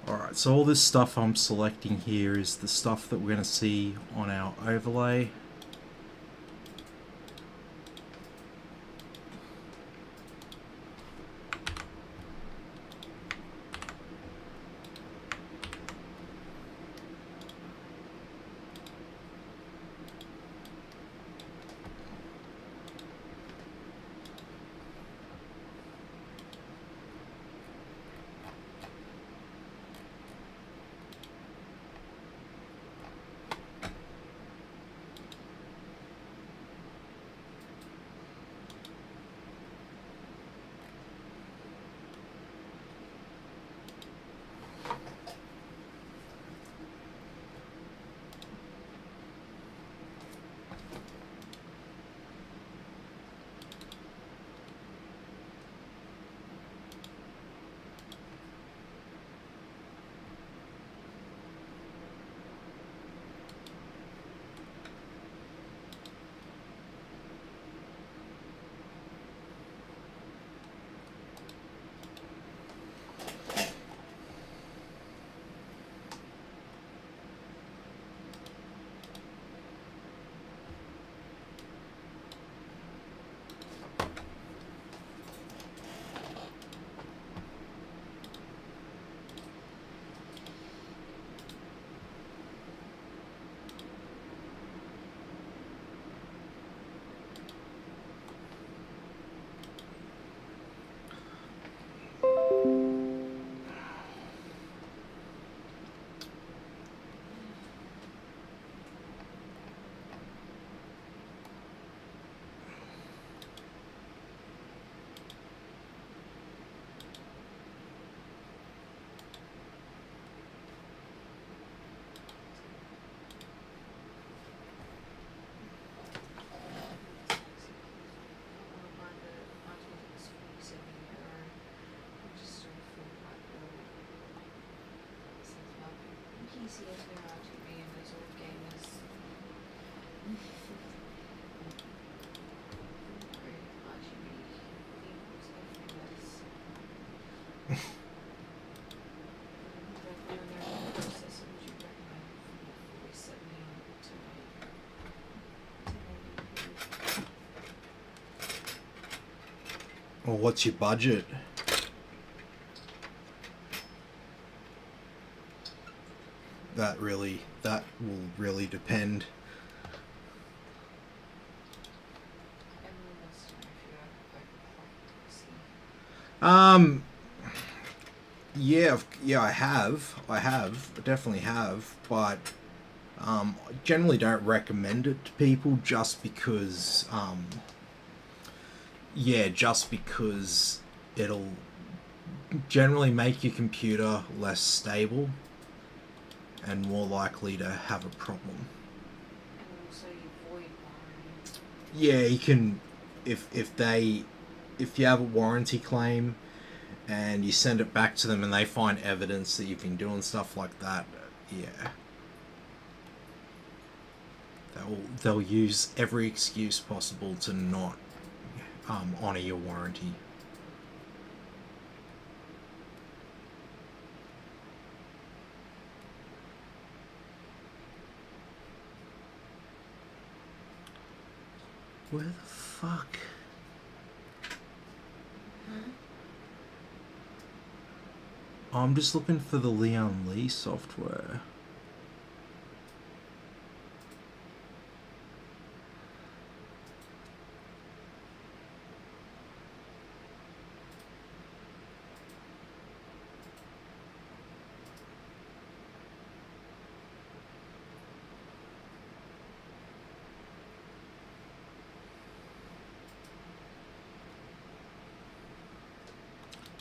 Alright, so all this stuff I'm selecting here is the stuff that we're going to see on our overlay. Well, what's your budget? That will really depend. Yeah, I definitely have, but I generally don't recommend it to people just because it'll generally make your computer less stable and more likely to have a problem. And also you void warranty. Yeah, you can, if you have a warranty claim and you send it back to them and they find evidence that you've been doing stuff like that, yeah, they'll use every excuse possible to not honor your warranty. Where the fuck? I'm just looking for the Lian software.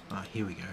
Ah, here we go.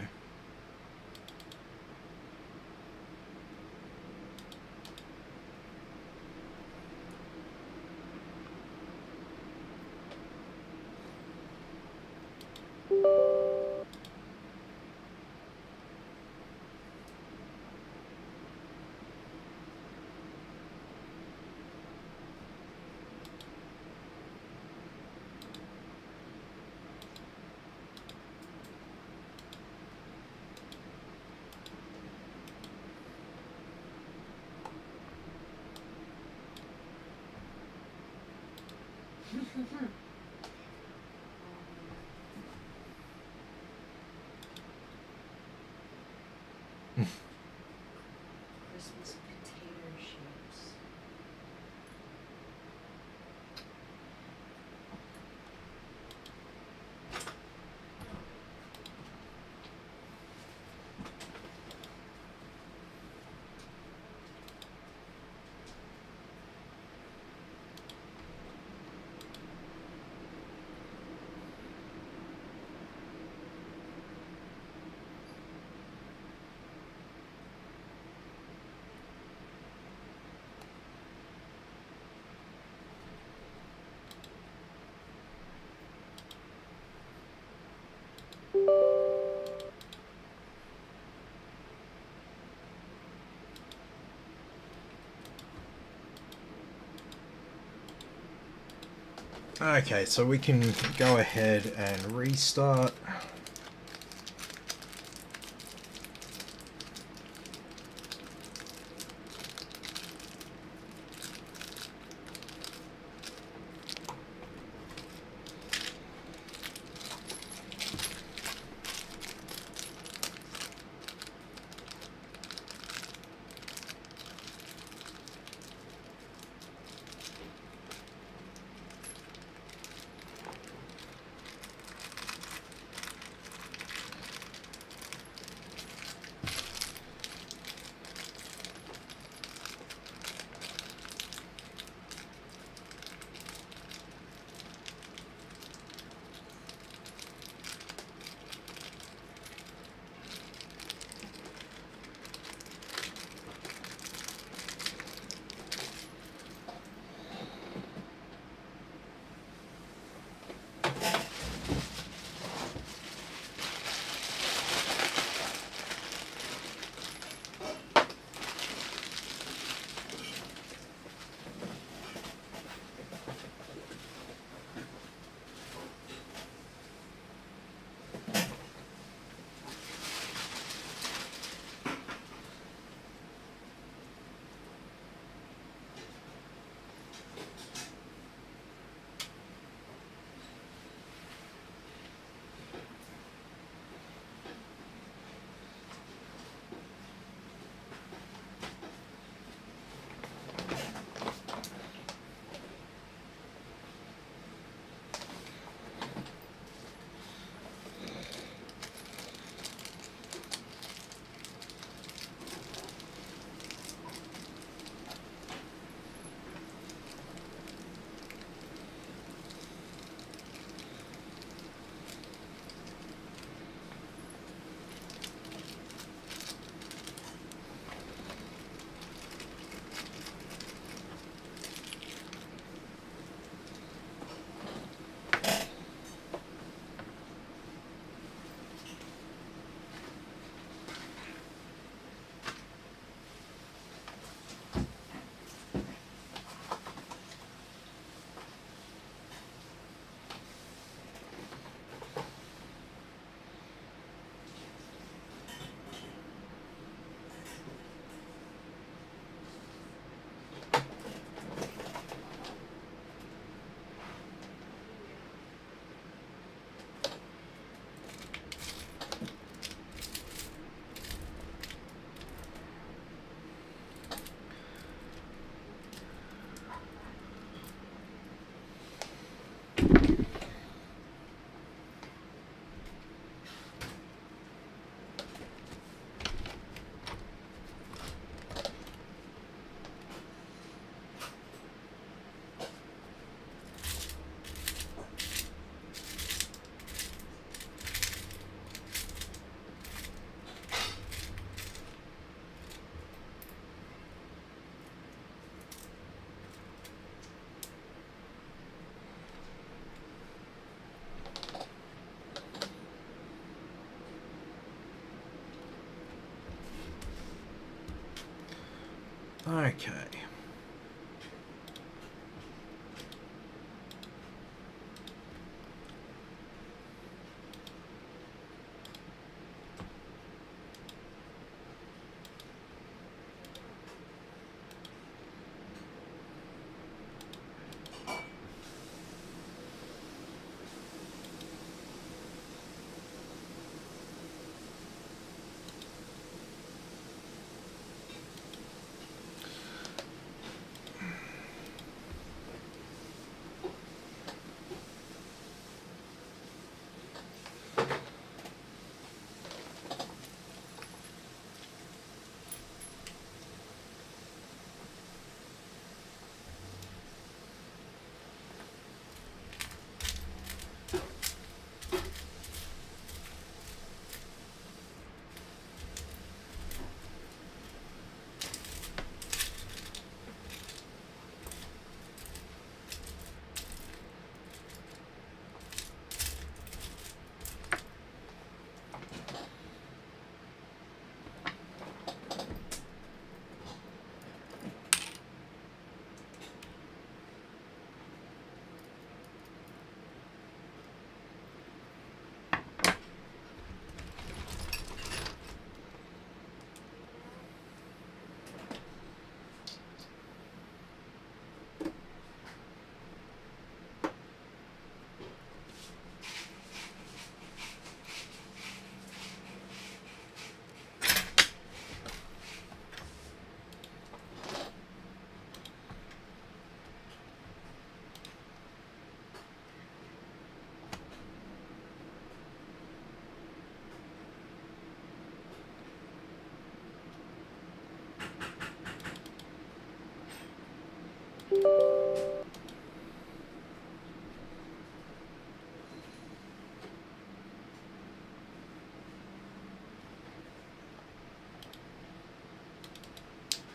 Christmas potato shapes. Okay, so we can go ahead and restart. Okay.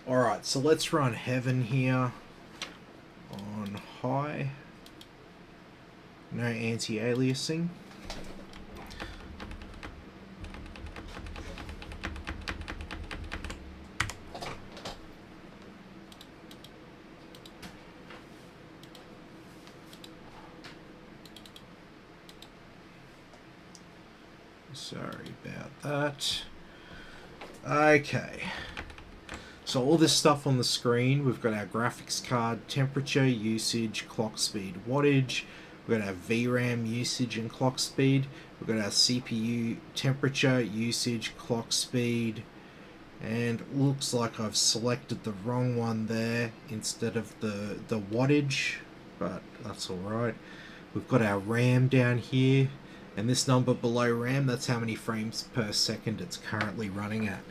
Alright, so let's run Heaven here on high. No anti-aliasing. Sorry about that. Okay. So all this stuff on the screen, we've got our graphics card temperature, usage, clock speed, wattage. We've got our VRAM usage and clock speed. We've got our CPU temperature, usage, clock speed. And looks like I've selected the wrong one there instead of the wattage, but that's alright. We've got our RAM down here, and this number below RAM, that's how many frames per second it's currently running at.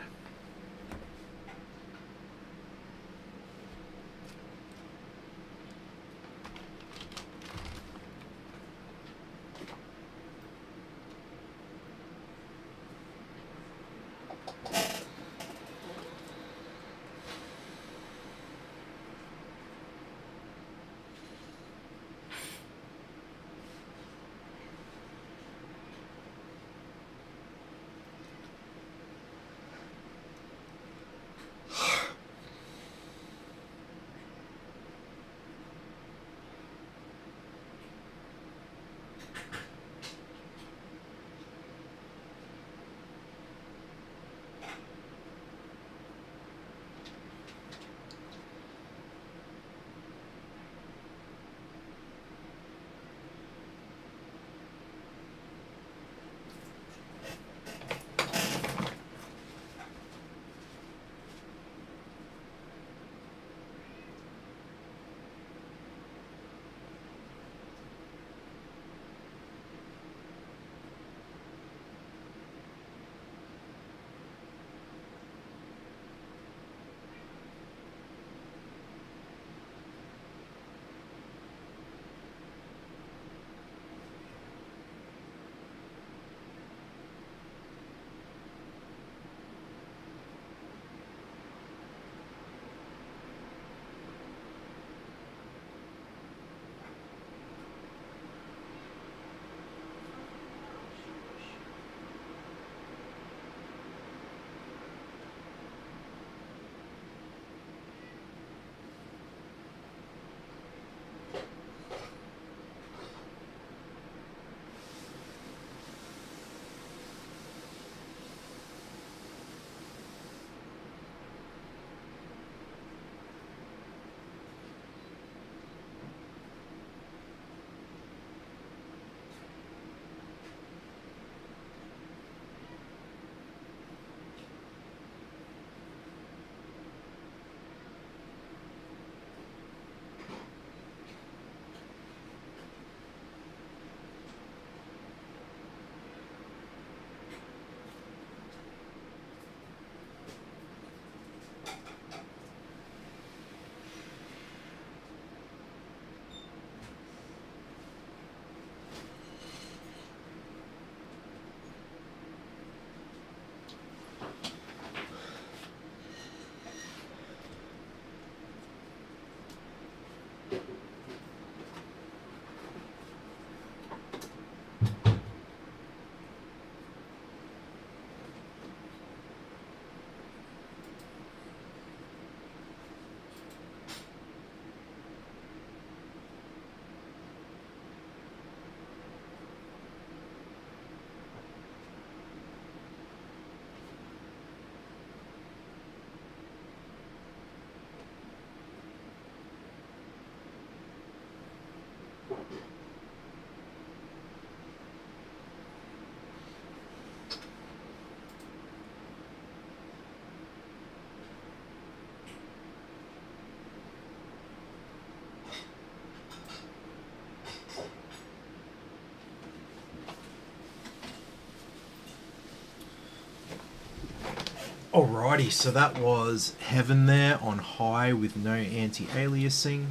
Alrighty, so that was Heaven there on high with no anti-aliasing.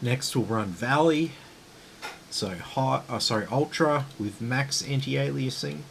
Next we'll run Valley, so Ultra with max anti-aliasing.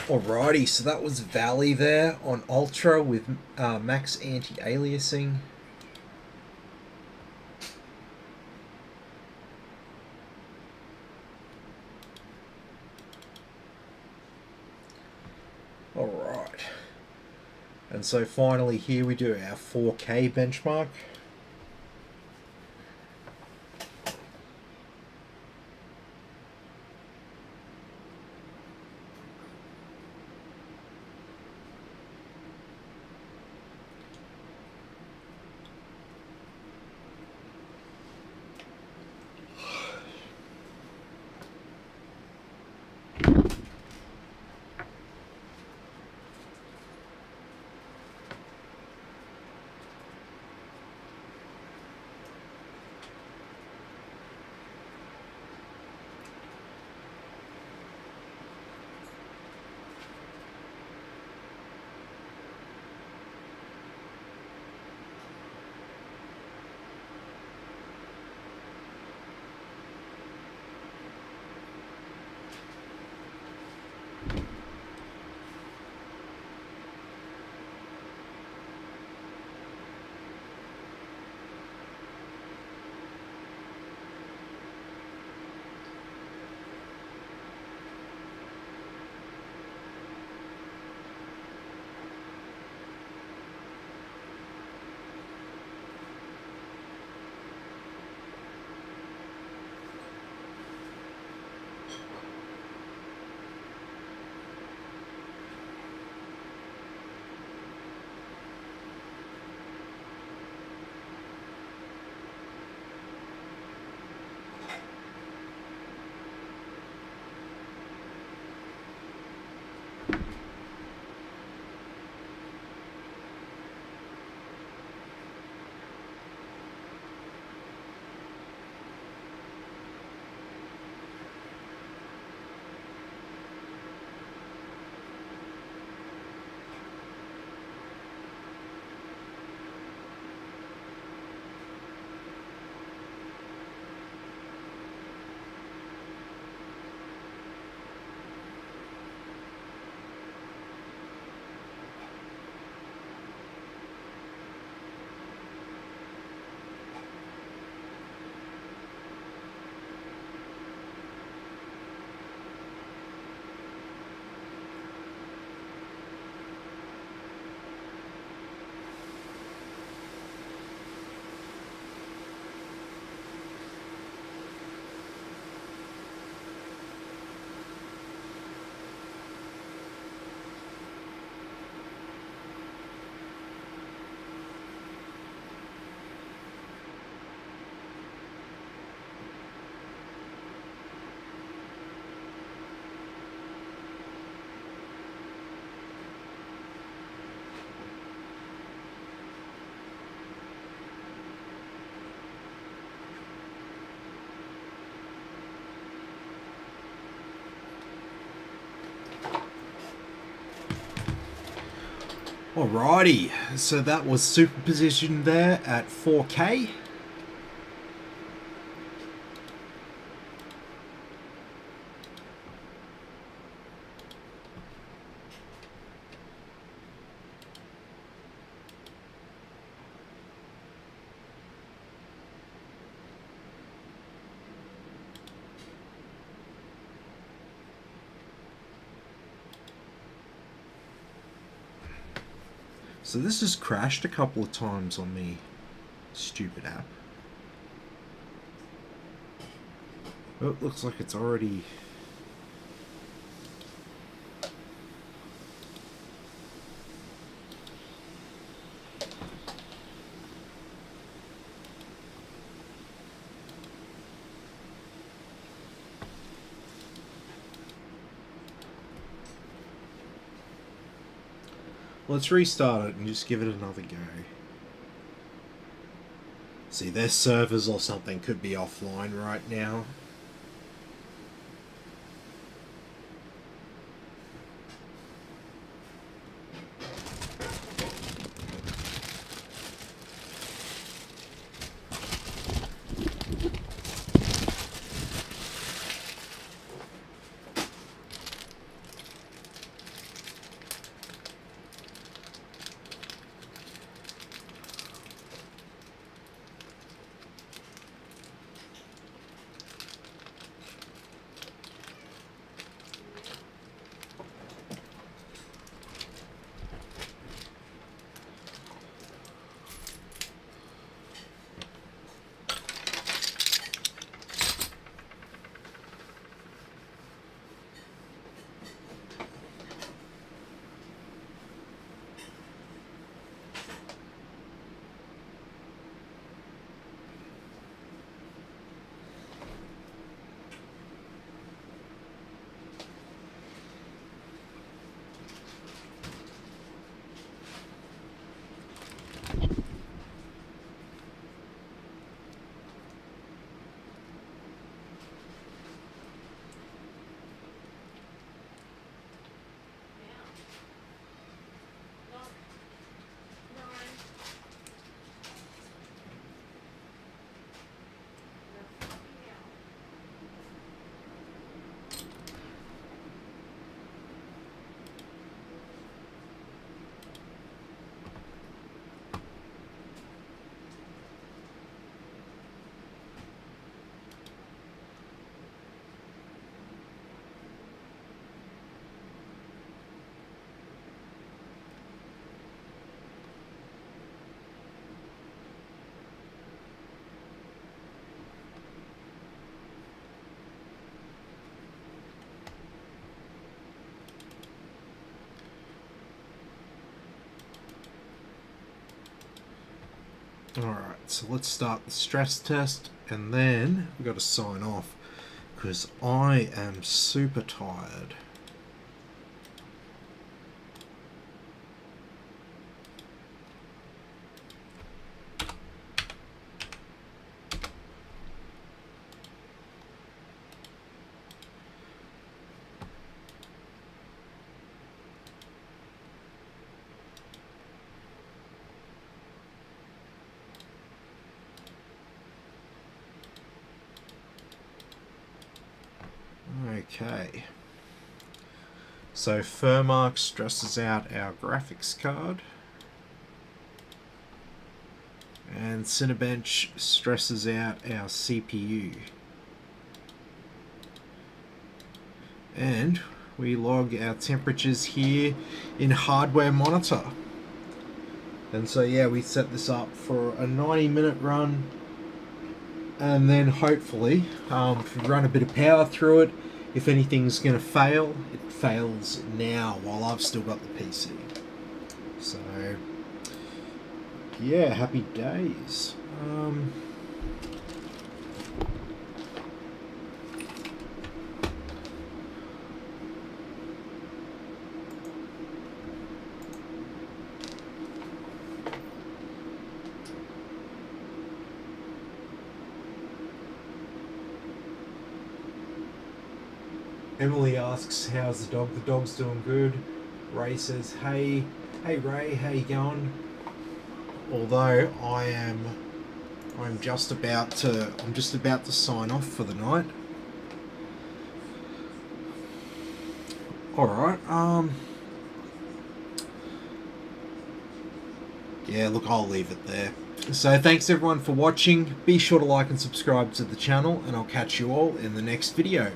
Alrighty, so that was Valley there on Ultra with max anti-aliasing. Alright. And so finally here we do our 4K benchmark. Alrighty, so that was superpositioned there at 4K. So this has crashed a couple of times on the stupid app. Oh, it looks like it's already... Let's restart it and just give it another go. See, their servers or something could be offline right now. Alright, so let's start the stress test and then we've got to sign off because I am super tired. Okay, so Furmark stresses out our graphics card and Cinebench stresses out our CPU, and we log our temperatures here in hardware monitor. And so yeah, we set this up for a 90-minute run, and then hopefully if we run a bit of power through it, if anything's going to fail, it fails now while I've still got the PC. So, yeah, happy days. Emily asks, how's the dog? The dog's doing good. Ray says, hey Ray, how you going? Although I'm just about to sign off for the night. Alright, yeah, look, I'll leave it there. So thanks everyone for watching. Be sure to like and subscribe to the channel, and I'll catch you all in the next video.